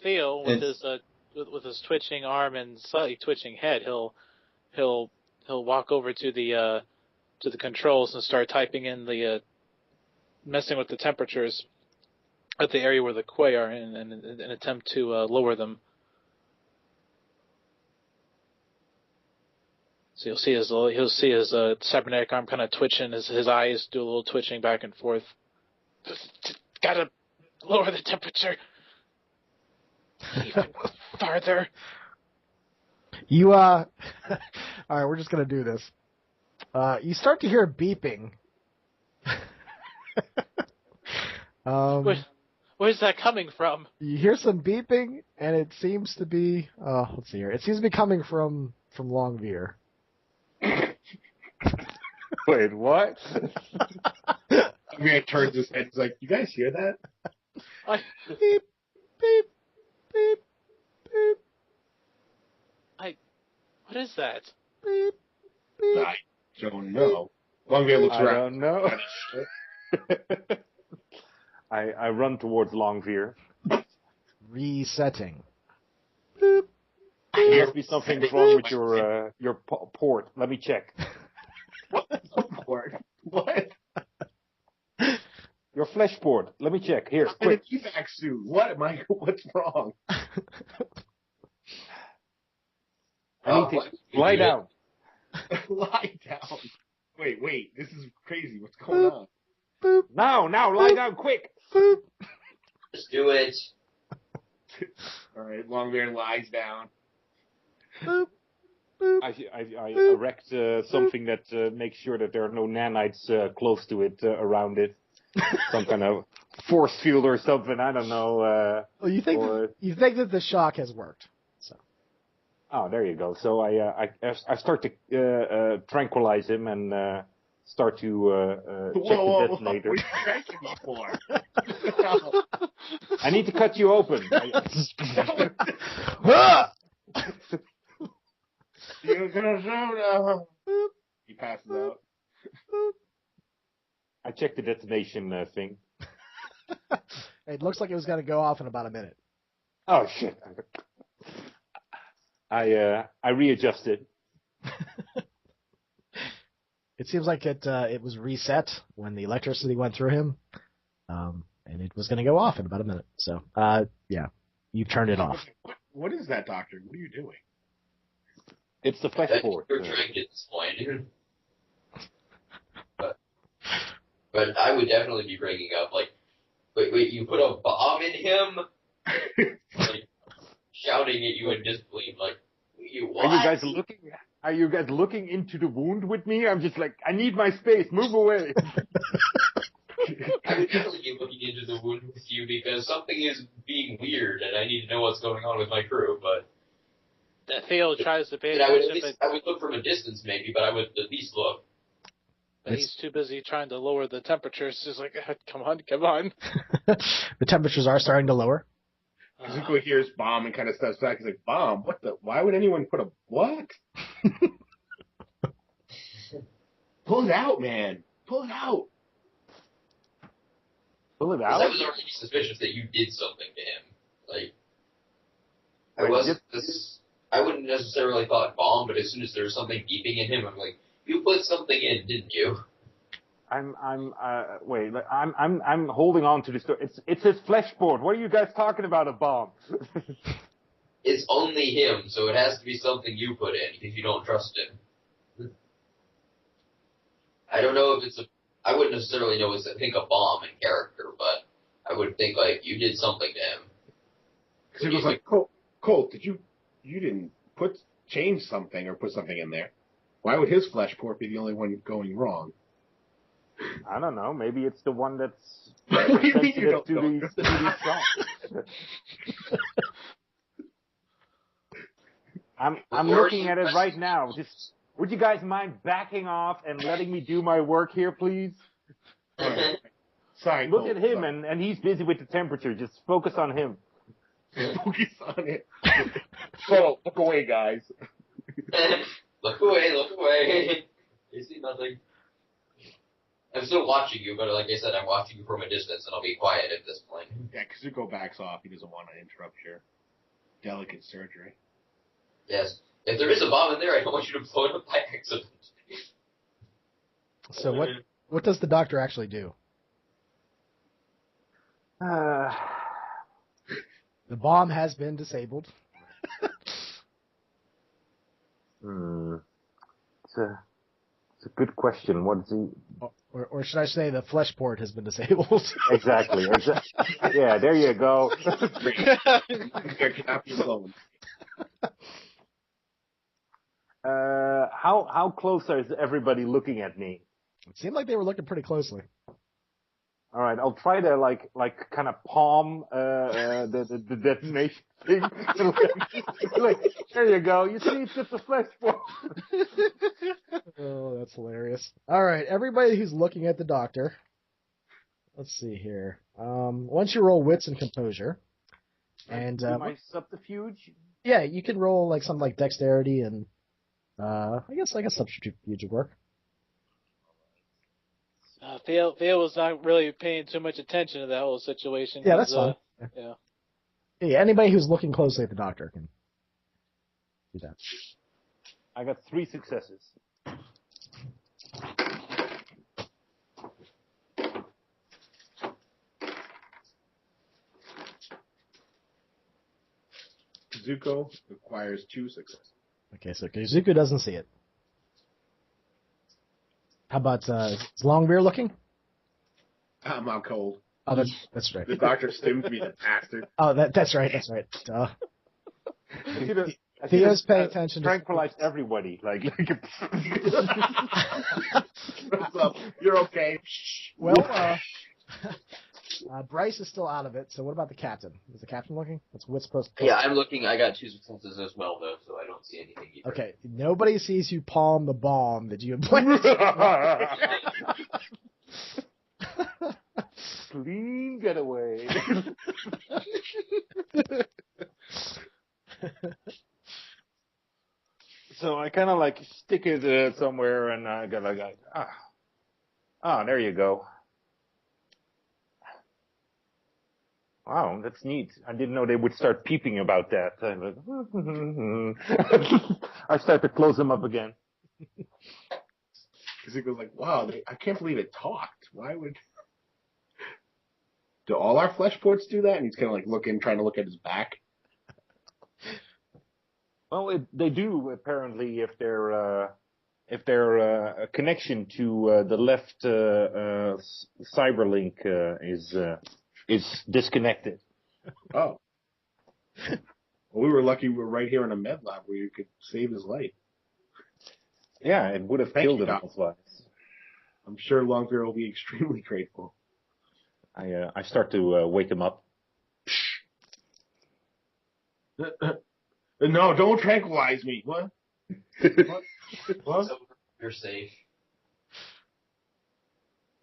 Theo, with his twitching arm and slightly twitching head, he'll walk over to the controls and start typing in the messing with the temperatures at the area where the Quay are in an attempt to lower them. So he'll see his cybernetic arm kind of twitching, his eyes do a little twitching back and forth. Just gotta lower the temperature. Even farther. You all right, we're just gonna do this. You start to hear beeping. Where's that coming from? You hear some beeping, and it seems to be let's see here. It seems to be coming from Longveer. Wait, what? Longbeard turns his head. He's like, "You guys hear that?" Beep, beep, beep, beep. What is that? Beep, beep. I don't know. Longbeard looks I around. don't know. I run towards Longveer. Resetting. There must be something wrong with your port. Let me check. What port? What? Your flesh port. Let me check. Here, I'm in quick. a evac suit. What am I? What's wrong? I need to lie down. Lie down. Wait. This is crazy. What's going on? Now, lie down, quick. Just do it. All right, Longbeard lies down. I erect something that makes sure that there are no nanites close to it, around it. Some kind of force field or something. I don't know. Well, you think that the shock has worked. So. Oh, there you go. So I start to tranquilize him and start to check the detonator. What are you cranking me for? I need to cut you open. You're gonna show now. He passes out. I checked the detonation thing. It looks like it was going to go off in about a minute. Oh shit! I readjusted. It seems like it was reset when the electricity went through him, and it was going to go off in about a minute. So, yeah, you turned it off. What is that, Doctor? What are you doing? It's the flesh port. You're trying to explain. But I would definitely be bringing up, like, wait, you put a bomb in him? Like, shouting at you in disbelief, like, what? Are you guys looking into the wound with me? I'm just like, I need my space, move away. I would definitely be looking into the wound with you because something is being weird and I need to know what's going on with my crew, but... Theo tries to pay I attention, I would look from a distance maybe, but I would at least look. but he's too busy trying to lower the temperatures. He's like, come on. The temperatures are starting to lower. Zuko hears bomb and kind of steps back. He's like, bomb? What the? Why would anyone put a what? Pull it out, man. Pull it out. Pull it Because out? I was already suspicious that you did something to him. Like, I wouldn't necessarily thought bomb, but as soon as there was something beeping in him, I'm like, you put something in, didn't you? I'm holding on to this. It's his flesh port. What are you guys talking about, a bomb? It's only him, so it has to be something you put in, if you don't trust him. I don't know if I wouldn't necessarily know think a bomb in character, but I would think, like, you did something to him. Because he was like, Colt, you didn't change something or put something in there. Why would his flesh port be the only one going wrong? I don't know. Maybe it's the one that's What do you mean you sensitive don't to know? these shocks. I'm looking at it right now. Just would you guys mind backing off and letting me do my work here, please? Sorry, Look Colt, at him, sorry. and he's busy with the temperature. Just focus on him. Focus on it. So, look away, guys. Look away. You see nothing. I'm still watching you, but like I said, I'm watching you from a distance, and I'll be quiet at this point. Yeah, Kazuko backs off. He doesn't want to interrupt your delicate surgery. Yes. If there is a bomb in there, I don't want you to blow it up by accident. So what does the doctor actually do? The bomb has been disabled. It's a good question. What is he? Or should I say the flesh port has been disabled? Exactly. Yeah, there you go. How close is everybody looking at me? It seemed like they were looking pretty closely. All right, I'll try to like kind of palm the detonation thing. Like, there you go. You see, it's just a flesh port. Oh, that's hilarious. All right, everybody who's looking at the doctor. Let's see here. Once you roll wits and composure, and my subterfuge. Yeah, you can roll like something like dexterity and I guess subterfuge would work. Theo was not really paying too much attention to that whole situation. Yeah, that's fine. Yeah, anybody who's looking closely at the doctor can do that. I got 3 successes. Zuko requires 2 successes. Okay, so Zuko doesn't see it. How about is Longbeard looking? I'm out cold. Oh, that's right. The doctor stimmed me, the bastard. Oh, that's right. Duh. Theo's paying attention. Tranquilized everybody. Like What's up? You're okay. Well, Bryce is still out of it. So what about the captain? Is the captain looking? That's what's supposed to. Yeah, I'm looking. I got 2 successes as well, though, so I don't see anything either. Okay, nobody sees you palm the bomb that you had planted. Clean getaway. So I kind of like stick it somewhere, and I got like, there you go. Wow, that's neat. I didn't know they would start peeping about that. I start to close them up again. Because he goes like, wow, I can't believe it talked. Why would... Do all our flesh ports do that? And he's kind of like trying to look at his back. Well, they do apparently if they're a connection to the left cyberlink is disconnected. Oh. Well, we were lucky we were right here in a med lab where you could save his life. Yeah, it would have killed him otherwise. I'm sure Longbeard will be extremely grateful. I start to wake him up. No, don't tranquilize me. What? What? You're safe.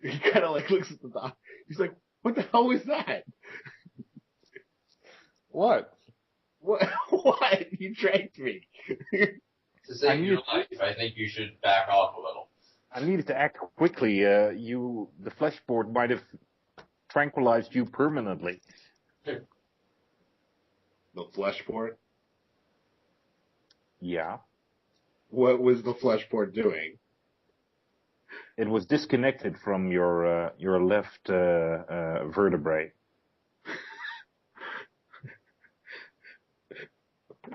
He kind of like looks at the doc. He's like, what the hell was that? What? What? What? You dragged me. To save your life, I think you should back off a little. I needed to act quickly. The flesh board might have tranquilized you permanently. The flesh port? Yeah. What was the flesh port doing? It was disconnected from your left vertebrae.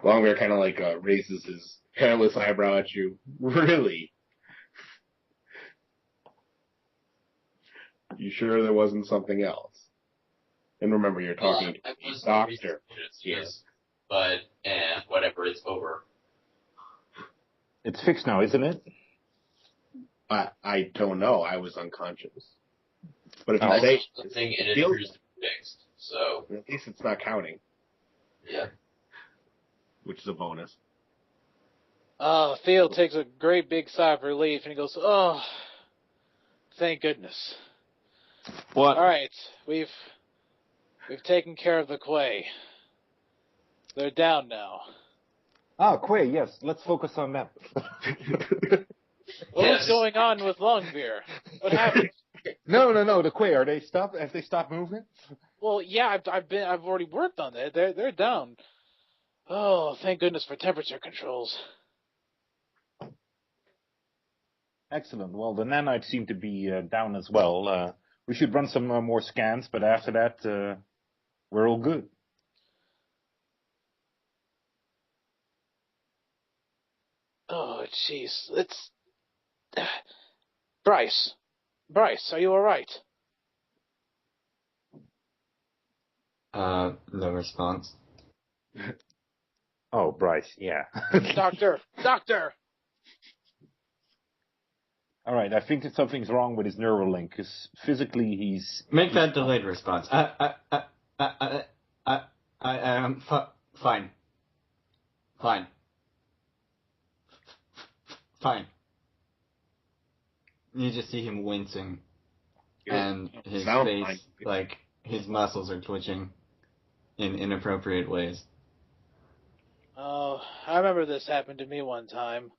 Longbeard kind of like raises his hairless eyebrow at you. Really? You sure there wasn't something else? And remember, you're talking to a doctor. Yes. But, whatever, it's over. It's fixed now, isn't it? I don't know. I was unconscious. But if you I say something, it appears to be fixed. So at least it's not counting. Yeah. Which is a bonus. Theo takes a great big sigh of relief and he goes, "Oh, thank goodness." What? All right, we've taken care of the Quay. They're down now. Ah, Quay, yes. Let's focus on that. What's going on with Longbeard? What happened? No. The Quay, have they stopped moving? Well, yeah, I've already worked on that. They're down. Oh, thank goodness for temperature controls. Excellent. Well, the nanites seem to be down as well. We should run some more scans, but after that, we're all good. Oh, jeez. It's... Bryce, are you all right? No response. Oh, Bryce, yeah. Doctor! All right, I think that something's wrong with his Neuralink, because physically he's... Make that delayed response. I am fine. You just see him wincing, and his face, like, his muscles are twitching in inappropriate ways. Oh, I remember this happened to me one time.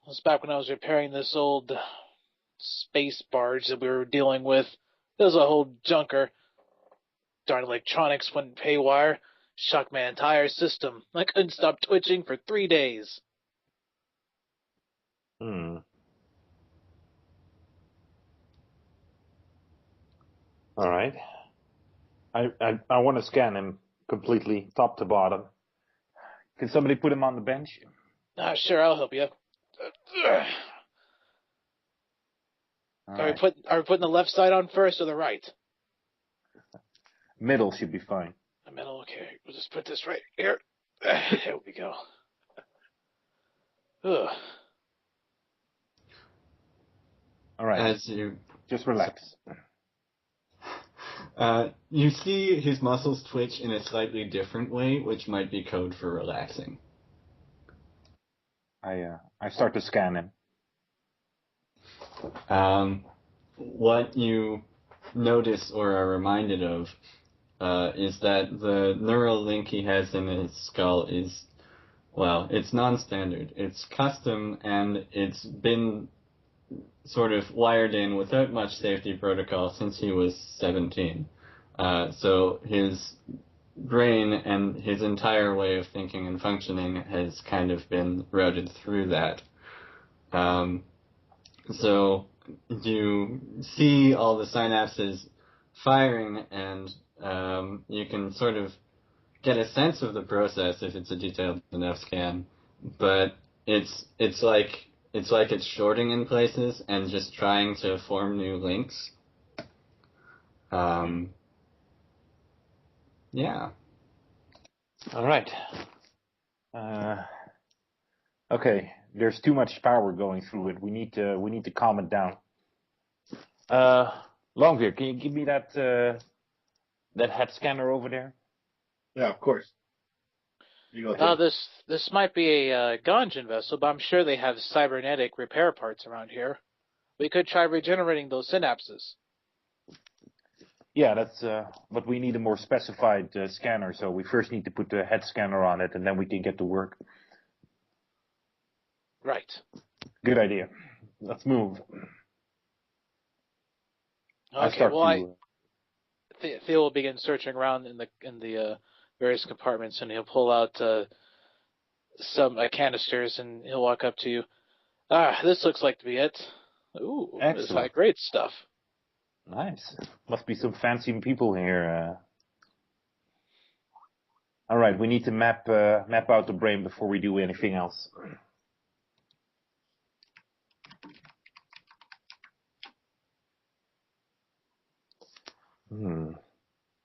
It was back when I was repairing this old space barge that we were dealing with. It was a whole junker. Darn electronics went haywire. Shocked my entire system. I couldn't stop twitching for 3 days. All right. I want to scan him completely, top to bottom. Can somebody put him on the bench? Sure, I'll help you. Are we putting the left side on first or the right? Middle should be fine. The middle, okay. We'll just put this right here. There we go. Ugh. All right. As you Just relax. you see his muscles twitch in a slightly different way, which might be code for relaxing. I start to scan him. What you notice or are reminded of is that the neural link he has in his skull is, well, it's non-standard. It's custom, and it's been sort of wired in without much safety protocol since he was 17. So his brain and his entire way of thinking and functioning has kind of been routed through that. So you see all the synapses firing, and you can sort of get a sense of the process if it's a detailed enough scan, but it's like it's shorting in places and just trying to form new links. Yeah. All right. Okay. There's too much power going through it. We need to calm it down. Longbeard, can you give me that head scanner over there? Yeah, of course. You go This might be a Ganjin vessel, but I'm sure they have cybernetic repair parts around here. We could try regenerating those synapses. Yeah, that's. But we need a more specified scanner. So we first need to put the head scanner on it, and then we can get to work. Right. Good idea. Let's move. Okay. Theo will begin searching around in the various compartments, and he'll pull out some canisters, and he'll walk up to you. This looks like to be it. Ooh, excellent. This is like great stuff. Nice. Must be some fancy people here. All right, we need to map out the brain before we do anything else.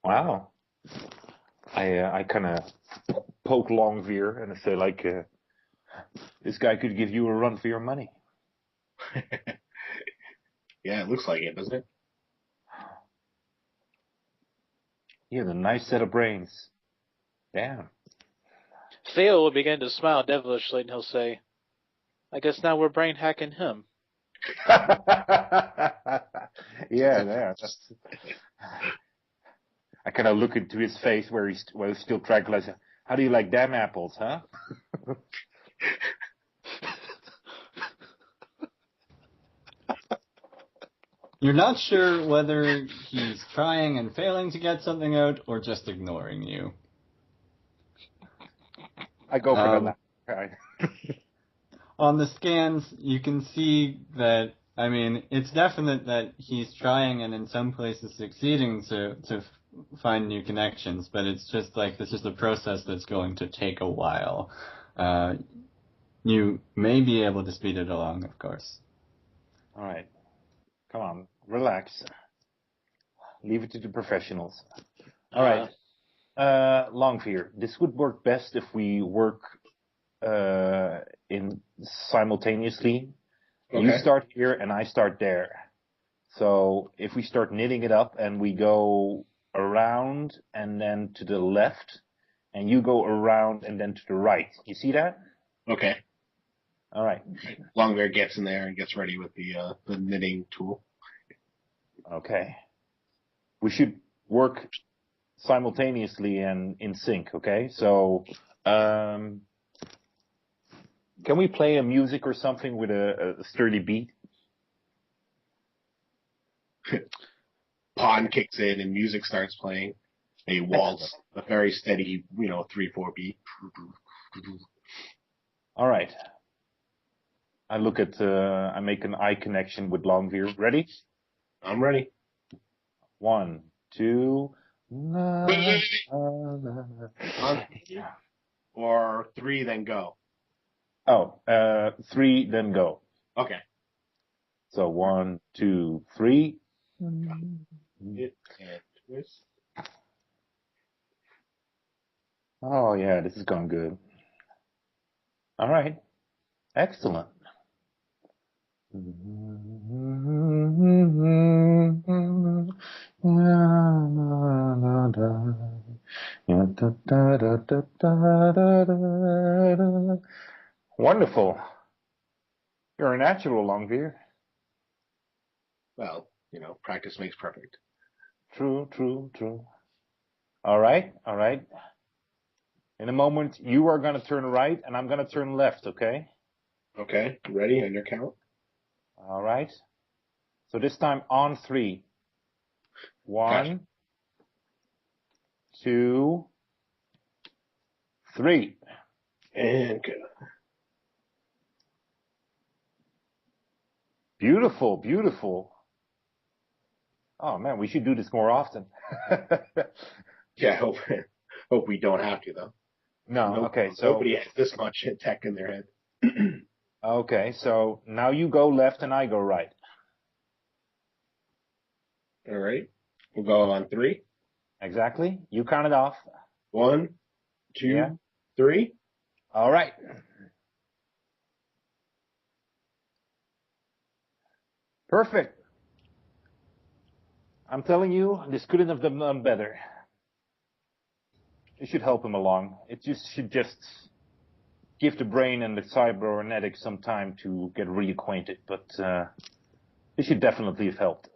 Wow. I kind of poke Longveer and I say, like, this guy could give you a run for your money. Yeah, it looks like it, doesn't it? He has a nice set of brains. Damn. Theo will begin to smile devilishly, and he'll say, I guess now we're brain hacking him. Yeah. That's... I kind of look into his face where he's still tranquilized. How do you like damn apples, huh? You're not sure whether he's trying and failing to get something out or just ignoring you. I go for the latter. Right. On the scans, you can see that, I mean, it's definite that he's trying and in some places succeeding to find new connections, but it's just like this is a process that's going to take a while. You may be able to speed it along, of course. All right. Come on, relax. Leave it to the professionals. All right. Longveer, this would work best if we work in simultaneously. Okay. You start here and I start there. So if we start knitting it up and we go around and then to the left, and you go around and then to the right. You see that? Okay. All right. Longbeard gets in there and gets ready with the knitting tool. Okay. We should work simultaneously and in sync, okay? So, can we play a music or something with a sturdy beat? Pawn kicks in and music starts playing. A waltz, a very steady, 3/4 beat. All right. I make an eye connection with Longveer. Ready? I'm ready. 1, 2, Na, Wait. na. On 3 or 3, then go. Oh, 3, then go. Okay. So 1, 2, 3. Hit and twist. Oh yeah, this is going good. All right, excellent. Wonderful. You're a natural, Longbeard. Well, practice makes perfect. True, true, true. All right, all right. In a moment, you are going to turn right, and I'm going to turn left, okay? Okay, ready on your count? All right. So this time on 3. 1, Gotcha. 2, 3. And go. Beautiful, beautiful. Oh man, we should do this more often. Yeah, hope we don't have to though. No, okay, so nobody has this much tech in their head. okay, so now you go left and I go right. All right, we'll go on 3. Exactly. You count it off. 1, 2, Yeah. 3. All right. Perfect. I'm telling you, this couldn't have been done better. It should help him along. It should just give the brain and the cybernetics some time to get reacquainted, but it should definitely have helped.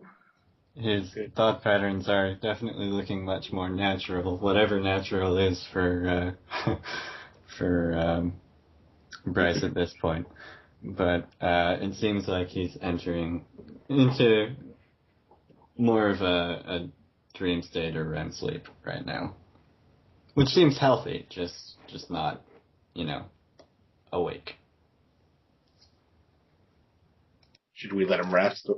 His thought patterns are definitely looking much more natural, whatever natural is for for Bryce at this point. But it seems like he's entering into more of a dream state or REM sleep right now, which seems healthy, just not, awake. Should we let him rest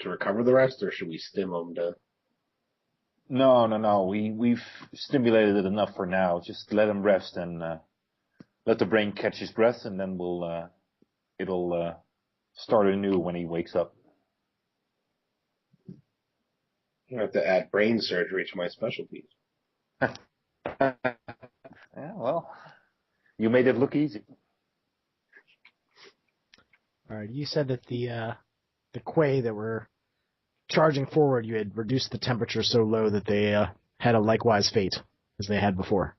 to recover the rest, or should we stim him to? No. We've stimulated it enough for now. Just let him rest and let the brain catch his breath, and then it'll start anew when he wakes up. I have to add brain surgery to my specialties. Yeah, well, you made it look easy. All right, you said that the Quay that were charging forward, you had reduced the temperature so low that they had a likewise fate as they had before.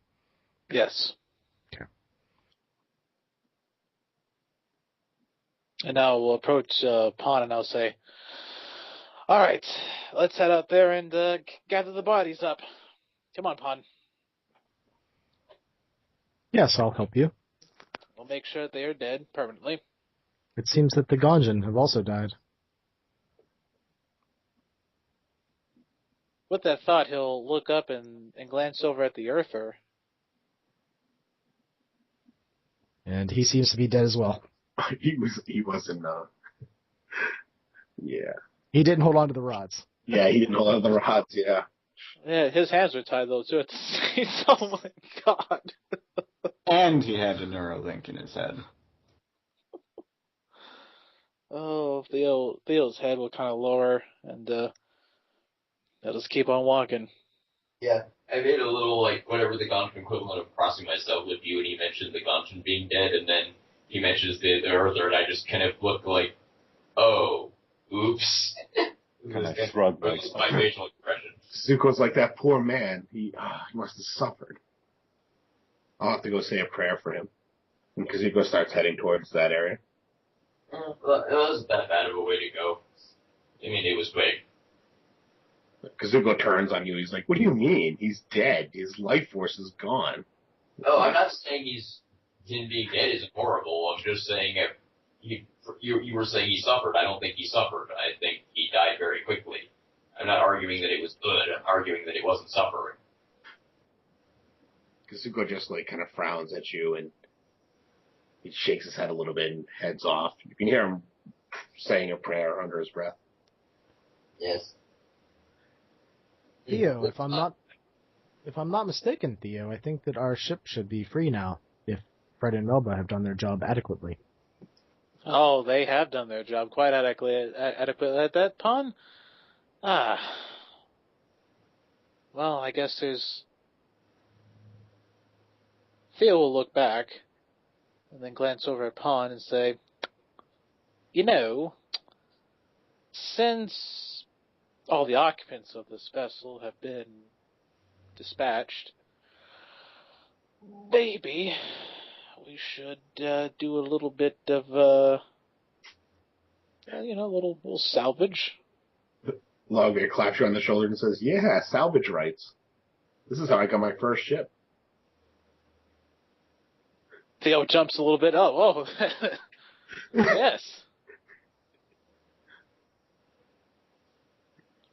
Yes. Okay. And now we'll approach Pon and I'll say, all right, let's head out there and gather the bodies up. Come on, Pon. Yes, I'll help you. We'll make sure they are dead permanently. It seems that the Ganjin have also died. With that thought, he'll look up and glance over at the Earther. And he seems to be dead as well. He wasn't. Yeah. He didn't hold on to the rods. Yeah, he didn't hold on to the rods. Yeah. Yeah, his hands are tied though too. Oh my god. And he had a Neuralink in his head. Oh, Theo's head will kind of lower, and they'll just keep on walking. Yeah, I made a little, whatever the Gonjin equivalent of crossing myself with you, and he mentioned the Gonjin being dead, and then he mentions the Earther, and I just kind of looked like, oh, oops. Kind of shrug, That was my facial expression. Zuko's like, that poor man. He must have suffered. I'll have to go say a prayer for him. And Kazuko starts heading towards that area. Well, it wasn't that bad of a way to go. I mean, it was quick. Kazuko turns on you. He's like, what do you mean? He's dead. His life force is gone. Oh, I'm not saying him being dead isn't horrible. I'm just saying you were saying he suffered. I don't think he suffered. I think he died very quickly. I'm not arguing that it was good. I'm arguing that it wasn't suffering. Kazuko just kind of frowns at you and he shakes his head a little bit and heads off. You can hear him saying a prayer under his breath. Yes. Theo, if I'm not If I'm not mistaken, Theo, I think that our ship should be free now, if Fred and Melba have done their job adequately. Oh, they have done their job quite adequately at that pawn? Ah. Well, I guess there's... Theo will look back, and then glance over at Pawn and say, you know, since all the occupants of this vessel have been dispatched, maybe we should do a little bit of, a little salvage. Logbear claps you on the shoulder and says, yeah, salvage rights. This is how I got my first ship. Theo jumps a little bit. Oh, yes.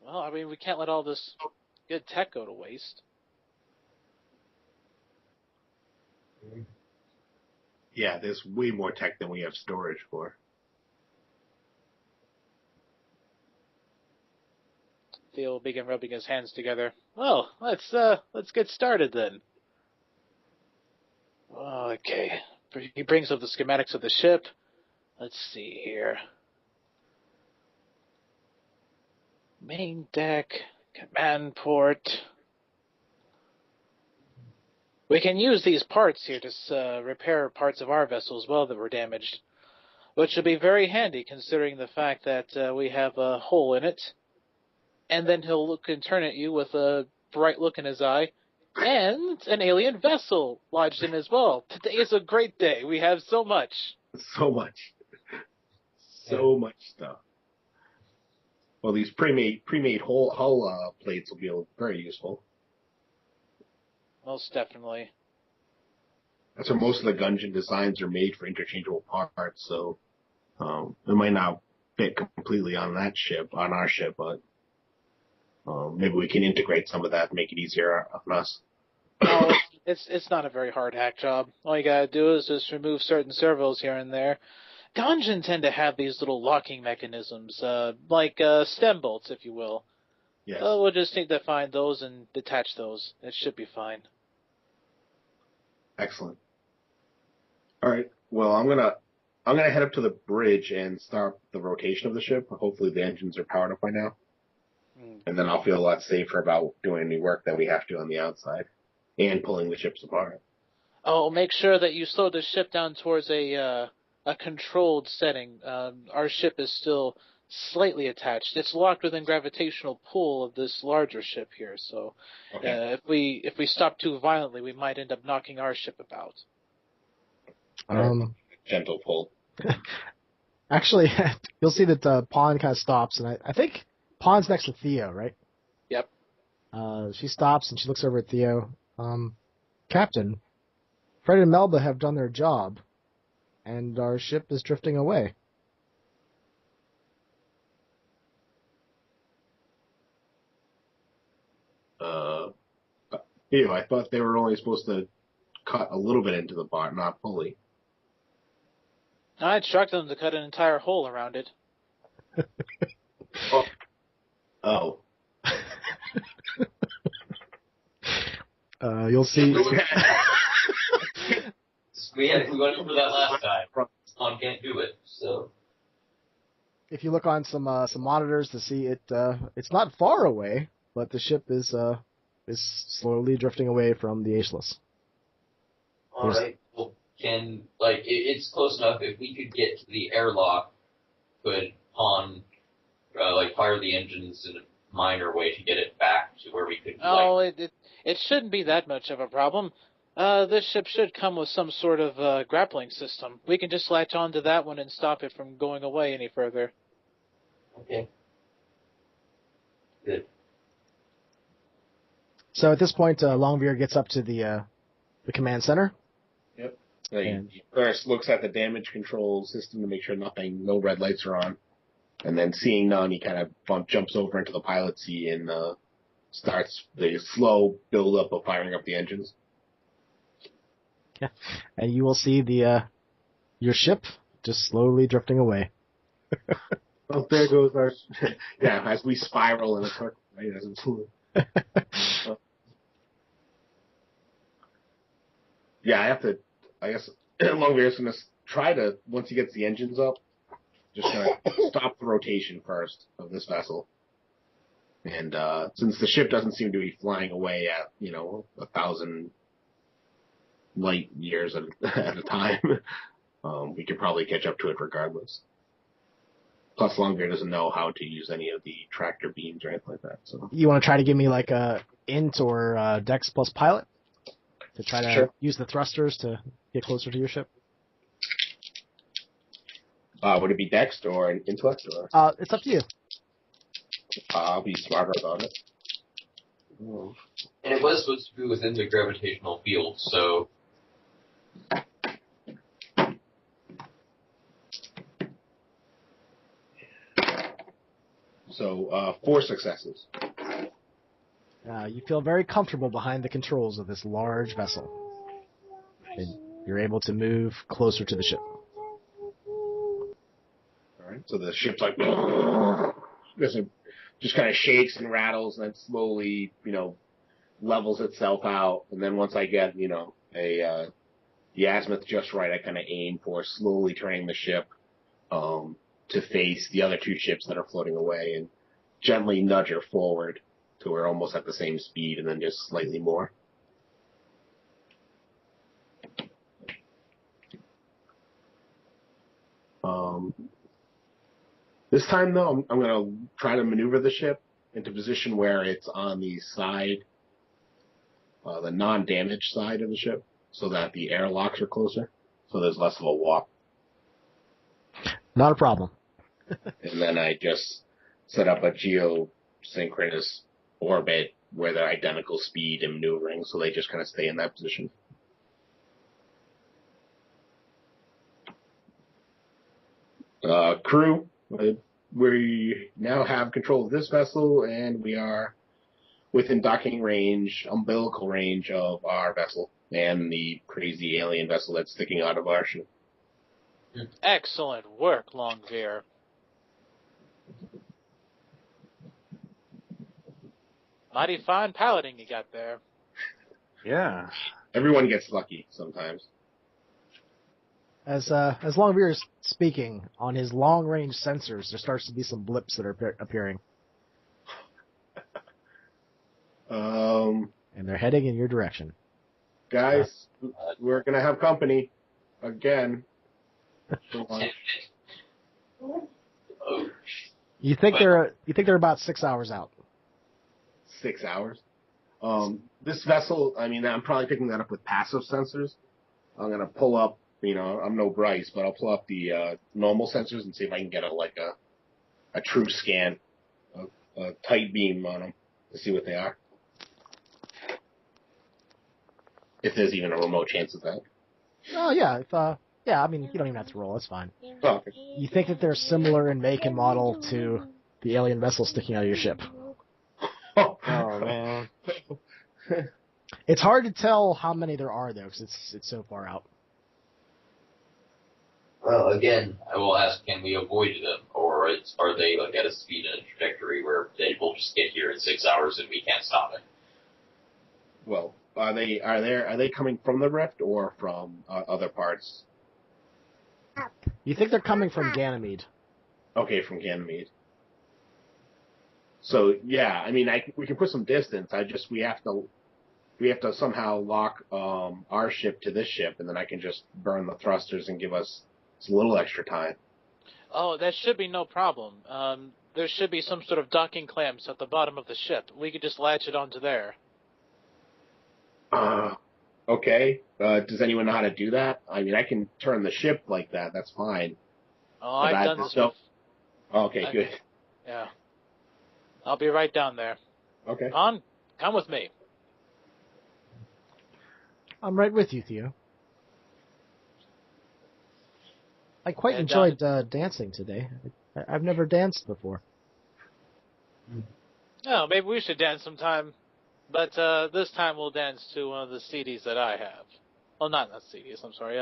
Well, I mean, we can't let all this good tech go to waste. Yeah, there's way more tech than we have storage for. Theo will begin rubbing his hands together. Well, let's get started then. Okay. He brings up the schematics of the ship. Let's see here. Main deck, command port. We can use these parts here to repair parts of our vessel as well that were damaged, which will be very handy considering the fact that we have a hole in it. And then he'll look and turn at you with a bright look in his eye, and an alien vessel lodged in as well. Today is a great day. We have so much. So much. So much stuff. Well, these pre-made hull plates will be very useful. Most definitely. That's where most of the Gungeon designs are made for interchangeable parts, so it might not fit completely on our ship, but maybe we can integrate some of that and make it easier on us. No, it's not a very hard hack job. All you gotta do is just remove certain servos here and there. Gungeon tend to have these little locking mechanisms, like stem bolts, if you will. Yes. We'll just need to find those and detach those. It should be fine. Excellent. All right. Well, I'm gonna head up to the bridge and start the rotation of the ship. Hopefully, the engines are powered up by now, and then I'll feel a lot safer about doing any work that we have to on the outside and pulling the ships apart. Oh, make sure that you slow the ship down towards a controlled setting. Our ship is still slightly attached. It's locked within gravitational pull of this larger ship here. So, Okay. if we stop too violently, we might end up knocking our ship about. Gentle pull. Actually, you'll see that Pawn kind of stops, and I think Pawn's next to Theo, right? Yep. She stops and she looks over at Theo. Captain, Fred and Melba have done their job, and our ship is drifting away. I thought they were only supposed to cut a little bit into the bar, not fully. I instructed them to cut an entire hole around it. Oh. You'll see. We went over that last time. Tom can't do it, so. If you look on some monitors to see it, it's not far away, but the ship is slowly drifting away from the Ageless. All right. Well, it's close enough. If we could get to the airlock, could Pawn fire the engines in a minor way to get it back to where we could. It shouldn't be that much of a problem. This ship should come with some sort of grappling system. We can just latch onto that one and stop it from going away any further. Okay. Good. So at this point, Longbeard gets up to the command center. Yep. He first looks at the damage control system to make sure no red lights are on. And then seeing none, he kind of jumps over into the pilot seat and starts the slow build-up of firing up the engines. Yeah. And you will see your ship just slowly drifting away. Well, there goes our... yeah, as we spiral in a circle. Right? yeah, I guess Longbeard's going to try to, once he gets the engines up, just going to stop the rotation first of this vessel. And since the ship doesn't seem to be flying away at, 1,000 light years at a time, we could probably catch up to it regardless. Plus, Longbeard doesn't know how to use any of the tractor beams or anything like that. So You want to try to give me like a int or dex plus pilot to try to Sure. use the thrusters to get closer to your ship? would it be Dex or an Intellect? Or It's up to you. I'll be smarter about it. And it was supposed to be within the gravitational field, so So 4 successes. You feel very comfortable behind the controls of this large vessel. And you're able to move closer to the ship. All right. So the ship's like just kind of shakes and rattles, and then slowly, levels itself out. And then once I get, the azimuth just right, I kind of aim for slowly turning the ship to face the other 2 ships that are floating away, and gently nudge her forward to we're almost at the same speed, and then just slightly more. This time, though, I'm going to try to maneuver the ship into position where it's on the side, the non-damaged side of the ship, so that the airlocks are closer, so there's less of a walk. Not a problem. And then I just set up a geosynchronous orbit where they're identical speed and maneuvering, so they just kind of stay in that position. Crew, we now have control of this vessel, and we are within docking range, umbilical range of our vessel and the crazy alien vessel that's sticking out of our ship. Excellent work, Longbeard. Mighty fine piloting you got there. Yeah. Everyone gets lucky sometimes. As Longbeard is speaking, on his long-range sensors, there starts to be some blips that are appearing. And they're heading in your direction. Guys, we're going to have company again. You think they're about 6 hours out. 6 hours. This vessel, I'm probably picking that up with passive sensors. I'm going to pull up, I'm no Bryce, but I'll pull up the normal sensors and see if I can get a true scan, a tight beam on them to see what they are. If there's even a remote chance of that. Oh, yeah. You don't even have to roll. It's fine. Oh, okay. You think that they're similar in make and model to the alien vessel sticking out of your ship. Oh, man. It's hard to tell how many there are, though, because it's so far out. Well, again, I will ask, can we avoid them? Or are they at a speed and a trajectory where they will just get here in 6 hours and we can't stop it? Well, are they coming from the rift or from other parts? You think they're coming from Ganymede. Okay, from Ganymede. So yeah, we can put some distance. We have to somehow lock our ship to this ship, and then I can just burn the thrusters and give us a little extra time. Oh, that should be no problem. There should be some sort of docking clamps at the bottom of the ship. We could just latch it onto there. Okay. Does anyone know how to do that? I can turn the ship like that. That's fine. Oh, I've done this. Okay, good. Yeah. I'll be right down there. Okay. Come with me. I'm right with you, Theo. I quite And, enjoyed dancing today. I've never danced before. Oh, maybe we should dance sometime. But this time we'll dance to one of the CDs that I have. Well, not CDs, I'm sorry.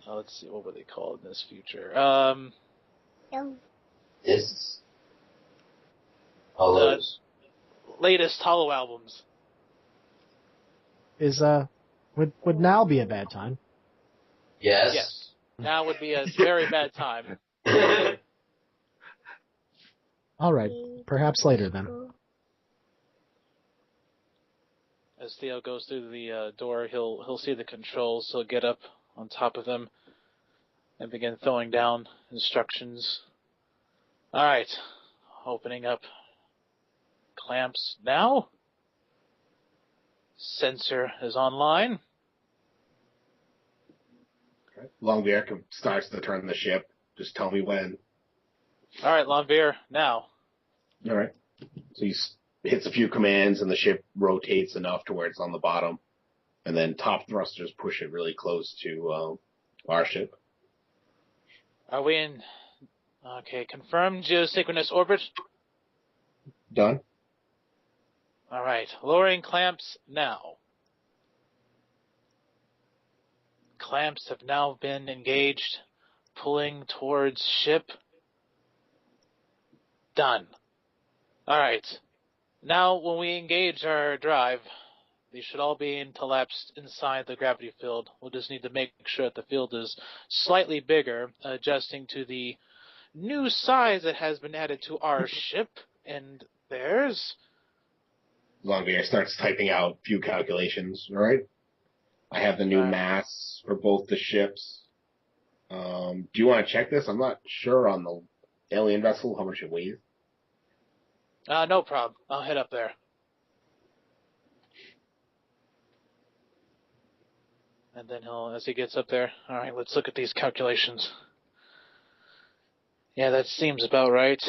Let's see, what were they called in this future? This. All those. Latest Hollow albums. would now be a bad time? Yes. Yes. Now would be a very bad time. All right, perhaps later then. As Theo goes through the door, he'll see the controls. He'll get up on top of them and begin throwing down instructions. All right, opening up clamps now. Sensor is online. Okay. Longbear starts to turn the ship. Just tell me when. All right, Longbear, now. All right. So he hits a few commands, and the ship rotates enough to where it's on the bottom, and then top thrusters push it really close to our ship. Are we in... Okay, confirmed geosynchronous orbit. Done. All right, lowering clamps now. Clamps have now been engaged, pulling towards ship. Done. All right. Now, when we engage our drive, these should all be collapsed inside the gravity field. We'll just need to make sure that the field is slightly bigger, adjusting to the new size that has been added to our ship and theirs. Longbear starts typing out a few calculations. All right. I have the new mass for both the ships. Do you want to check this? I'm not sure on the alien vessel how much it weighs. No problem. I'll head up there. And then as he gets up there, all right, let's look at these calculations. Yeah, that seems about right.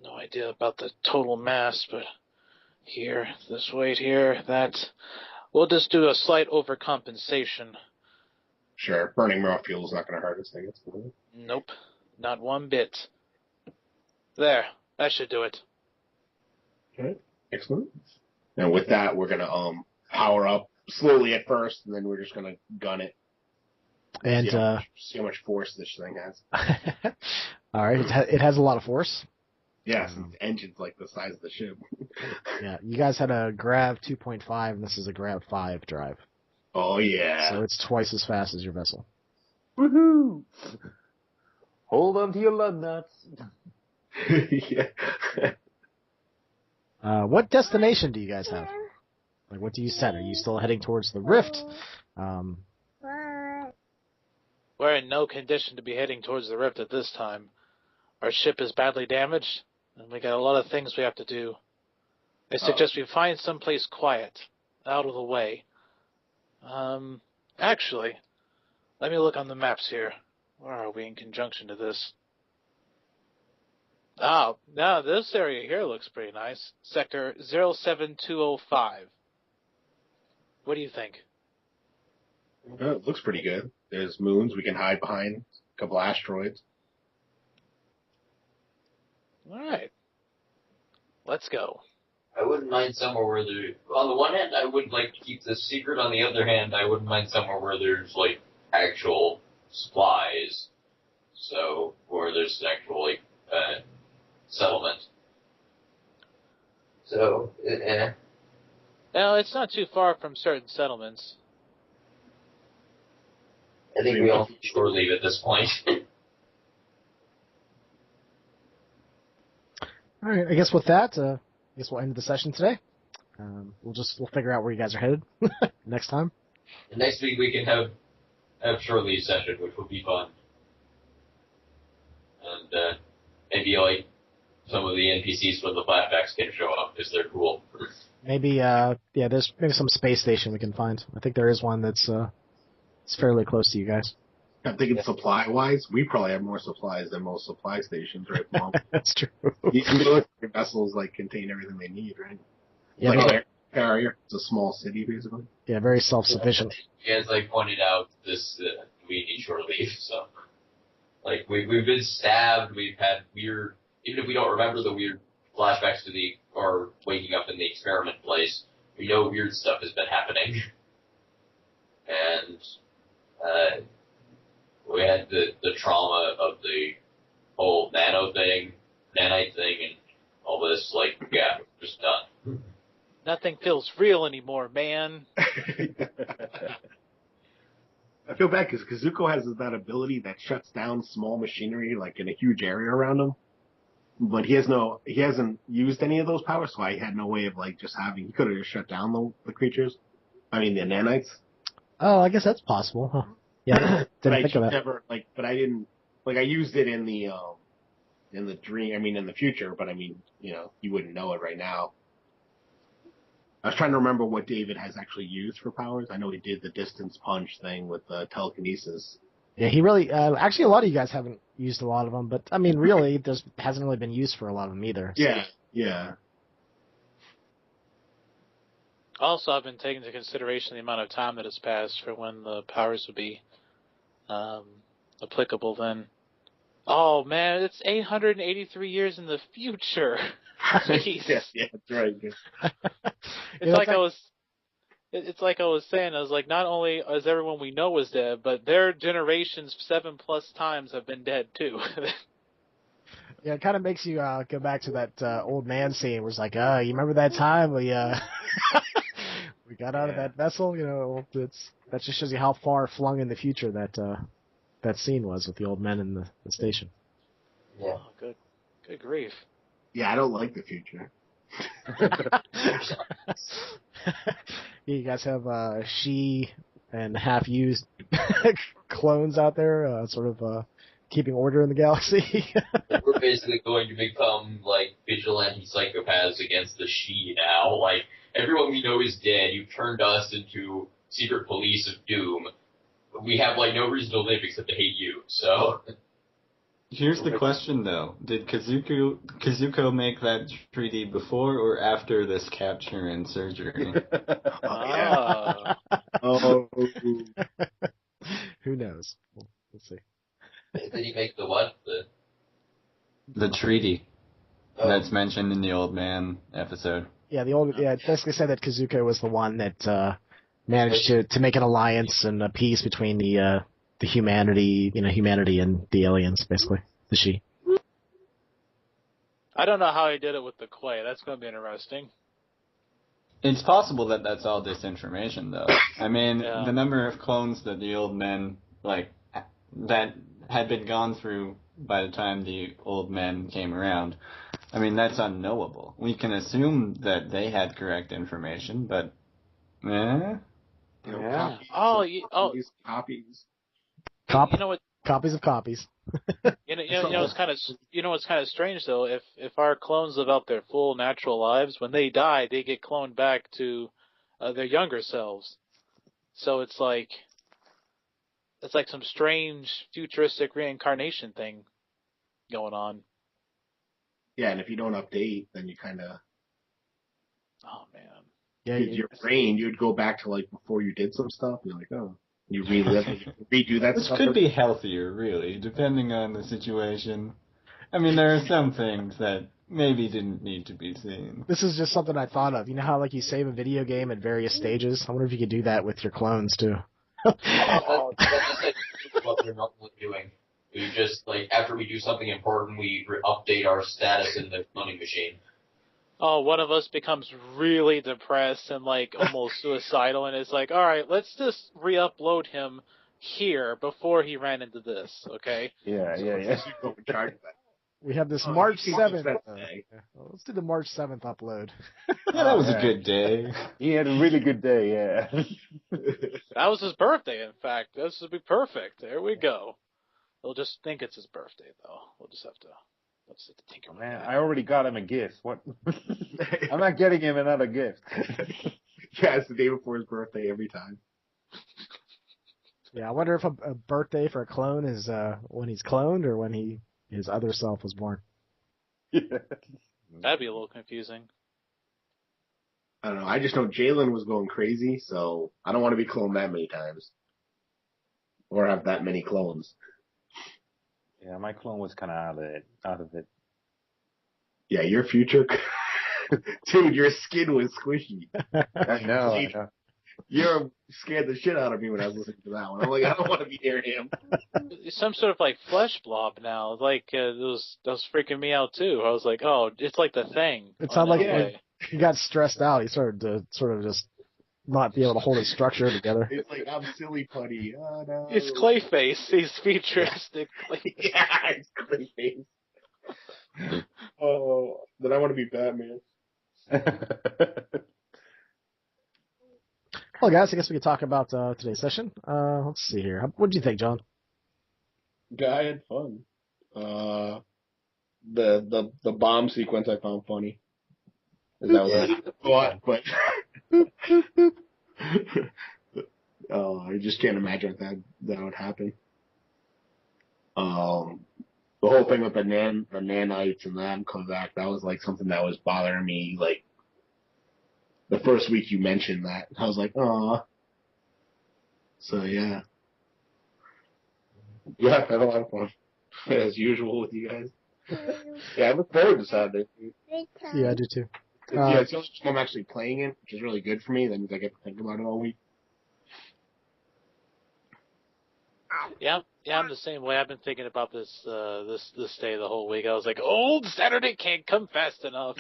No idea about the total mass, but here, this weight here, that. We'll just do a slight overcompensation. Sure. Burning more fuel is not going to hurt us, I guess. Nope. Not one bit. There. That should do it. Okay. Excellent. And with that, we're going to power up slowly at first, and then we're just going to gun it. And see how much force this thing has. All right. It has a lot of force. Yes, the engine's like the size of the ship. Yeah, you guys had a Grav 2.5, and this is a Grav 5 drive. Oh, yeah. So it's twice as fast as your vessel. Woohoo! Hold on to your lug nuts. Yeah. What destination do you guys have? Like, what do you set? Are you still heading towards the Rift? We're in no condition to be heading towards the Rift at this time. Our ship is badly damaged, and we got a lot of things we have to do. I suggest we find someplace quiet, out of the way. Actually, let me look on the maps here. Where are we in conjunction to this? Oh, now this area here looks pretty nice. Sector 07205. What do you think? It looks pretty good. There's moons we can hide behind, a couple asteroids. All right. Let's go. I wouldn't mind somewhere where there... On the one hand, I would like to keep this secret. On the other hand, I wouldn't mind somewhere where there's, like, actual supplies. So, where there's an actual, like, settlement. So, Now, it's not too far from certain settlements. I think we all shore leave at this point. All right, I guess with that, I guess we'll end the session today. We'll figure out where you guys are headed next time. And next week we can have shore leave session, which will be fun. And maybe like some of the NPCs from the flashbacks can show up because they're cool. Maybe there's maybe some space station we can find. I think there is one that's it's fairly close to you guys. I'm thinking supply-wise, we probably have more supplies than most supply stations right now. That's true. These military vessels like contain everything they need, right? Yeah, like an air carrier. It's a small city, basically. Yeah, very self-sufficient. As I pointed out, we need shore leave, so like we've been stabbed, we've had weird, even if we don't remember the weird flashbacks to or waking up in the experiment place, we know weird stuff has been happening. And we had the trauma of the whole nanite thing, and all this, like, yeah, just done. Now Nothing feels real anymore, man. I feel bad because Kazuko has that ability that shuts down small machinery like in a huge area around him. But he hasn't used any of those powers, so I had no way of like just having. He could have just shut down the creatures. I mean the nanites. Oh, I guess that's possible. Huh? Yeah, didn't think of that. But I didn't like. I used it in the dream. I mean in the future, but I mean you wouldn't know it right now. I was trying to remember what David has actually used for powers. I know he did the distance punch thing with telekinesis. Yeah, he really. Actually, a lot of you guys haven't used a lot of them, but I mean, really, hasn't really been used for a lot of them either. So. Yeah. Also, I've been taking into consideration the amount of time that has passed for when the powers would be applicable then. Oh, man, it's 883 years in the future. Jeez. Yeah, that's right. It's like I was saying, I was like, not only is everyone we know is dead, but their generations 7+ times have been dead too. Yeah, it kind of makes you go back to that old man scene where it's like, you remember that time we we got out of that vessel? That just shows you how far flung in the future that scene was with the old men in the station. Yeah. Oh, good grief. Yeah, I don't like the future. You guys have she and half used clones out there, sort of keeping order in the galaxy. We're basically going to become like vigilante psychopaths against the she now. Like everyone we know is dead. You've turned us into secret police of doom. We have like no reason to live except to hate you. So. Here's the question, though. Did Kazuko make that treaty before or after this capture and surgery? Oh. Who knows? We'll see. Did he make the what? The treaty that's mentioned in the Old Man episode. Yeah, it basically said that Kazuko was the one that managed to make an alliance and a peace between the humanity and the aliens, basically. The she. I don't know how he did it with the clay. That's going to be interesting. It's possible that that's all disinformation, though. I mean, the number of clones that the old men, that had been gone through by the time the old men came around, I mean, that's unknowable. We can assume that they had correct information, but, Copies. Copies. You know what? Copies of copies. It's kind of strange though. If our clones live out their full natural lives, when they die, they get cloned back to their younger selves. So it's like some strange futuristic reincarnation thing going on. Yeah, and if you don't update, then you kind of. Oh man. Yeah, your brain, you'd go back to like before you did some stuff. And you're like, oh. You relive it, redo that Which stuff. could be healthier, really, depending on the situation. I mean, there are some things that maybe didn't need to be seen. This is just something I thought of. You know how you save a video game at various stages? I wonder if you could do that with your clones too. That's what we're normally doing. We just after we do something important, we update our status in the cloning machine. Oh, one of us becomes really depressed and almost suicidal, and it's like, all right, let's just re-upload him here before he ran into this, okay? Yeah. We have this March 7th. Let's do the March 7th upload. Yeah, that was a good day. He had a really good day, yeah. That was his birthday, in fact. This would be perfect. There we go. They'll just think it's his birthday, though. We'll just have to tinker with Man, that. I already got him a gift. What? I'm not getting him another gift. Yeah, it's the day before his birthday every time. Yeah, I wonder if a birthday for a clone is when he's cloned or when his other self was born. That'd be a little confusing. I don't know. I just know Jalen was going crazy, so I don't want to be cloned that many times. Or have that many clones. Yeah, my clone was kind of out of it. Yeah, your future... Dude, your skin was squishy. I know. You're scared the shit out of me when I was listening to that one. I'm like, I don't want to be near him. Some sort of flesh blob now. That was freaking me out too. I was like, oh, it's like the Thing. It sounded like he got stressed out. He started to sort of just not be able to hold his structure together. It's like, I'm silly putty. Oh, no. It's Clayface. He's futuristic Clayface. Yeah, it's Clayface. Oh, then I want to be Batman. Well, guys, I guess we could talk about today's session. Let's see here. What did you think, John? Yeah, I had fun. The bomb sequence I found funny. Is that what? But oh, I just can't imagine that would happen. The whole thing with the nanites and them come back, that was like something that was bothering me. Like the first week you mentioned that, I was like, oh. So yeah. Yeah, I had a lot of fun. As usual with you guys. Yeah, I look forward to Saturday. Yeah, I do too. Yeah, it's the only time I'm actually playing it, which is really good for me. That means I get to think about it all week. Yeah, I'm the same way. I've been thinking about this day the whole week. I was like, old Saturday can't come fast enough.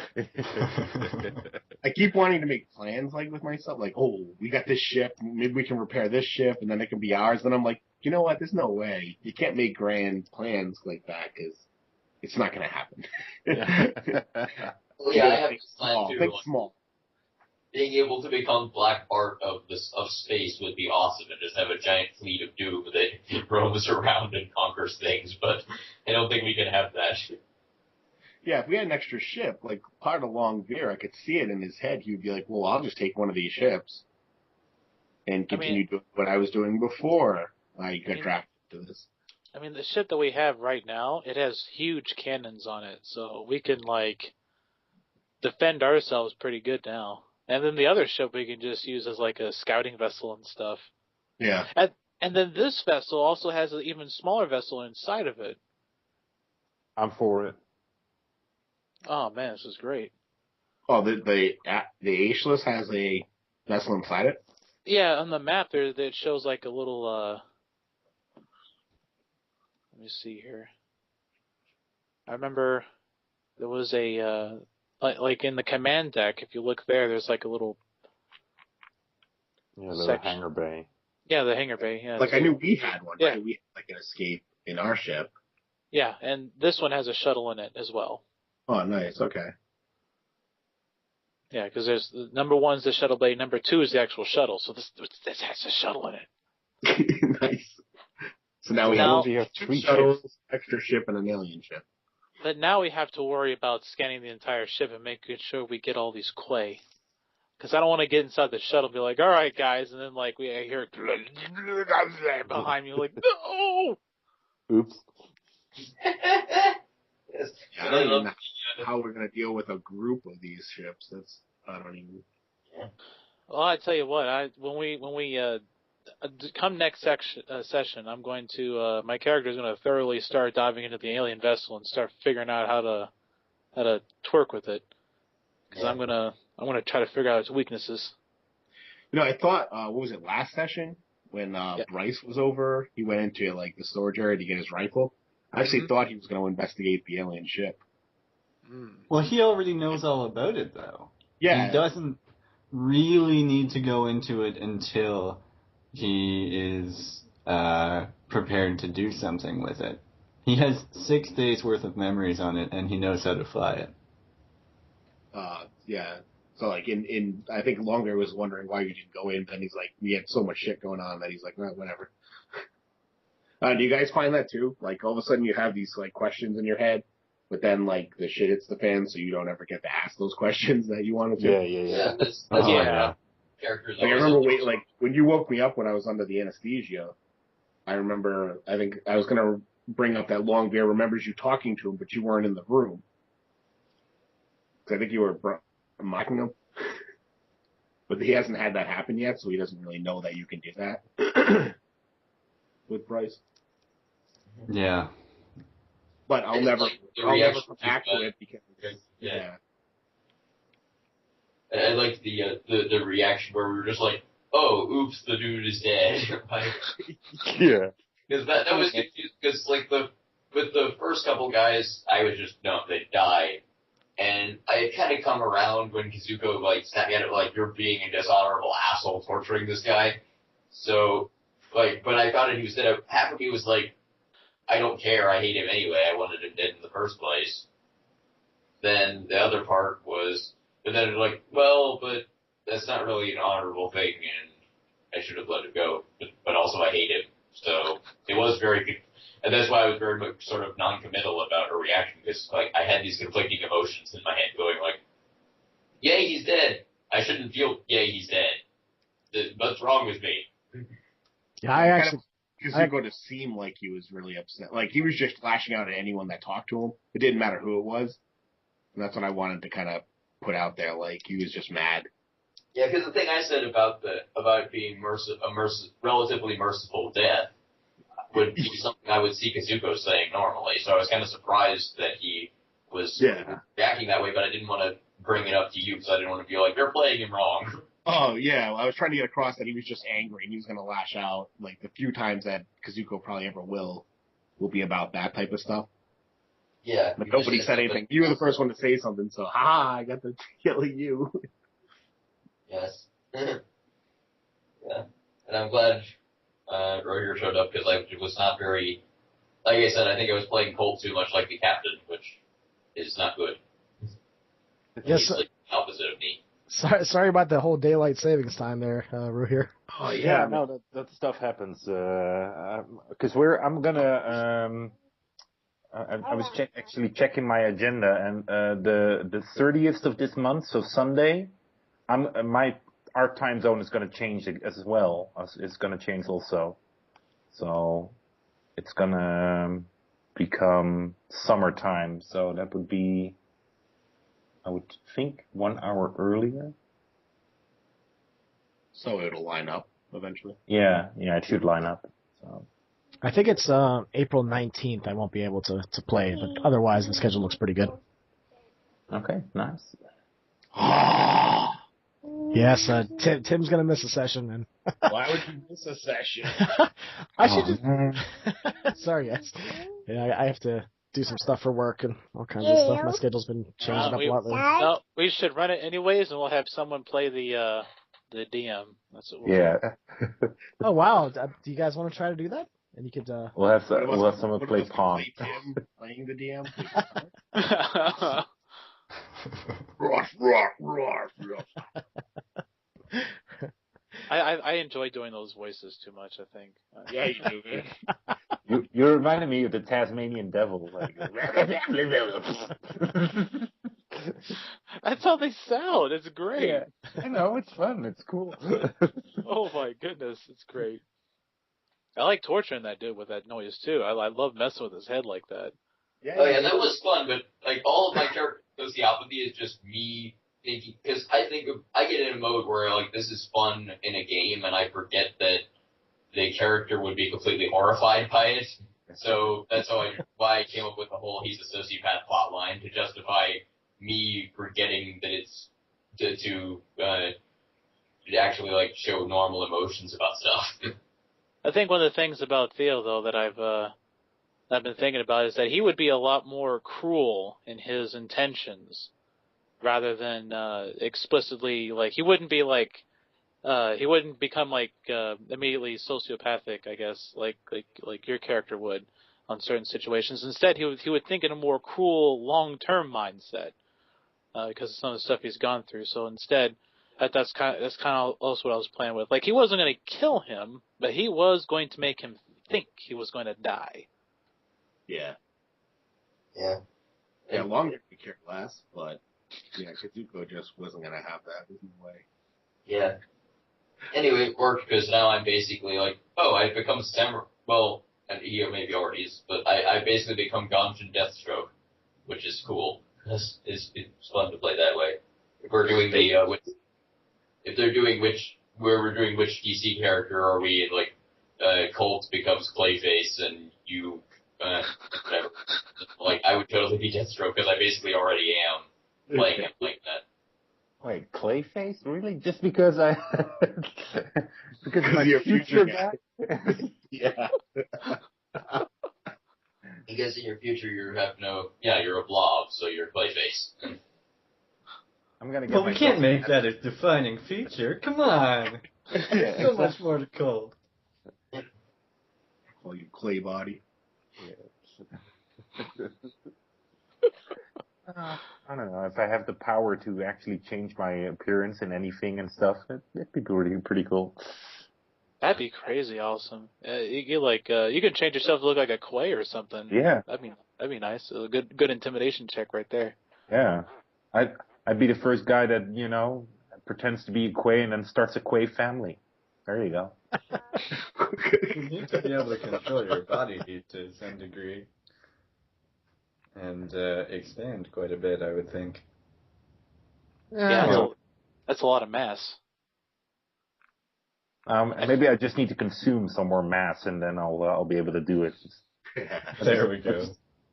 I keep wanting to make plans like with myself, like, oh, we got this ship, maybe we can repair this ship, and then it can be ours. Then I'm like, you know what? There's no way. You can't make grand plans like that because it's not going to happen. Well, yeah, I have this plan too. Think small. Being able to become Black Bart of space would be awesome, and just have a giant fleet of Doom that roams around and conquers things. But I don't think we can have that. Yeah, if we had an extra ship, like part of Longveer, I could see it in his head. He would be like, well, I'll just take one of these ships and continue doing what I was doing before I got drafted to this. I mean, the ship that we have right now, it has huge cannons on it, so we can, like, defend ourselves pretty good now. And then the other ship we can just use as, like, a scouting vessel and stuff. Yeah. And then this vessel also has an even smaller vessel inside of it. I'm for it. Oh, man, this is great. Oh, the Ageless has a vessel inside it? Yeah, on the map there, it shows, like, a little, let me see here. I remember there was a, like in the command deck, if you look there, there's like a little... Yeah, the hangar bay. Yeah, the hangar bay, yeah. Like, I knew we had one, yeah. Right? We had, like, an escape in our ship. Yeah, and this one has a shuttle in it as well. Oh, nice, okay. Yeah, because there's, number 1's the shuttle bay, number 2 is the actual shuttle, so this has a shuttle in it. Nice. So now we have 3 shuttles, ships. extra ship, and an alien ship. But now we have to worry about scanning the entire ship and making sure we get all these quay. Because I don't want to get inside the shuttle and be like, all right, guys, and then like I hear behind me, like, no! Oops. Yes. Yeah, I don't even know how we're going to deal with a group of these ships. I don't even... Well, I tell you what, when we come next session, I'm going to my character is going to thoroughly start diving into the alien vessel and start figuring out how to twerk with it. Because I'm gonna try to figure out its weaknesses. You know, I thought what was it last session when Bryce was over? He went into like the storage area to get his rifle. I actually thought he was going to investigate the alien ship. Well, he already knows all about it, though. Yeah, He doesn't really need to go into it until he is prepared to do something with it. He has 6 days worth of memories on it, and he knows how to fly it. Yeah. So like in I think Longer was wondering why you didn't go in, and he's like, we had so much shit going on that he's like, well, whatever. Do you guys find that too? Like all of a sudden you have these like questions in your head, but then like the shit hits the fan, so you don't ever get to ask those questions that you wanted to. Yeah, that's characters. Like I remember when you woke me up when I was under the anesthesia, I remember I think I was gonna bring up that Longbear remembers you talking to him, but you weren't in the room. Because I think you were mocking him. But he hasn't had that happen yet, so he doesn't really know that you can do that with Bryce. Yeah. But I'll never come back to it because I liked the reaction where we were just like, oh, oops, the dude is dead. Yeah. Because that was confusing. Because with the first couple guys, I was just, no, they died. And I kind of come around when Kazuko, like, snapped at it, like, you're being a dishonorable asshole torturing this guy. So, like, but I found it, he was dead. Half of me was like, I don't care, I hate him anyway, I wanted him dead in the first place. Then the other part was, but then it was like, well, but that's not really an honorable thing, and I should have let it go. But also I hate him. So it was very good. And that's why I was very much sort of non-committal about her reaction, because like I had these conflicting emotions in my head going like, yay, he's dead. I shouldn't feel, yay, he's dead. What's wrong with me? Yeah, I actually... Kazuko to seem like he was really upset. Like, he was just flashing out at anyone that talked to him. It didn't matter who it was. And that's what I wanted to kind of put out there. Like, he was just mad. Yeah, because the thing I said about being relatively merciful death would be something I would see Kazuko saying normally. So I was kind of surprised that he was reacting that way, but I didn't want to bring it up to you because I didn't want to feel like you're playing him wrong. Oh, yeah. I was trying to get across that he was just angry and he was going to lash out. Like, the few times that Kazuko probably ever will be about that type of stuff. Yeah. But nobody said anything. You were the first one to say something, so, I got to killing you. Yes. Yeah. And I'm glad Roger showed up because I was not very, like I said, I think I was playing Colt too much like the captain, which is not good. Yes. He's like the opposite of me. Sorry about the whole daylight savings time there, Ruhir. Oh yeah, no, that stuff happens. Because I was actually checking my agenda, and the 30th of this month, so Sunday, our time zone is going to change as well. It's going to change also, so it's going to become summertime. So that would be, I would think, 1 hour earlier. So it'll line up eventually. Yeah, it should line up. So. I think it's April 19th I won't be able to play, but otherwise the schedule looks pretty good. Okay, nice. Yes, Tim's going to miss a session, man. Why would you miss a session? I should just... Sorry, guys. Yeah, I have to do some stuff for work and all kinds of stuff. My schedule's been changed up a lot lately. No, we should run it anyways, and we'll have someone play the DM. That's what we'll do. Oh, wow. Do you guys want to try to do that? And you could... We'll have someone play Pong. Tim playing the DM? I enjoy doing those voices too much, I think. Yeah, you do, man. You reminded me of the Tasmanian devil. Like. That's how they sound. It's great. Yeah, I know, it's fun. It's cool. Oh my goodness, it's great. I like torturing that dude with that noise too. I love messing with his head like that. Yeah, Oh yeah, that was fun, but like all of my character sociopathy is just me thinking, because I get in a mode where like this is fun in a game and I forget that the character would be completely horrified by it. So that's why I came up with the whole he's a sociopath plot line to justify me forgetting that it's to actually like show normal emotions about stuff. I think one of the things about Theo though that I've been thinking about is that he would be a lot more cruel in his intentions rather than explicitly, like he wouldn't be like he wouldn't become like immediately sociopathic, I guess, like your character would on certain situations. Instead, he would think in a more cruel long-term mindset because of some of the stuff he's gone through. So instead, that's kind of also what I was playing with. Like he wasn't going to kill him, but he was going to make him think he was going to die. Yeah. Yeah. Yeah, longer could care less, but yeah, Kazuko just wasn't going to have that. There's no way. Yeah. Anyway, it worked because now I'm basically like, I've become Samurai. Well, and he maybe already is, but I basically become Ganjin Deathstroke, which is cool. It's fun to play that way. If we're doing where we're doing which DC character are we? Like, Colt becomes Clayface, and you, whatever. Like, I would totally be Deathstroke because I basically already am playing him like that. Wait, Clayface? Really? Just because because my your future guy? Yeah. I guess in your future you're a blob, so you're Clayface. I'm gonna get. But we can't make that a defining feature. Come on. Yeah, So much more to cold. Call you clay body. I don't know. If I have the power to actually change my appearance in anything and stuff, that'd be pretty cool. That'd be crazy awesome. You could change yourself to look like a Quay or something. Yeah. That'd be nice. A good intimidation check right there. Yeah. I'd be the first guy that, pretends to be a Quay and then starts a Quay family. There you go. You need to be able to control your body heat to some degree. And expand quite a bit, I would think. Yeah, that's a lot of mass. Maybe I just need to consume some more mass, and then I'll be able to do it. There we go.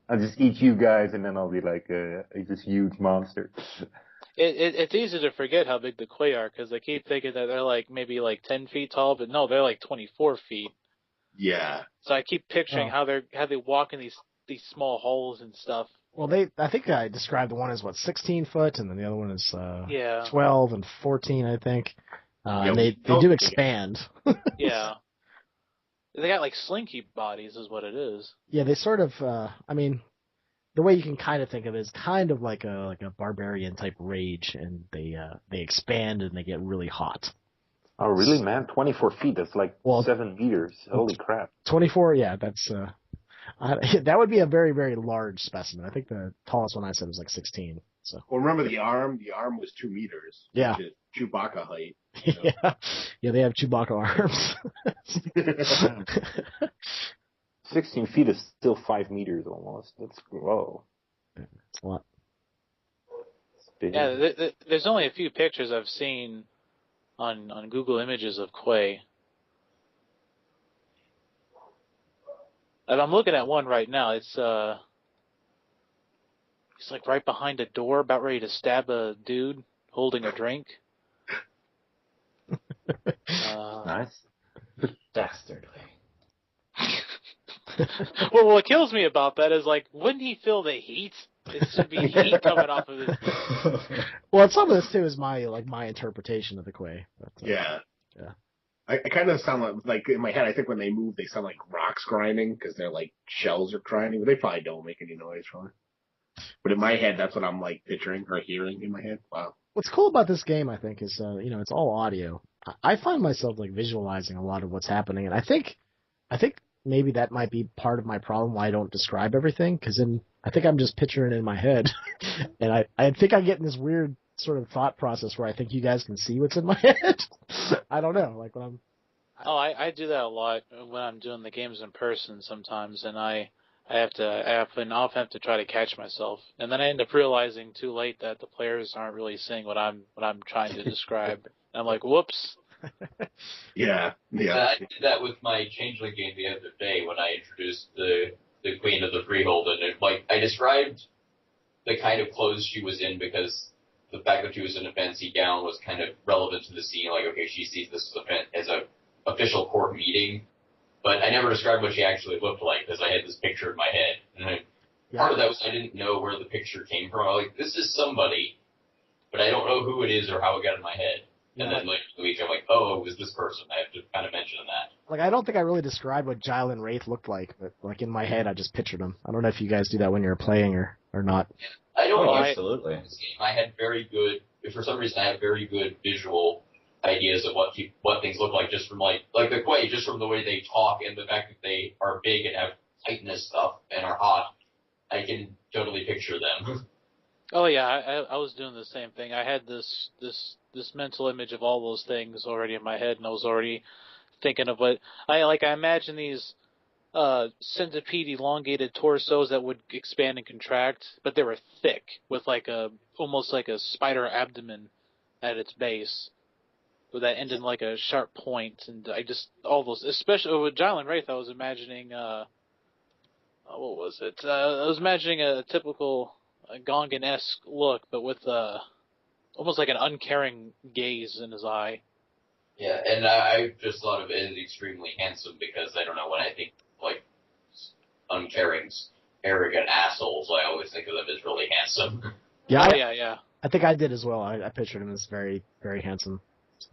I'll just eat you guys, and then I'll be like this huge monster. It's easy to forget how big the Quay are, because I keep thinking that they're maybe 10 feet tall, but no, they're 24 feet. Yeah. So I keep picturing how they walk in these small holes and stuff. Well, I think I described the one as 16 foot, and then the other one is 12 and 14, I think. And they do expand. Yeah. They got slinky bodies, is what it is. Yeah, they sort of. The way you can kind of think of it is kind of like a barbarian type rage, and they expand and they get really hot. Oh, really, man? 24 feet? That's 7 meters. Holy crap! 24, yeah, that's. That would be a very, very large specimen. I think the tallest one I said was 16. So. Well, remember the arm? The arm was 2 meters. Yeah. Which is Chewbacca height. Yeah, they have Chewbacca arms. 16 feet is still 5 meters almost. That's whoa. That's a lot. Yeah, there's only a few pictures I've seen on Google Images of Quay. And I'm looking at one right now. It's he's right behind a door, about ready to stab a dude holding a drink. Nice. Dastardly. Well, what kills me about that is wouldn't he feel the heat? It should be heat coming off of his. Well, some of this too is my interpretation of the Quay. But, Yeah. Yeah. I kind of sound like in my head. I think when they move, they sound like rocks grinding because they're shells are grinding, but they probably don't make any noise, probably. But in my head, that's what I'm picturing or hearing in my head. Wow. What's cool about this game, I think, is it's all audio. I find myself visualizing a lot of what's happening, and I think maybe that might be part of my problem why I don't describe everything, because I think I'm just picturing it in my head, and I think I get in this weird sort of thought process where I think you guys can see what's in my head. I don't know, when I'm. I do that a lot when I'm doing the games in person sometimes, and I often have to try to catch myself, and then I end up realizing too late that the players aren't really seeing what I'm trying to describe. And I'm like, whoops. Yeah. I did that with my Changeling game the other day when I introduced the Queen of the Freehold, and I described the kind of clothes she was in because the fact that she was in a fancy gown was kind of relevant to the scene. Okay, she sees this as a official court meeting, but I never described what she actually looked like because I had this picture in my head. And part of that was I didn't know where the picture came from. I was like, this is somebody, but I don't know who it is or how it got in my head. And then week I'm like, oh, it was this person. I have to kind of mention that. I don't think I really described what Jylin Wraith looked like, but in my head I just pictured him. I don't know if you guys do that when you're playing or not. I don't know. Absolutely. I had for some reason I had very good visual ideas of what things look like just from like the Quay, just from the way they talk and the fact that they are big and have tightness stuff and are hot. I can totally picture them. Oh yeah, I was doing the same thing. I had this mental image of all those things already in my head, and I was already thinking of what I imagine these centipede elongated torsos that would expand and contract, but they were thick with almost like a spider abdomen at its base, with that end in a sharp point, and all those, especially with Jylin Wraith, I was imagining what was it? I was imagining a typical Gongan-esque look, but with almost like an uncaring gaze in his eye. Yeah, and I just thought of it as extremely handsome because I don't know, when I think uncaring, arrogant assholes, I always think of them as really handsome. Yeah, yeah. I think I did as well. I pictured him as very, very handsome.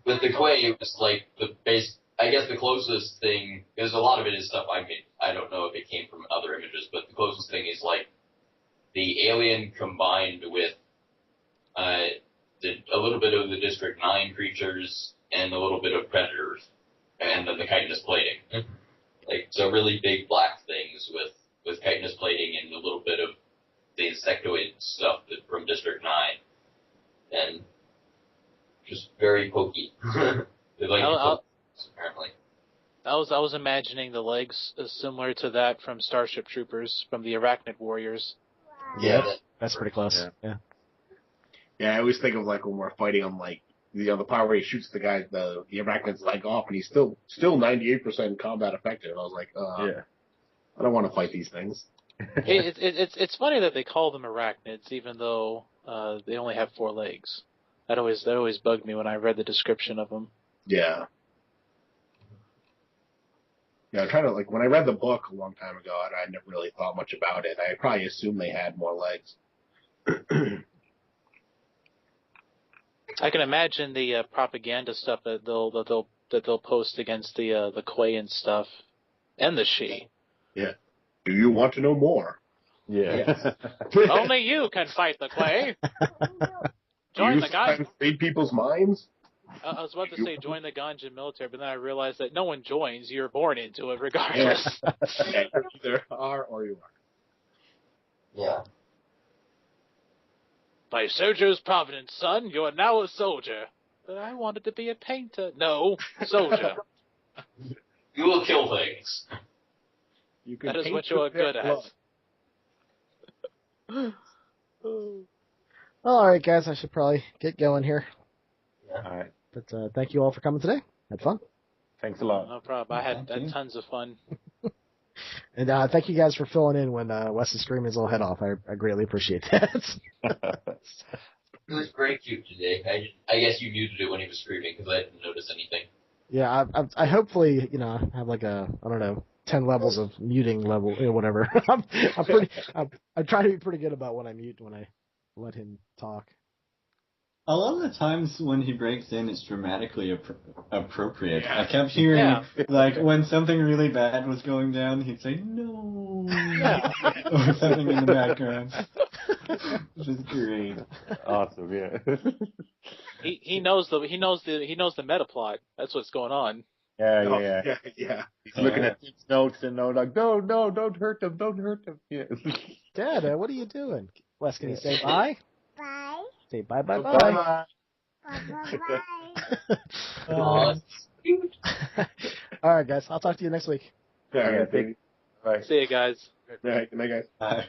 With the Quay, it was like the base. I guess the closest thing, because a lot of it is stuff I made. I don't know if it came from other images, but the closest thing is like the alien combined with a little bit of the District 9 creatures and a little bit of predators, and then the chitinous plating. Like, so really big black things with chitinous plating and a little bit of the insectoid stuff from District 9. And just very pokey. They like apparently. I was imagining the legs similar to that from Starship Troopers, from the Arachnid Warriors. Yeah. That's pretty close. Yeah. Yeah, I always think of like when we're fighting on like the part where he shoots the guy the arachnid's leg off and he's still 98% combat effective. I was like, I don't want to fight these things. It's funny that they call them arachnids, even though they only have 4 legs. That always bugged me when I read the description of them. Yeah. Yeah, I try to, like, when I read the book a long time ago, I never really thought much about it. I probably assumed they had more legs. I can imagine the propaganda stuff that they'll post against the Quay and stuff, and the She. Yeah. Do you want to know more? Yeah. Only you can fight the Quay. Join the Ganjin. Read people's minds? I was about to say join the Ganjin military, but then I realized that no one joins. You're born into it regardless. Yeah, you either are or you are. Yeah. By Sojo's providence, son, you are now a soldier. But I wanted to be a painter. No, soldier. You will kill things. You can That is paint what you are with their good blood. at. All right, guys, I should probably get going here. All right. But thank you all for coming today. Had fun. Thanks a lot. No problem. I had Thank you. tons of fun. And thank you guys for filling in when Wes is screaming his little head off. I greatly appreciate that. It was very cute today. I guess you muted it when he was screaming because I didn't notice anything. Yeah, I hopefully, have like I don't know, 10 levels of muting level, whatever. I try to be pretty good about when I mute, when I let him talk. A lot of the times when he breaks in, it's dramatically appropriate. I kept hearing, like, when something really bad was going down, he'd say, no, or something in the background. Which is great. Awesome, yeah. He knows the meta plot. That's what's going on. Yeah. Yeah. He's looking at his notes and like, no, don't hurt them. Yeah. Dad, what are you doing? Wes, can you say bye? Bye. Say bye. Bye. Bye. All right, guys. I'll talk to you next week. Yeah, Bye. See you guys. All right, good night, guys. Bye.